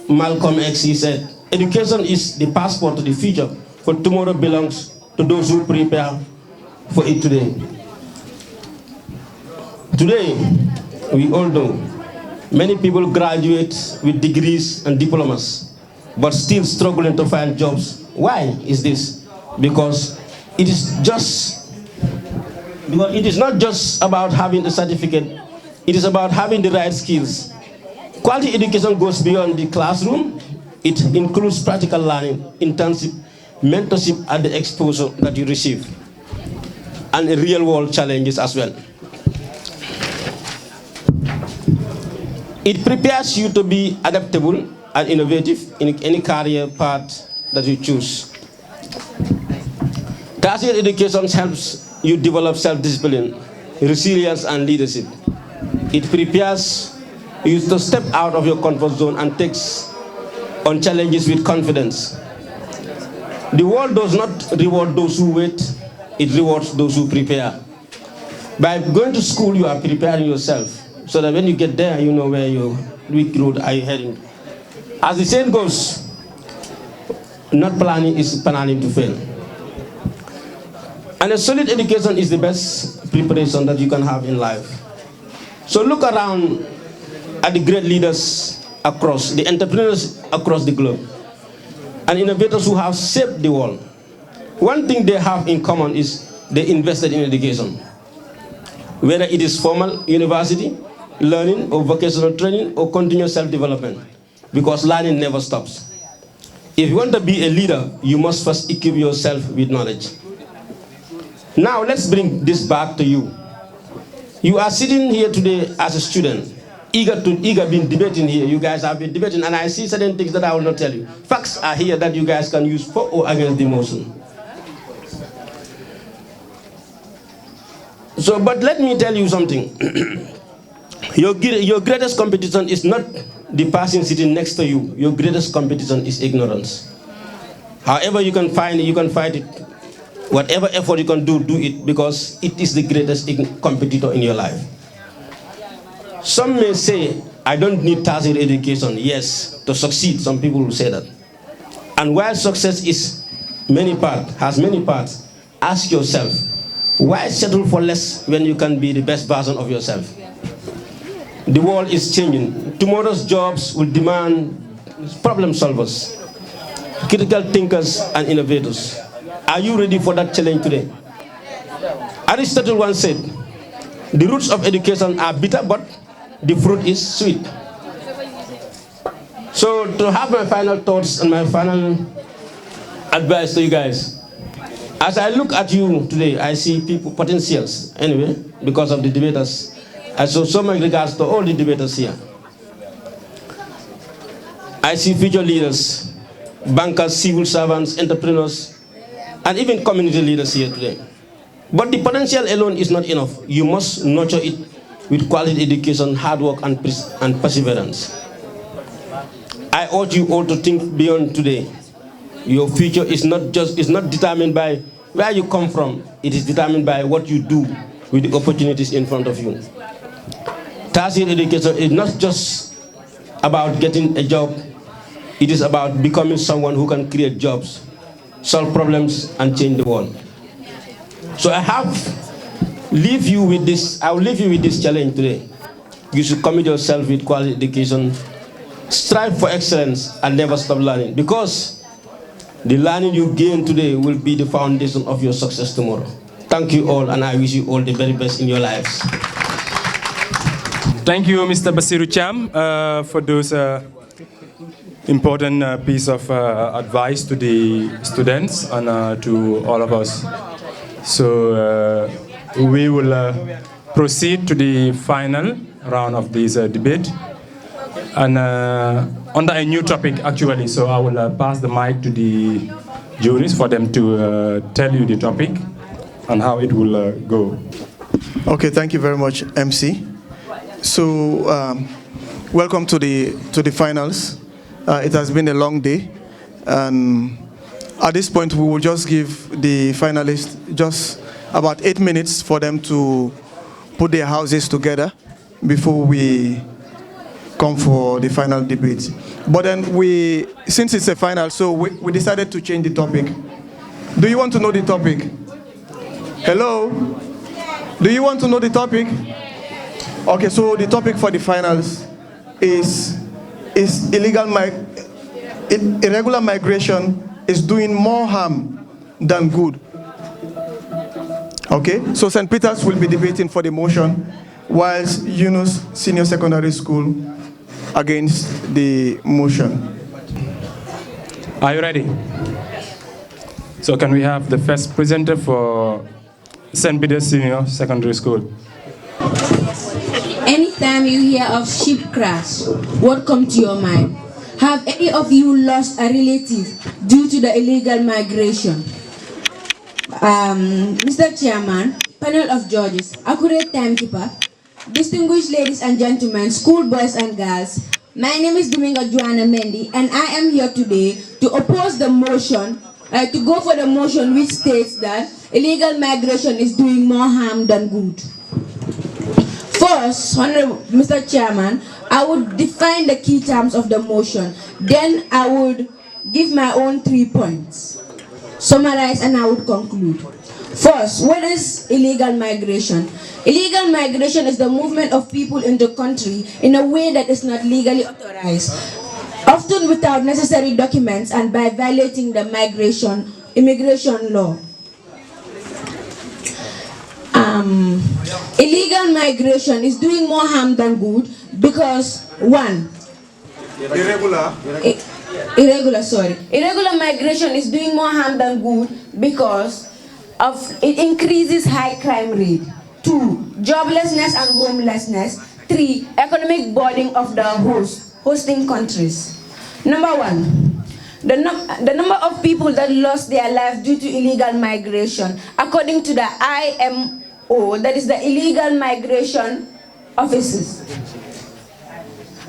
[SPEAKER 17] Malcolm X, he said, education is the passport to the future, for tomorrow belongs to those who prepare for it today. Today, we all know, many people graduate with degrees and diplomas, but still struggling to find jobs. Why is this? Because it is not just about having the certificate, it is about having the right skills. Quality education goes beyond the classroom. It includes practical learning, internship, mentorship, and the exposure that you receive, and real-world challenges as well. It prepares you to be adaptable and innovative in any career path that you choose. Tertiary education helps you develop self-discipline, resilience, and leadership. It prepares you to step out of your comfort zone and takes on challenges with confidence. The world does not reward those who wait, it rewards those who prepare. By going to school, you are preparing yourself so that when you get there, you know where which road are you heading. As the saying goes, not planning is planning to fail. And a solid education is the best preparation that you can have in life. So look around at the great leaders across, the entrepreneurs across the globe, and innovators who have shaped the world. One thing they have in common is they invested in education. Whether it is formal university, learning, or vocational training, or continuous self-development, because learning never stops. If you want to be a leader, you must first equip yourself with knowledge. Now let's bring this back to you. You are sitting here today as a student, eager being debating here. You guys have been debating, and I see certain things that I will not tell you. Facts are here that you guys can use for or against the motion. So, but let me tell you something. Your greatest competition is not the person sitting next to you. Your greatest competition is ignorance. However you can fight it. Whatever effort you can do it, because it is the greatest competitor in your life. Some may say, I don't need tertiary education. Yes, to succeed, some people will say that. And while success has many parts, ask yourself, why settle for less when you can be the best version of yourself? The world is changing. Tomorrow's jobs will demand problem solvers, critical thinkers, and innovators. Are you ready for that challenge today? Aristotle once said, the roots of education are bitter, but the fruit is sweet. So to have my final thoughts and my final advice to you guys, as I look at you today, I see people, potentials, anyway, because of the debaters. I show so much regards to all the debaters here. I see future leaders, bankers, civil servants, entrepreneurs, and even community leaders here today. But the potential alone is not enough. You must nurture it with quality education, hard work, and perseverance. I urge you all to think beyond today. Your future is not determined by where you come from. It is determined by what you do with the opportunities in front of you. Tertiary education is not just about getting a job. It is about becoming someone who can create jobs, solve problems, and change the world. So I will leave you with this challenge today. You should commit yourself with quality education, strive for excellence, and never stop learning, because the learning you gain today will be the foundation of your success tomorrow. Thank you all, and I wish you all the very best in your lives.
[SPEAKER 6] Thank you, Mr. Basiru Cham, for those important piece of advice to the students and to all of us. So we will proceed to the final round of this debate, and under a new topic actually. So I will pass the mic to the juries for them to tell you the topic and how it will go.
[SPEAKER 8] Okay, thank you very much, MC. So welcome to the finals. It has been a long day, and at this point we will just give the finalists just about 8 minutes for them to put their houses together before we come for the final debate. But then since it's a final, so we decided to change the topic. Do you want to know the topic? Hello? Do you want to know the topic? Okay, so the topic for the finals is irregular migration is doing more harm than good. Okay, so St. Peter's will be debating for the motion, whilst Yunus Senior Secondary School against the motion.
[SPEAKER 6] Are you ready? So can we have the first presenter for St. Peter's Senior Secondary School?
[SPEAKER 10] Anytime you hear of ship crash, what comes to your mind? Have any of you lost a relative due to the illegal migration? Mr. Chairman, panel of judges, accurate timekeeper, distinguished ladies and gentlemen, school boys and girls, my name is Domingo Joanna Mendy, and I am here today to oppose the motion, to go for the motion which states that illegal migration is doing more harm than good. First, Honorable Mr. Chairman, I would define the key terms of the motion. Then I would give my own 3 points, summarize, and I would conclude. First, what is illegal migration? Illegal migration is the movement of people in the country in a way that is not legally authorized, often without necessary documents and by violating the immigration law. Illegal migration is doing more harm than good because, one, irregular migration is doing more harm than good because it increases high crime rate. 2, joblessness and homelessness. 3, economic burden of the hosting countries. Number 1, the number of people that lost their lives due to illegal migration, according to the IMO, that is the illegal migration officers.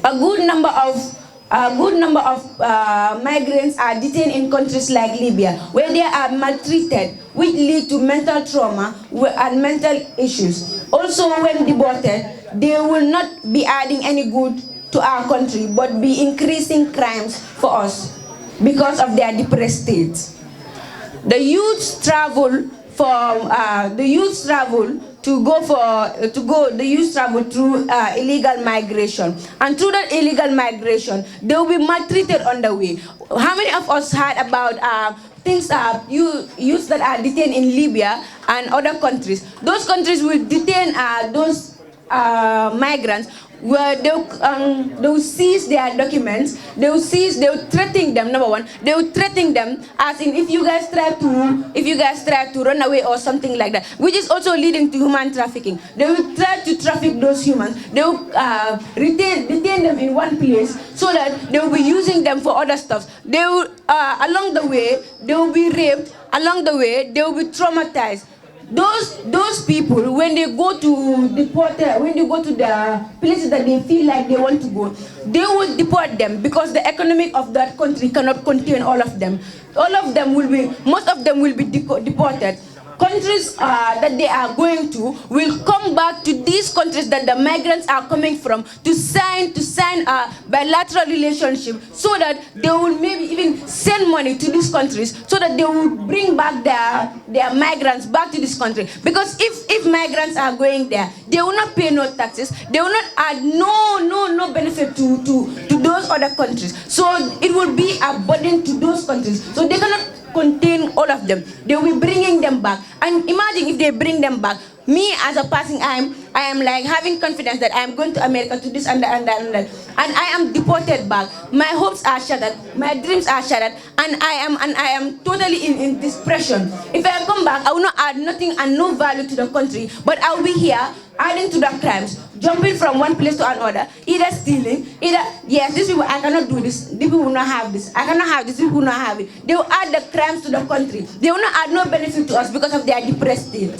[SPEAKER 10] A good number of migrants are detained in countries like Libya, where they are maltreated, which lead to mental trauma and mental issues. Also, when deported, they will not be adding any good to our country, but be increasing crimes for us because of their depressed state. The youth travel through illegal migration, and through that illegal migration they will be maltreated on the way. How many of us heard about youths that are detained in Libya and other countries? Those countries will detain those migrants, where they will seize their documents, they will threaten them. Number 1, they will threaten them as in if you guys try to run away or something like that, which is also leading to human trafficking. They will try to traffic those humans. They will detain them in one place so that they will be using them for other stuff. They will along the way they will be raped. Along the way they will be traumatized. Those people, when they go to the places that they feel like they want to go, they will deport them because the economic of that country cannot contain all of them. Most of them will be deported. Countries that they are going to will come back to these countries that the migrants are coming from to sign a bilateral relationship, so that they will maybe even send money to these countries so that they will bring back their migrants back to this country. Because if migrants are going there, they will not pay no taxes, they will not add no benefit to those other countries. So it will be a burden to those countries. So they cannot contain all of them. They will be bringing them back. And imagine if they bring them back, Me as a person, I am like having confidence that I am going to America to this and that and that and that. And I am deported back. My hopes are shattered, my dreams are shattered, and I am totally in depression. If I come back, I will not add nothing and no value to the country, but I'll be here adding to the crimes, jumping from one place to another, either stealing, yes, these people, I cannot do this, these people will not have this, I cannot have this, these people will not have it. They will add the crimes to the country. They will not add no benefit to us because of their depressed state.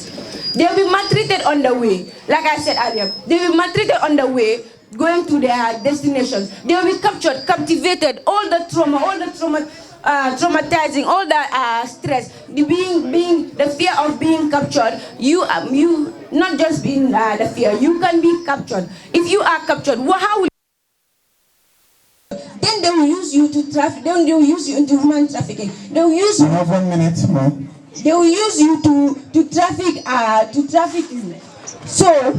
[SPEAKER 10] They will be maltreated on the way, like I said earlier. They will be maltreated on the way, going to their destinations. They will be captured, captivated, all the traumatizing, all the stress, the fear of being captured. You not just being the fear, you can be captured. If you are captured, how will then they will use you to traffic, then they will use you into human trafficking. They will use you.
[SPEAKER 16] You have 1 minute more.
[SPEAKER 10] They will use you to traffic you. So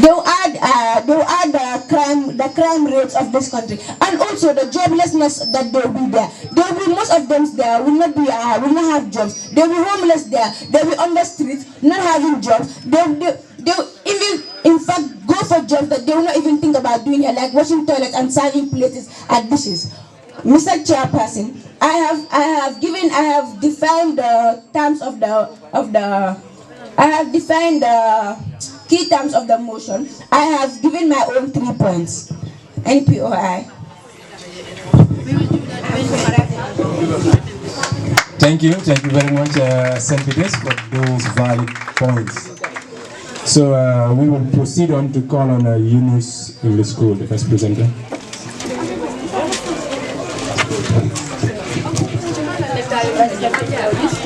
[SPEAKER 10] they will add the crime rates of this country, and also the joblessness that they will be there. There will be most of them there will not have jobs. They will be homeless there. They will be on the streets not having jobs. They will even in fact go for jobs that they will not even think about doing here, like washing toilets and serving places at dishes. Mr. Chairperson, I have defined the terms of the key terms of the motion. I have given my own 3 points. NPOI.
[SPEAKER 16] Thank you very much, St. Peters, for those valid points. So we will proceed on to call on Yunus in the school, the first presenter.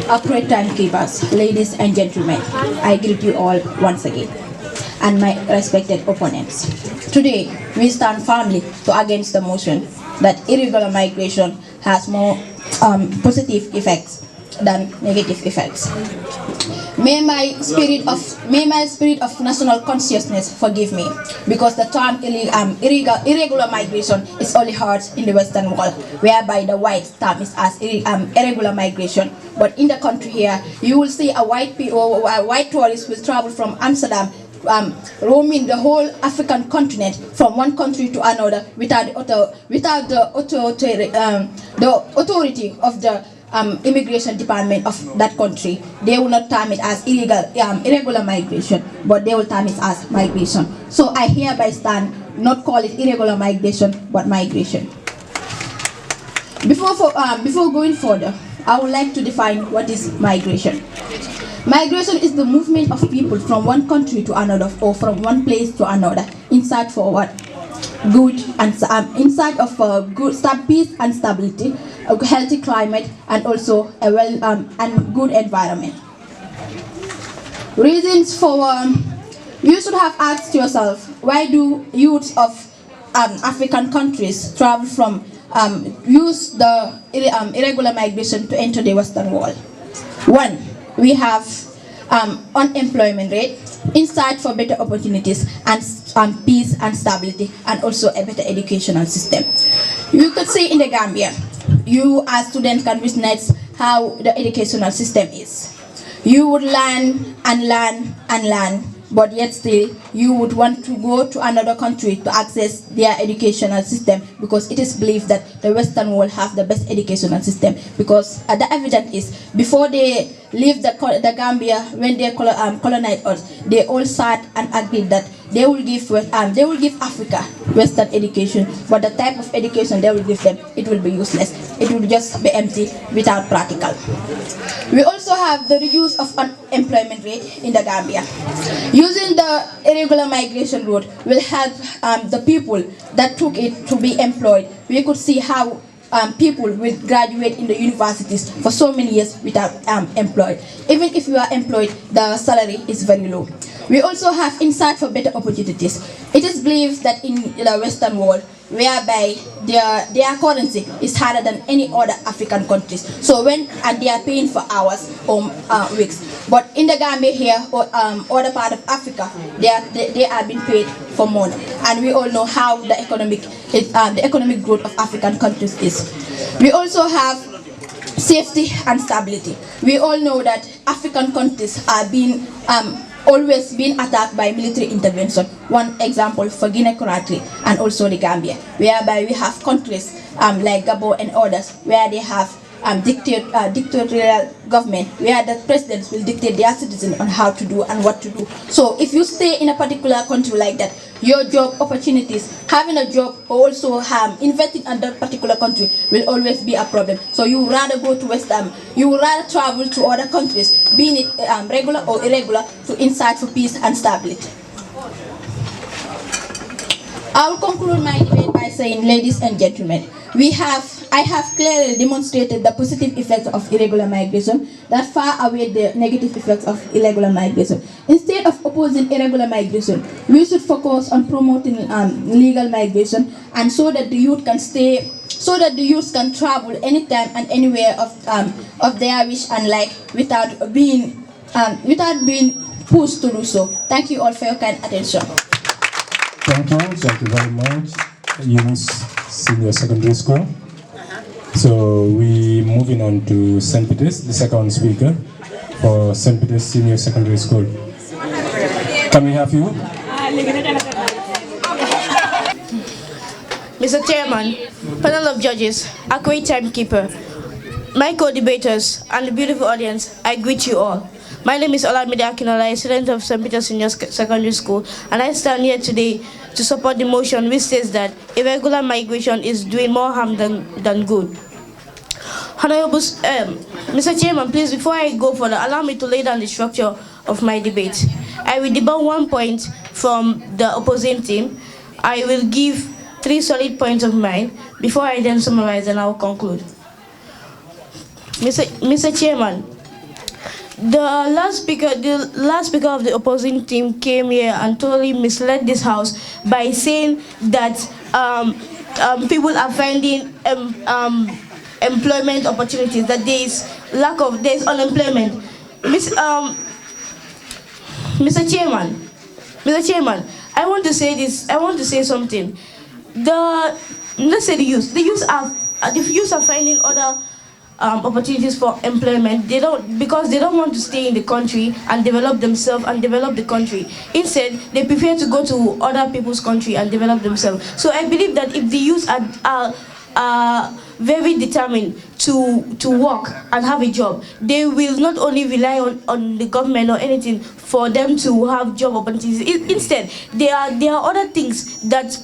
[SPEAKER 2] Upright timekeepers, ladies and gentlemen, I greet you all once again, and my respected opponents. Today, we stand firmly against the motion that irregular migration has more positive effects than negative effects. May my spirit of national consciousness forgive me, because the term irregular migration is only heard in the Western world, whereby the white term is as irregular migration. But in the country here, you will see a white tourist will travel from Amsterdam, roaming the whole African continent from one country to another without the authority of the immigration department of that country. They will not term it as irregular migration, but they will term it as migration. So I hereby stand not call it irregular migration, but migration. Before going further, I would like to define what is migration. Migration is the movement of people from one country to another, or from one place to another, in search for what? Good and in search of peace and stability, a healthy climate, and also a and good environment. Reasons for you should have asked yourself, why do youths of African countries travel from use the irregular migration to enter the Western world? One, we have unemployment rate, in search for better opportunities and peace and stability, and also a better educational system. You could see in the Gambia, you as students can witness how the educational system is. You would learn and learn and learn, but yet still you would want to go to another country to access their educational system, because it is believed that the Western world have the best educational system. Because the evidence is, before they leave the Gambia, when they colonized us, they all sat and agreed that they will give Africa Western education, but the type of education they will give them, it will be useless. It will just be empty without practical. We also have the reduce of unemployment rate in the Gambia. Using the irregular migration route will help the people that took it to be employed. We could see how people will graduate in the universities for so many years without employed. Even if you are employed, the salary is very low. We also have insight for better opportunities. It is believed that in the Western world, whereby their currency is higher than any other African countries. So and they are paying for hours or weeks. But in the Gambia here, or other part of Africa, they are being paid for money. And we all know how the economic growth of African countries is. We also have safety and stability. We all know that African countries are being always been attacked by military intervention. One example for Guinea-Conakry and also the Gambia, whereby we have countries like Gabon and others where they have dictatorial government, where the presidents will dictate their citizens on how to do and what to do. So if you stay in a particular country like that, your job opportunities, having a job or also investing in that particular country will always be a problem. So you would rather go to West Ham, you would rather travel to other countries, being it regular or irregular, to inside for peace and stability. I will conclude my debate by saying, ladies and gentlemen, I have clearly demonstrated the positive effects of irregular migration that far outweigh the negative effects of irregular migration. Instead of opposing irregular migration, we should focus on promoting legal migration, and so that the youth can travel anytime and anywhere of their wish and like without being pushed to do so. Thank you all for your kind attention.
[SPEAKER 16] Thank you very much, Yunus Senior Secondary School. So we moving on to St. Peter's, the second speaker for St. Peter's Senior Secondary School. Can we have you?
[SPEAKER 1] Mr. Chairman, panel of judges, a great timekeeper, my co-debaters, and the beautiful audience, I greet you all. My name is Olamide Akinola, a student of St. Peter's Senior Secondary School, and I stand here today to support the motion which says that irregular migration is doing more harm than good. Honorable Mr. Chairman, please, before I go further, allow me to lay down the structure of my debate. I will debate 1 point from the opposing team. I will give 3 solid points of mine before I then summarize and I will conclude. Mr. Chairman, the last speaker of the opposing team came here and totally misled this house by saying that people are finding employment opportunities, that there's unemployment. Mr. Chairman, I want to say this. I want to say something. Let's say the youth are finding other opportunities for employment. Because they don't want to stay in the country and develop themselves and develop the country. Instead, they prefer to go to other people's country and develop themselves. So I believe that if the youth are very determined to work and have a job, they will not only rely on the government or anything for them to have job opportunities. Instead, there are other things that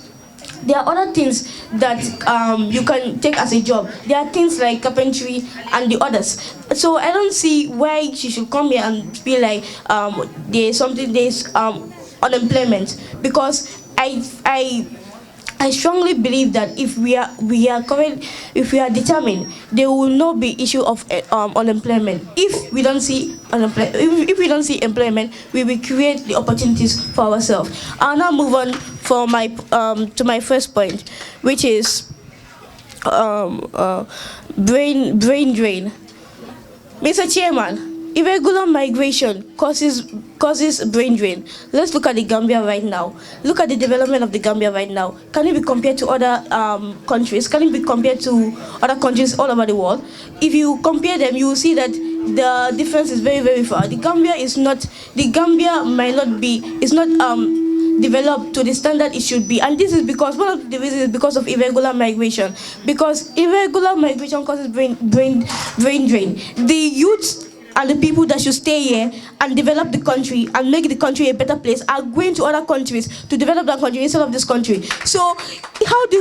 [SPEAKER 1] you can take as a job. There are things like carpentry and the others. So I don't see why she should come here and be like there's unemployment, because I strongly believe that if we are determined, there will not be issue of unemployment. If we don't see employment, we will create the opportunities for ourselves. I'll now move on for to my first point, which is brain drain. Mr. Chairman, irregular migration causes brain drain. Let's look at the Gambia right now. Look at the development of the Gambia right now. Can it be compared to other countries? Can it be compared to other countries all over the world? If you compare them, you will see that the difference is very, very far. The Gambia is not developed to the standard it should be, and this is because one of the reasons is because of irregular migration. Because irregular migration causes brain drain. The youth and the people that should stay here and develop the country and make the country a better place are going to other countries to develop that country instead of this country. So how do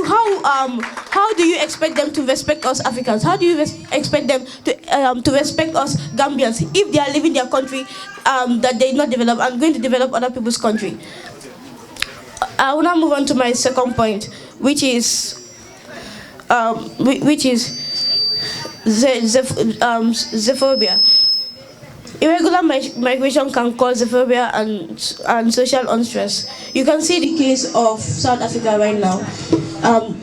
[SPEAKER 1] you expect them to respect us Africans? How do you expect them to respect us Gambians if they are leaving their country that they not develop and going to develop other people's country? I will now move on to my second point, which is xenophobia. Irregular migration can cause xenophobia and social unrest. You can see the case of South Africa right now.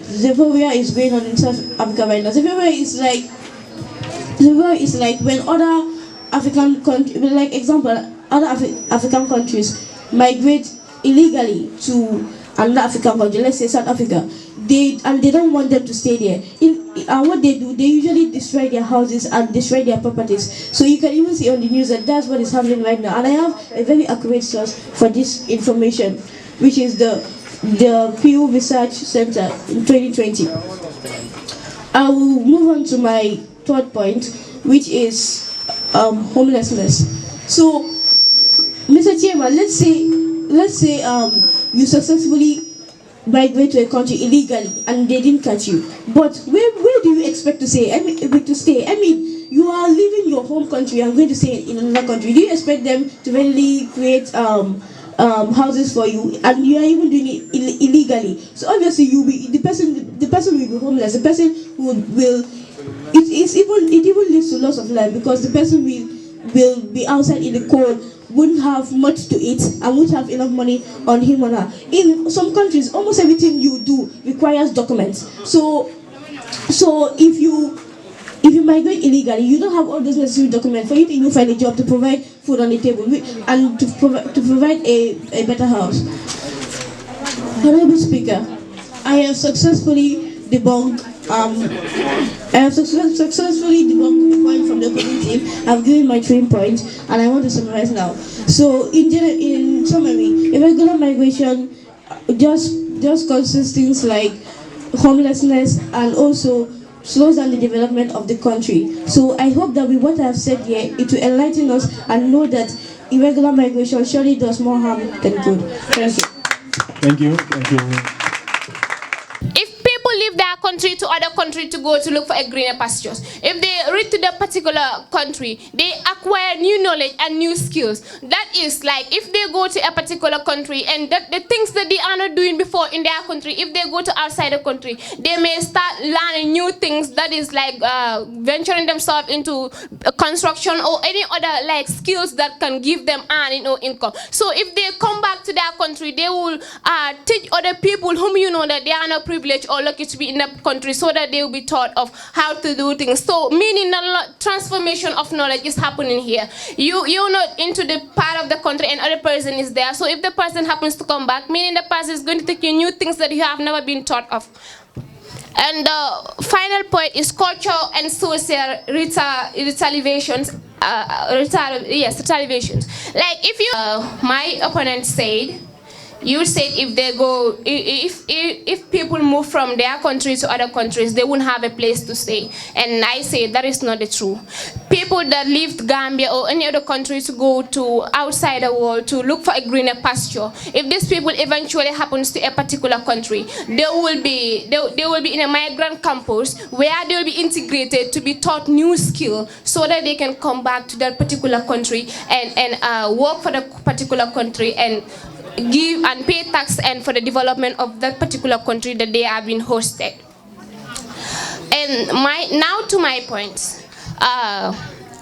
[SPEAKER 1] Xenophobia is going on in South Africa right now. Xenophobia is like when other African countries, like example, other African countries migrate illegally to another African country, let's say South Africa, they don't want them to stay there. What they do, they usually destroy their houses and destroy their properties. So you can even see on the news that that's what is happening right now. And I have a very accurate source for this information, which is the Pew Research Center in 2020. I will move on to my third point, which is homelessness. So, Mr. Chairman, let's say you successfully migrate to a country illegally and they didn't catch you. But where do you expect to stay? I mean, you are leaving your home country and going to stay in another country. Do you expect them to really create houses for you, and you are even doing it illegally? So obviously the person will be homeless. The person will it even leads to loss of life, because the person will be outside in the cold, wouldn't have much to eat, and won't have enough money on him or her. In some countries, almost everything you do requires documents. So if you migrate illegally, you don't have all those necessary documents for you to even find a job to provide food on the table and to provide a better house. Honorable Speaker, I have successfully debunked the point from the committee. I've given my 3 points, and I want to summarize now. So, in summary, irregular migration just causes things like homelessness and also slows down the development of the country. So I hope that with what I have said here, it will enlighten us and know that irregular migration surely does more harm than good. Thank you.
[SPEAKER 16] Thank you. Thank you.
[SPEAKER 14] If people leave their country to other country to go to look for a greener pastures, if they reach to the particular country, they acquire new knowledge and new skills. That is like if they go to a particular country and the things that they are not doing before in their country, if they go to outside the country, they may start learning new things. That is like venturing themselves into construction or any other like skills that can give them earning or income. So if they come back to their country, they will teach other people whom you know that they are not privileged or lucky to be in the country, so that they will be taught of how to do things. So meaning the transformation of knowledge is happening here. You're not into the part of the country and other person is there. So if the person happens to come back, meaning the person is going to teach you new things that you have never been taught of. And the final point is cultural and social retaliations. Retaliations. Like if you, my opponent said, you said if they go, if people move from their country to other countries, they won't have a place to stay. And I say that is not the truth. People that leave Gambia or any other country to go to outside the world to look for a greener pasture, if these people eventually happens to a particular country, they will be in a migrant campus where they will be integrated to be taught new skill, so that they can come back to that particular country and work for the particular country and give and pay tax and for the development of that particular country that they have been hosted. And now to my points.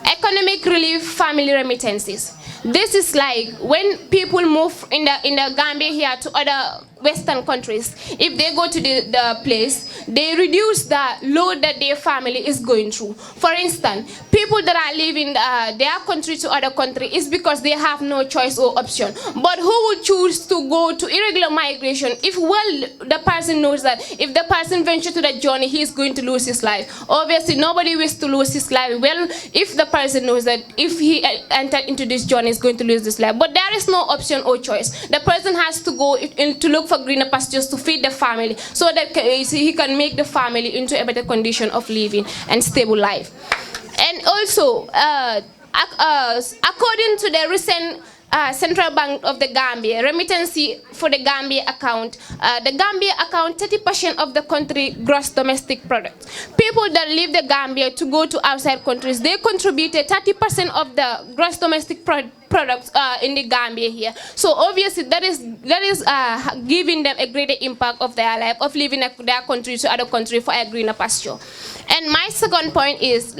[SPEAKER 14] Economic relief, family remittances. This is like when people move in the Gambia here to other Western countries, if they go to the place, they reduce the load that their family is going through. For instance, people that are leaving their country to other country is because they have no choice or option. But who would choose to go to irregular migration if, well, the person knows that if the person ventures to that journey, he is going to lose his life? Obviously, nobody wishes to lose his life. Well, if the person knows that if he entered into this journey, he's going to lose his life. But there is no option or choice. The person has to go to look for greener pastures to feed the family, so that he can make the family into a better condition of living and stable life. And also, according to the recent Central Bank of the Gambia remittance for the Gambia account, 30% of the country gross domestic product. People that leave the Gambia to go to outside countries, they contributed 30% of the gross domestic products in the Gambia here. So obviously that is giving them a greater impact of their life, of leaving their country to other country for a greener pasture. And my second point is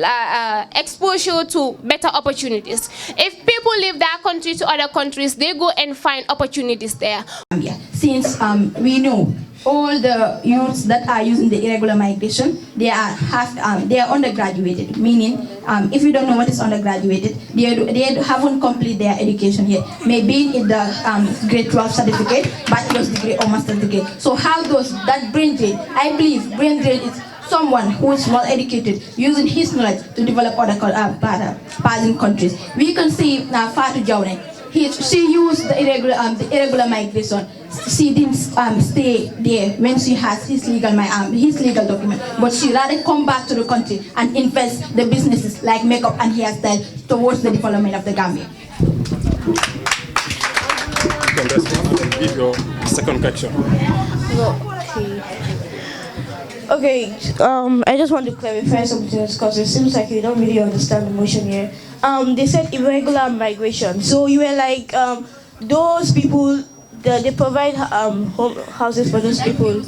[SPEAKER 14] exposure to better opportunities. If people leave their country to other countries, they go and find opportunities there.
[SPEAKER 2] Since we know all the youths that are using the irregular migration, they are undergraduated, meaning if you don't know what is undergraduated, they haven't completed their education yet. Maybe in the grade 12 certificate, bachelor's degree or master's degree. So how does that brain drain? I believe brain drain is someone who is well educated using his knowledge to develop other passing countries. We can see Fatou Jawne. She used the irregular migration. She didn't stay there when she has his legal document, but she rather come back to the country and invest the businesses like makeup and hairstyle towards the development of the Gambia.
[SPEAKER 6] You can respond and give your second question.
[SPEAKER 1] Okay, I just want to clarify something because it seems like you don't really understand the motion here. They said irregular migration. So you were like, those people, they provide houses for those people.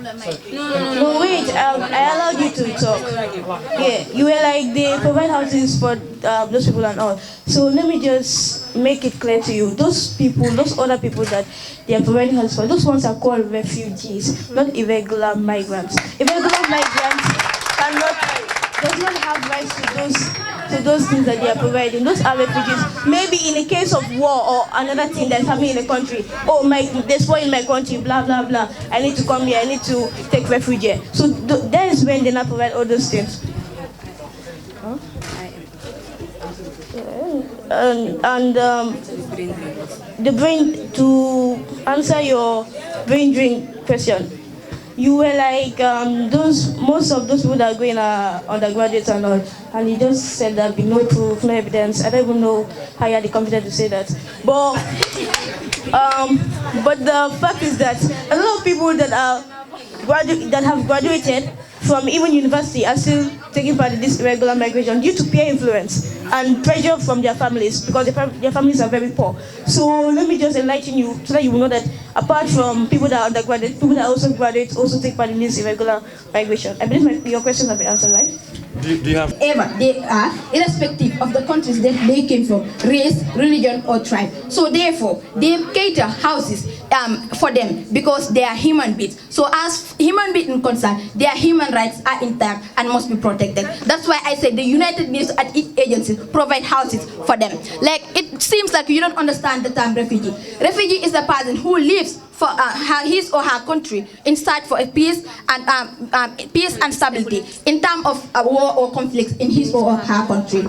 [SPEAKER 1] No, wait, I allowed you to talk. Yeah, you were like, they provide houses for those people and all. So let me just make it clear to you. Those people, those other people that they are providing houses for, those ones are called refugees, not irregular migrants. Irregular migrants does not have rights to those things that they are providing. Those are refugees. Maybe in a case of war or another thing that's happening in the country, oh, there's war in my country, blah, blah, blah. I need to come here, I need to take refuge here. So that is when they not provide all those things. Huh? The brain, to answer your brain drain question, you were like, most of those people that are going undergraduates and all, and you just said that with no proof, no evidence. I don't even know how you had the confidence to say that. But the fact is that a lot of people that have graduated from even university are still taking part in this irregular migration due to peer influence and pressure from their families, because their families are very poor. So let me just enlighten you so that you will know that apart from people that are undergraduate, people that also graduate also take part in this irregular migration. I believe your questions have been answered, right?
[SPEAKER 6] Do you have...
[SPEAKER 2] Ever, they are irrespective of the countries that they came from, race, religion, or tribe. So therefore, they cater houses for them because they are human beings. So as human beings concerned, their human rights are intact and must be protected. That's why I said the United Nations and its agencies provide houses for them. Like, it seems like you don't understand the term refugee. Refugee is a person who lives for his or her country in search for a peace and stability in terms of war or conflicts in his or her country.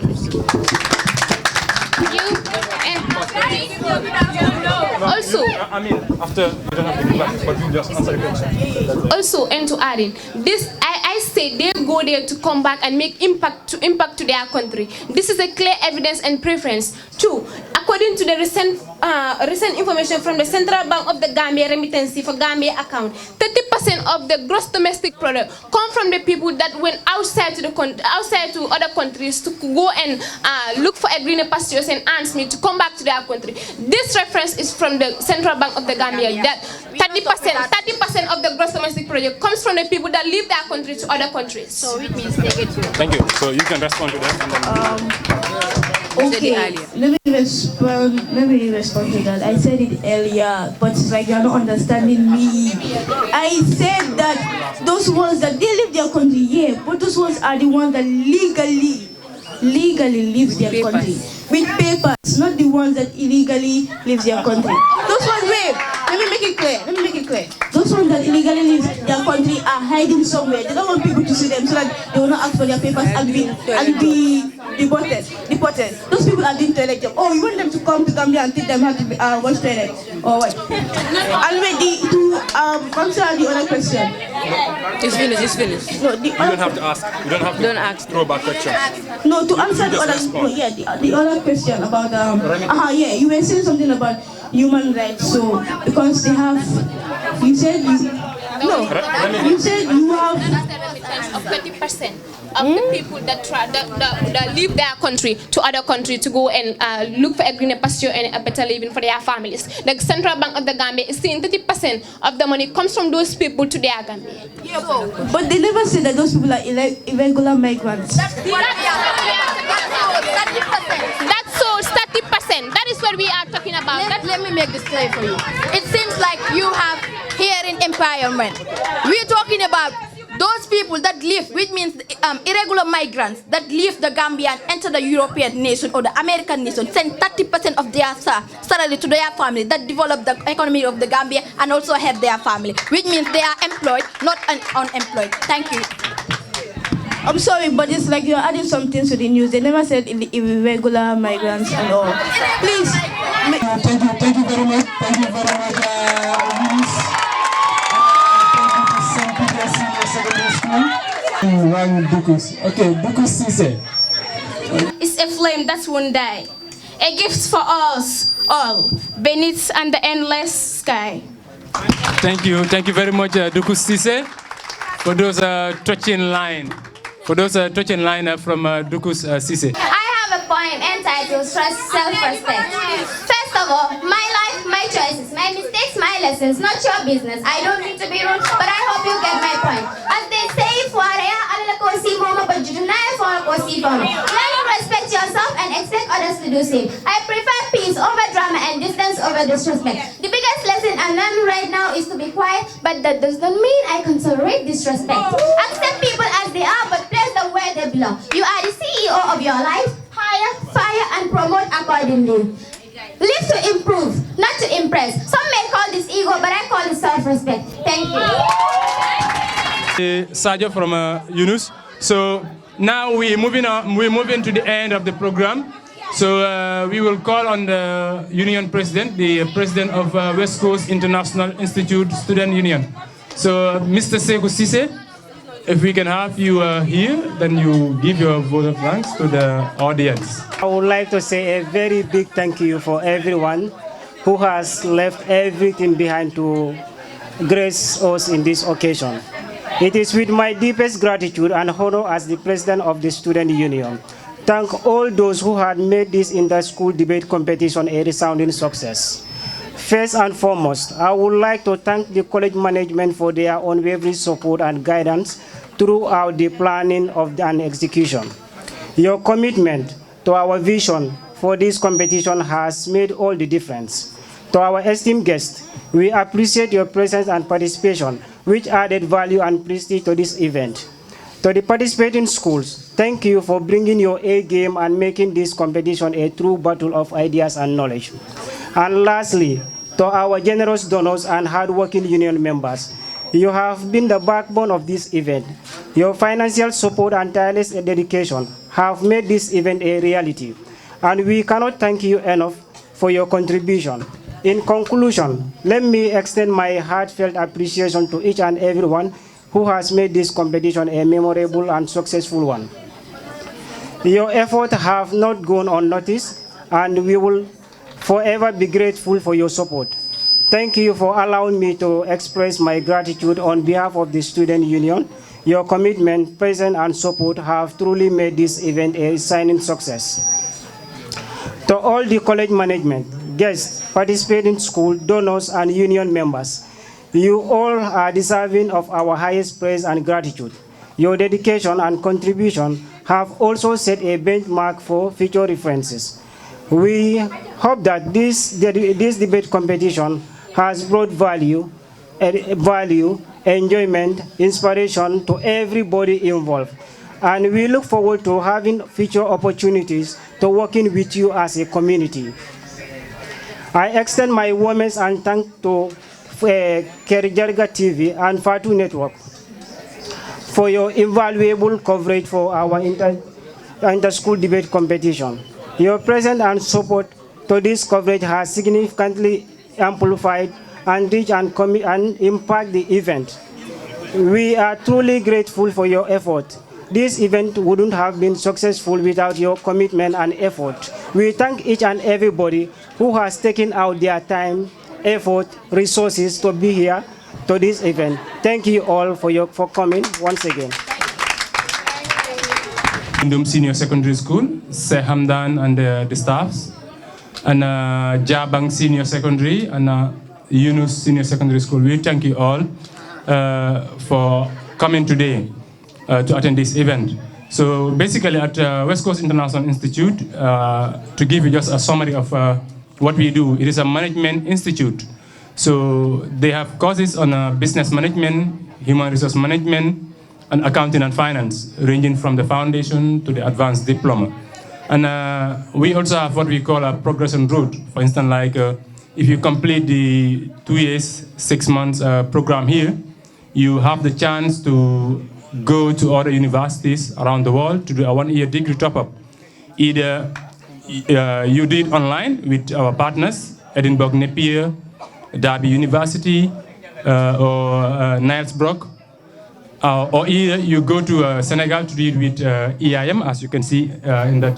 [SPEAKER 14] Also,
[SPEAKER 6] I mean, after you don't have to give back, but you just answer the question.
[SPEAKER 14] Also, and to add in, this I say they go there to come back and make impact to their country. This is a clear evidence and preference. Two, according to the recent information from the Central Bank of the Gambia remittance for Gambia account, 30% of the gross domestic product come from the people that went outside to other countries to go and look for a greener pastures and ants meat to come back to their country. This reference is from the Central Bank of the Gambia that 30% of the gross domestic product comes from the people that leave their country to other countries. So it means they get you.
[SPEAKER 6] Thank you. So you can respond to that. And then
[SPEAKER 1] okay, let me respond to that. I said it earlier, but it's like you're not understanding me. I said that those ones that they leave their country, yeah, but those ones are the ones that legally leave their country with papers, not the ones that illegally leave their country. Those ones, wait, let me make it clear. Those ones that illegally leave their country are hiding somewhere. They don't want people to see them so that they will not ask for their papers and be deported. Those people are being toilet job. Oh, you want them to come to Gambia and teach them how to wash toilet or what? And wait, to answer the other question.
[SPEAKER 10] It's finished.
[SPEAKER 1] No,
[SPEAKER 6] you don't have to ask. You don't have to
[SPEAKER 10] ask.
[SPEAKER 6] Throw back questions.
[SPEAKER 1] No, to answer the other, the other question about you were saying something about human rights. So because they have, you said No, you said you have
[SPEAKER 14] of 20% of the people that leave their country to other country to go and look for a greener pasture and a better living for their families. The Central Bank of the Gambia is saying 30% of the money comes from those people to their Gambia.
[SPEAKER 1] But they never say that those people are irregular migrants.
[SPEAKER 14] That's so 30%. That is what we are talking about.
[SPEAKER 15] Let me make this clear for you. It seems like you have hearing impairment. We're talking about those people that live, which means irregular migrants that leave the Gambia and enter the European nation or the American nation, send 30% of their salary to their family, that develop the economy of the Gambia and also help their family, which means they are employed, not unemployed. Thank you.
[SPEAKER 1] I'm sorry, but it's like you're adding something to the news. They never said irregular migrants and all. Please.
[SPEAKER 16] Thank you very much. Thank you very much, Luis. St. Peter Senior Secondary School. Okay, Dukus Cisse.
[SPEAKER 13] It's a flame that won't die. A gift for us all, beneath and the endless sky.
[SPEAKER 6] Thank you very much, Dukus Cisse, for those touching line. For those touching line from Dukus Cisse.
[SPEAKER 5] I have a poem entitled Self-Respect. First of all, my life, my choices, my mistakes, my lessons, not your business. I don't mean to be rude, but I hope you get my point. As they say, learn to respect yourself and expect others to do same. I prefer peace over drama and distance over disrespect. The biggest lesson I'm learning right now is to be quiet, but that does not mean I can tolerate disrespect. Accept people as they are, but place them where they belong. You are the CEO of your life. Hire, fire, and promote accordingly. Live to improve, not to impress. Some may call this ego, but I call it self-respect. Thank you.
[SPEAKER 6] Sajo from Yunus. So now we're moving to the end of the program. So we will call on the union president, the president of West Coast International Institute Student Union. So Mr. Sekou Cisse, if we can have you here, then you give your vote of thanks to the audience.
[SPEAKER 18] I would like to say a very big thank you for everyone who has left everything behind to grace us in this occasion. It is with my deepest gratitude and honor as the president of the Student Union. Thank all those who had made this inter-school debate competition a resounding success. First and foremost, I would like to thank the college management for their unwavering support and guidance throughout the planning of and execution. Your commitment to our vision for this competition has made all the difference. To our esteemed guests, we appreciate your presence and participation, which added value and prestige to this event. To the participating schools, thank you for bringing your A game and making this competition a true battle of ideas and knowledge. And lastly, to our generous donors and hardworking union members, you have been the backbone of this event. Your financial support and tireless dedication have made this event a reality, and we cannot thank you enough for your contribution. In conclusion, let me extend my heartfelt appreciation to each and everyone who has made this competition a memorable and successful one. Your efforts have not gone unnoticed, and we will forever be grateful for your support. Thank you for allowing me to express my gratitude on behalf of the Student Union. Your commitment, presence, and support have truly made this event a shining success. To all the college management, guests, participating school, donors, and union members, you all are deserving of our highest praise and gratitude. Your dedication and contribution have also set a benchmark for future references. We hope that this debate competition has brought value, enjoyment, inspiration to everybody involved. And we look forward to having future opportunities to working with you as a community. I extend my warmest and thanks to Kerijarga TV and Fatu Network for your invaluable coverage for our inter-school debate competition. Your presence and support to this coverage has significantly amplified and reached and impact the event. We are truly grateful for your effort. This event wouldn't have been successful without your commitment and effort. We thank each and everybody who has taken out their time, effort, resources to be here, to this event. Thank you all for coming once again.
[SPEAKER 6] Ndum Senior Secondary School, Sheikh Hamdan and the staffs, and Jabang Senior Secondary and Yunus Senior Secondary School. We thank you all for coming today to attend this event. So basically at West Coast International Institute, to give you just a summary of what we do, it is a management institute. So they have courses on business management, human resource management, and accounting and finance, ranging from the foundation to the advanced diploma. And we also have what we call a progression route. For instance, like if you complete the 2 years, 6 months program here, you have the chance to go to other universities around the world to do a 1-year degree top-up. Either you do it online with our partners, Edinburgh Napier, Derby University, or Niles Brock, or either you go to Senegal to do it with EIM, as you can see in that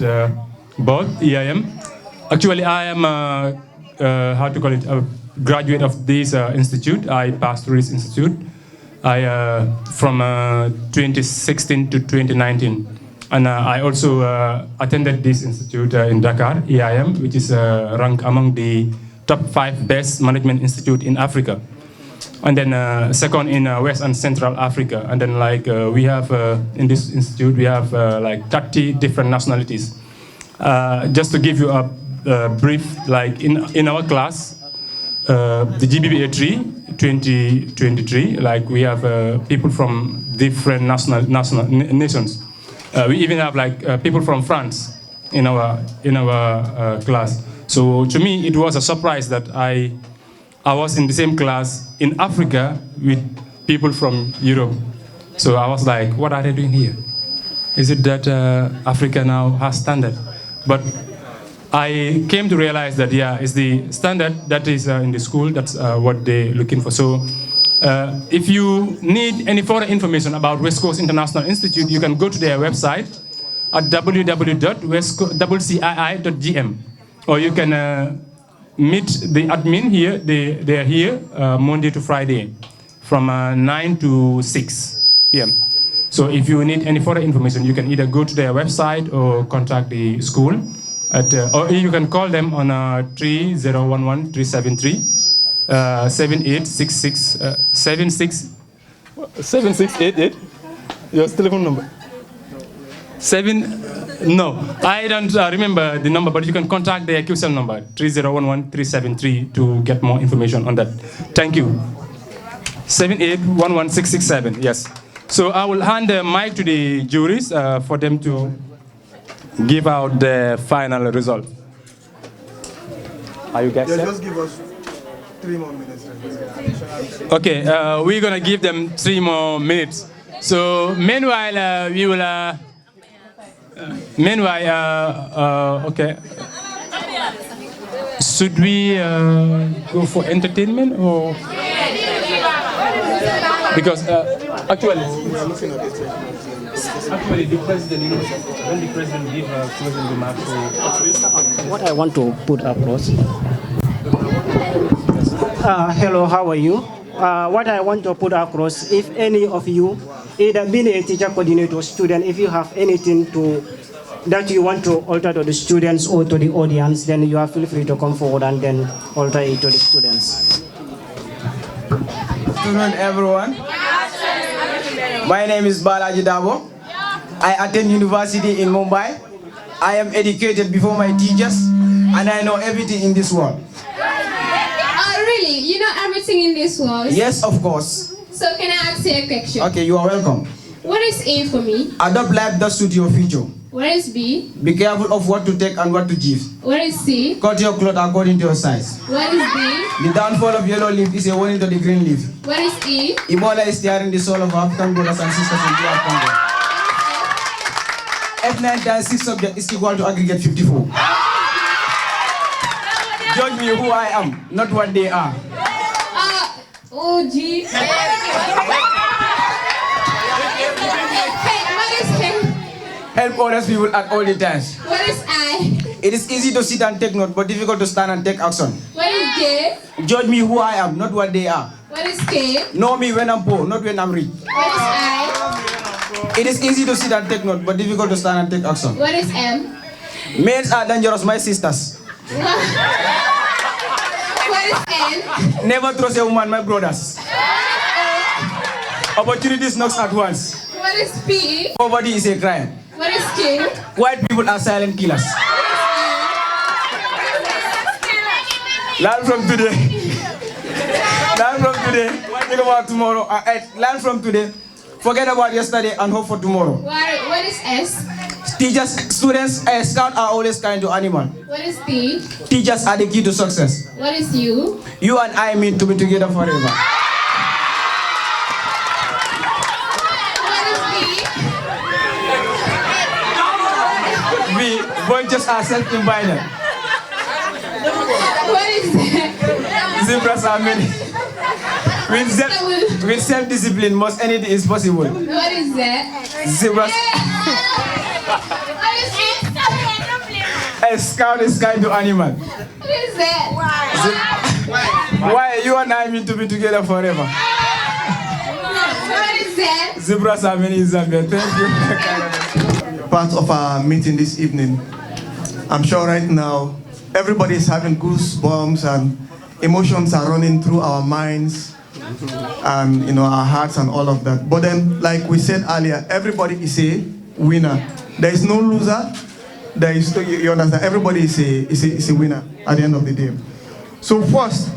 [SPEAKER 6] board, EIM. Actually, I am, how to call it, a graduate of this institute. I passed through this institute from 2016 to 2019. And I also attended this institute in Dakar, EIM, which is ranked among the top 5 best management institute in Africa. And then second in West and Central Africa. And then like we have, in this institute, we have like 30 different nationalities. Just to give you a brief, like in our class, the GBBA 2023, like we have people from different nations. We even have like people from France in our class. So to me, it was a surprise that I was in the same class in Africa with people from Europe. So I was like, what are they doing here? Is it that Africa now has standard? But I came to realize that, yeah, it's the standard that is in the school, that's what they're looking for. So if you need any further information about West Coast International Institute, you can go to their website at www.wcii.gm, or you can meet the admin here. They are here Monday to Friday from 9 to 6 p.m. So if you need any further information, you can either go to their website or contact the school, or you can call them on 3011-373 7866 7688. Your telephone number? No, I don't remember the number, but you can contact the QCell number 3011-373 to get more information on that. Thank you. 7811667. Yes. So I will hand the mic to the juries for them to give out the final result. Are you guys set?
[SPEAKER 8] Just give us 3 more minutes.
[SPEAKER 6] Okay, we're gonna give them 3 more minutes. So meanwhile, we will. Okay. Should we go for entertainment or? Because actually, the president, when the president gives closing remarks,
[SPEAKER 18] what I want to put across. Hello, how are you? What I want to put across, if any of you, either being a teacher, coordinator, student, if you have anything that you want to alter to the students or to the audience, then you are feel free to come forward and then alter it to the students.
[SPEAKER 11] Good afternoon, everyone. My name is Balaji Dabo. I attend university in Mumbai. I am educated before my teachers, and I know everything in this world.
[SPEAKER 3] Really? You know everything in this world?
[SPEAKER 11] Yes, of course.
[SPEAKER 3] So can I ask you a question?
[SPEAKER 11] Okay, you are welcome.
[SPEAKER 3] What is A for me?
[SPEAKER 11] Adopt life that suit your future.
[SPEAKER 3] What is B?
[SPEAKER 11] Be careful of what to take and what to give.
[SPEAKER 3] What is C?
[SPEAKER 11] Cut your cloth according to your size.
[SPEAKER 3] What is D?
[SPEAKER 11] The downfall of yellow leaf is a warning to the green leaf.
[SPEAKER 3] What is E?
[SPEAKER 11] Ebola is tearing the soul of African brothers and sisters in the Congo. F9 times 6 subject is equal to aggregate 54. Judge me who I am, not what they are.
[SPEAKER 3] Oh, G. Hey, what is K?
[SPEAKER 11] Help others people at all the times.
[SPEAKER 3] What is I?
[SPEAKER 11] It is easy to sit and take note, but difficult to stand and take action.
[SPEAKER 3] What is
[SPEAKER 11] K?
[SPEAKER 19] Judge me who I am, not what they are.
[SPEAKER 11] What is K?
[SPEAKER 19] Know me when I'm poor, not when I'm rich.
[SPEAKER 11] What is I?
[SPEAKER 19] It is easy to sit and take note, but difficult to stand and take action.
[SPEAKER 11] What is M?
[SPEAKER 19] Males are dangerous, my sisters.
[SPEAKER 11] What is N?
[SPEAKER 19] Never trust a woman, my brothers. Opportunities knocks at once.
[SPEAKER 11] What is P?
[SPEAKER 19] Poverty is a crime.
[SPEAKER 11] What is Q?
[SPEAKER 19] White people are silent killers. Learn from today. Learn from today. Think about tomorrow. Learn from today. Forget about yesterday and hope for tomorrow.
[SPEAKER 11] What is S?
[SPEAKER 19] Teachers, students, scouts are always kind to animals.
[SPEAKER 11] What is T?
[SPEAKER 19] Teachers are the key to success.
[SPEAKER 11] What is U?
[SPEAKER 19] You and I mean to be together forever.
[SPEAKER 11] What is V?
[SPEAKER 19] We bunches are self-invited.
[SPEAKER 11] What is Z?
[SPEAKER 19] Zebras are many. With self-discipline, most anything is possible.
[SPEAKER 11] What is Z?
[SPEAKER 19] Zebras.
[SPEAKER 11] What is X?
[SPEAKER 19] A scout is kind to animal.
[SPEAKER 11] What is that?
[SPEAKER 19] Why you and I mean to be together forever?
[SPEAKER 11] What is that?
[SPEAKER 19] Zebras are many in Zambia. Thank you.
[SPEAKER 8] Part of our meeting this evening. I'm sure right now everybody is having goosebumps and emotions are running through our minds and our hearts and all of that. But then, like we said earlier, everybody is a winner. There is no loser. There is, you understand? Everybody is a winner at the end of the day. So first,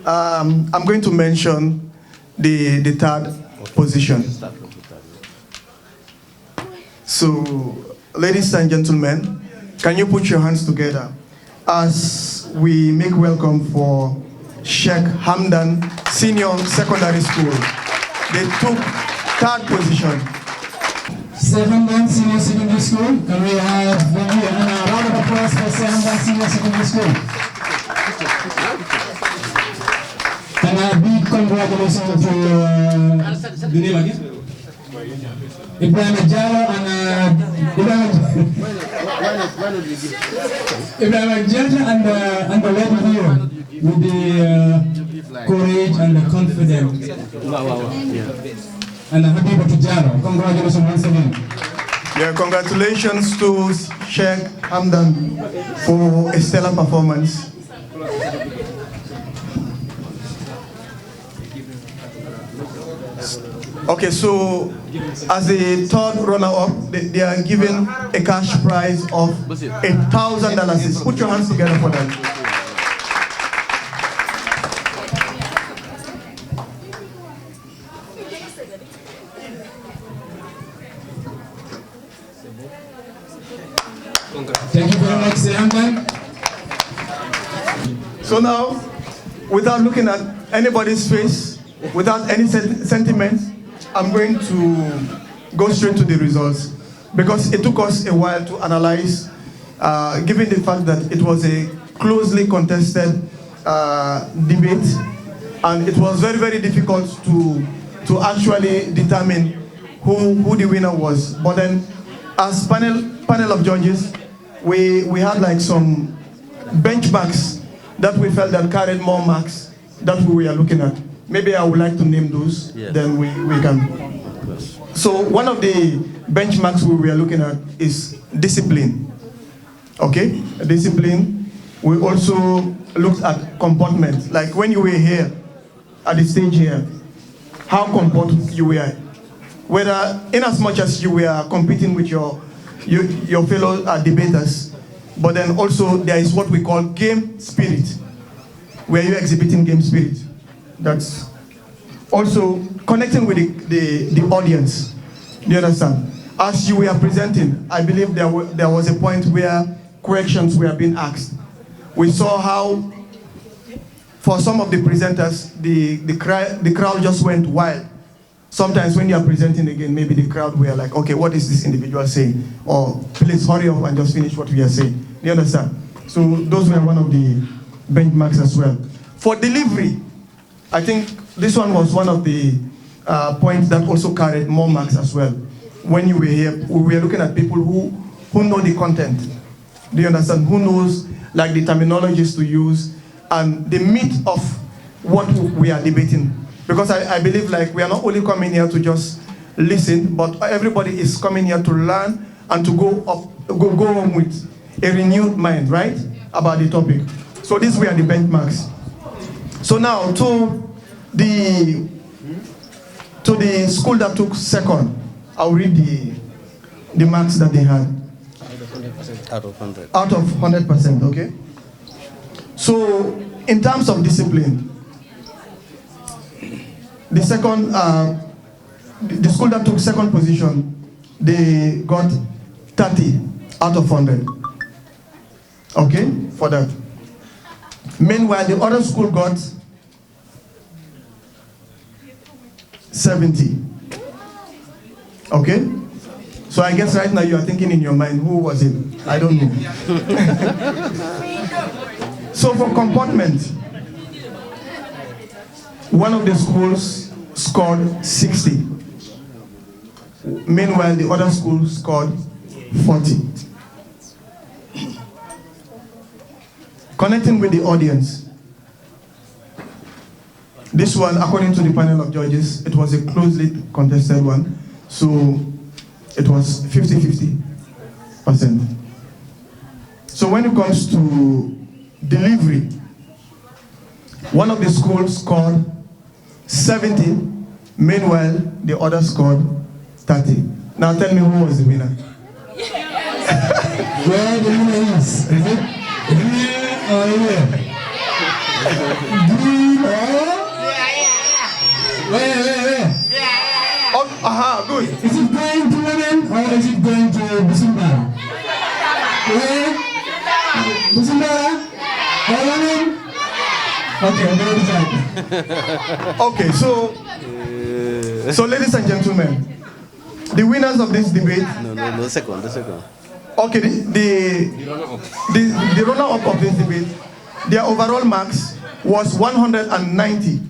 [SPEAKER 8] I'm going to mention the third position. So, ladies and gentlemen, can you put your hands together as we make welcome for Sheikh Hamdan Senior Secondary School. They took third position.
[SPEAKER 16] Sheikh Hamdan Senior Secondary School. Can we have a round of applause for Sheikh Hamdan Senior Secondary School? And a big congratulations to the name again? Ibrahim Jallo and Ibrahim Jallo and the lady here with the courage and the confidence. And Habiba Tijaro. Congratulations once again.
[SPEAKER 8] Yeah, congratulations to Sheikh Hamdan for a stellar performance. Okay, so as the third runner-up, they are given a cash prize of $1,000. Put your hands together for that.
[SPEAKER 16] Thank you very much, Hamdan.
[SPEAKER 8] So now, without looking at anybody's face, without any sentiments, I'm going to go straight to the results because it took us a while to analyze, given the fact that it was a closely contested debate, and it was very, very difficult to actually determine who the winner was. But then, as panel of judges, we had like some benchmarks that we felt that carried more marks that we were looking at. Maybe I would like to name those, then we can. So one of the benchmarks we were looking at is discipline. Okay, discipline. We also looked at comportment, like when you were here, at the stage here, how comported you were. Whether, in as much as you were competing with your fellow debaters, but then also there is what we call game spirit, where you're exhibiting game spirit. That's also connecting with the audience. Do you understand? As you were presenting, I believe there was a point where questions were being asked. We saw how, for some of the presenters, the crowd just went wild. Sometimes when you are presenting again, maybe the crowd were like, okay, what is this individual saying? Or please hurry up and just finish what we are saying. Do you understand? So those were one of the benchmarks as well. For delivery, I think this one was one of the points that also carried more marks as well. When you were here, we were looking at people who know the content. Do you understand? Who knows like the terminologies to use, and the meat of what we are debating. Because I believe like we are not only coming here to just listen, but everybody is coming here to learn and to go home with a renewed mind, right, about the topic. So these were the benchmarks. So now to the school that took second, I'll read the marks that they had.
[SPEAKER 17] Out of 100.
[SPEAKER 8] Out of 100%, okay? So in terms of discipline, the second, the school that took second position, they got 30 out of 100. Okay, for that. Meanwhile, the other school got 70. Okay? So I guess right now you are thinking in your mind, who was it? I don't know. So for comportment, one of the schools scored 60. Meanwhile, the other school scored 40. Connecting with the audience. This one, according to the panel of judges, it was a closely contested one. So it was 50-50%. So when it comes to delivery, one of the schools scored 70, meanwhile the other scored 30. Now tell me who was the winner.
[SPEAKER 16] Where the winner is it green or where? Green or? Where?
[SPEAKER 8] Oh, good.
[SPEAKER 16] Is it going to women or is it going to Busumbara? Where? Busumbara? Or women? Okay,
[SPEAKER 8] Okay, so ladies and gentlemen, the winners of this debate.
[SPEAKER 17] No, the second.
[SPEAKER 8] Okay, the runner-up of this debate, their overall marks was 190.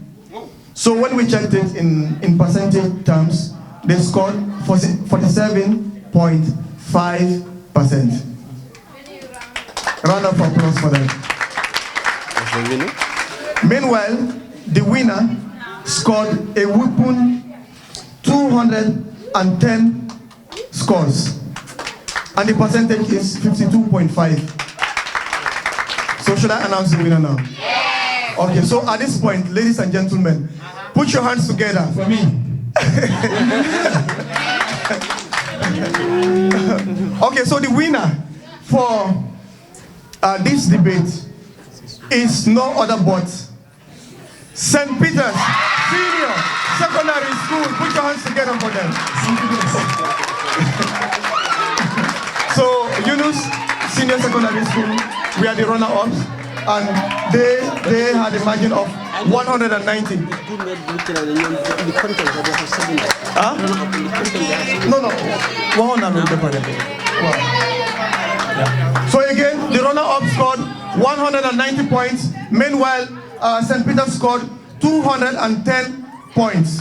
[SPEAKER 8] So when we checked it in percentage terms, they scored 47.5%. Round of applause for them. Meanwhile, the winner scored a whopping 210 scores. And the percentage is 52.5. So should I announce the winner now? Okay, so at this point, ladies and gentlemen, put your hands together.
[SPEAKER 16] For me.
[SPEAKER 8] Okay, so the winner for this debate is no other but St. Peter's Senior Secondary School. Put your hands together for them. So, Yunus Senior Secondary School, we are the runner-ups, and they had a margin of 190. Huh? No. 100. So again, the runner-up scored 190 points. Meanwhile, St. Peter scored 210 points.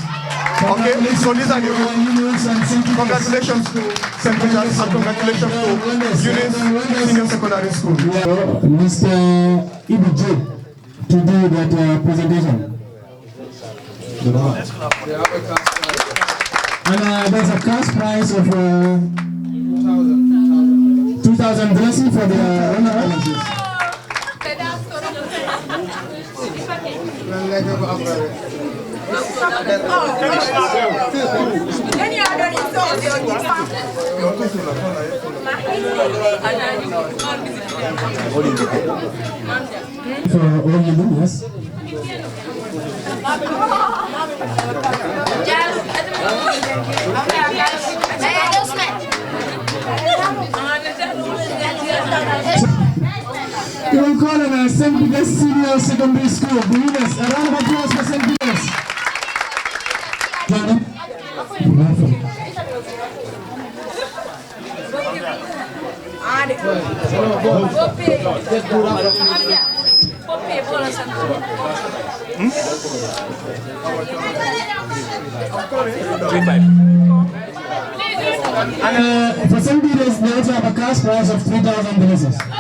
[SPEAKER 8] Okay, so these are the winners. Congratulations to St. Peter's and congratulations to Eunice Senior Secondary School.
[SPEAKER 16] Mr. EBJ to do that presentation. And there's a cash prize of 2,000 blessings for the runner-up. For all the winners. We will call on St. Peter's Senior Secondary School. The winners, a round of applause for St. Peter's. And for St. Peter's, they also have a cash prize of $3,000.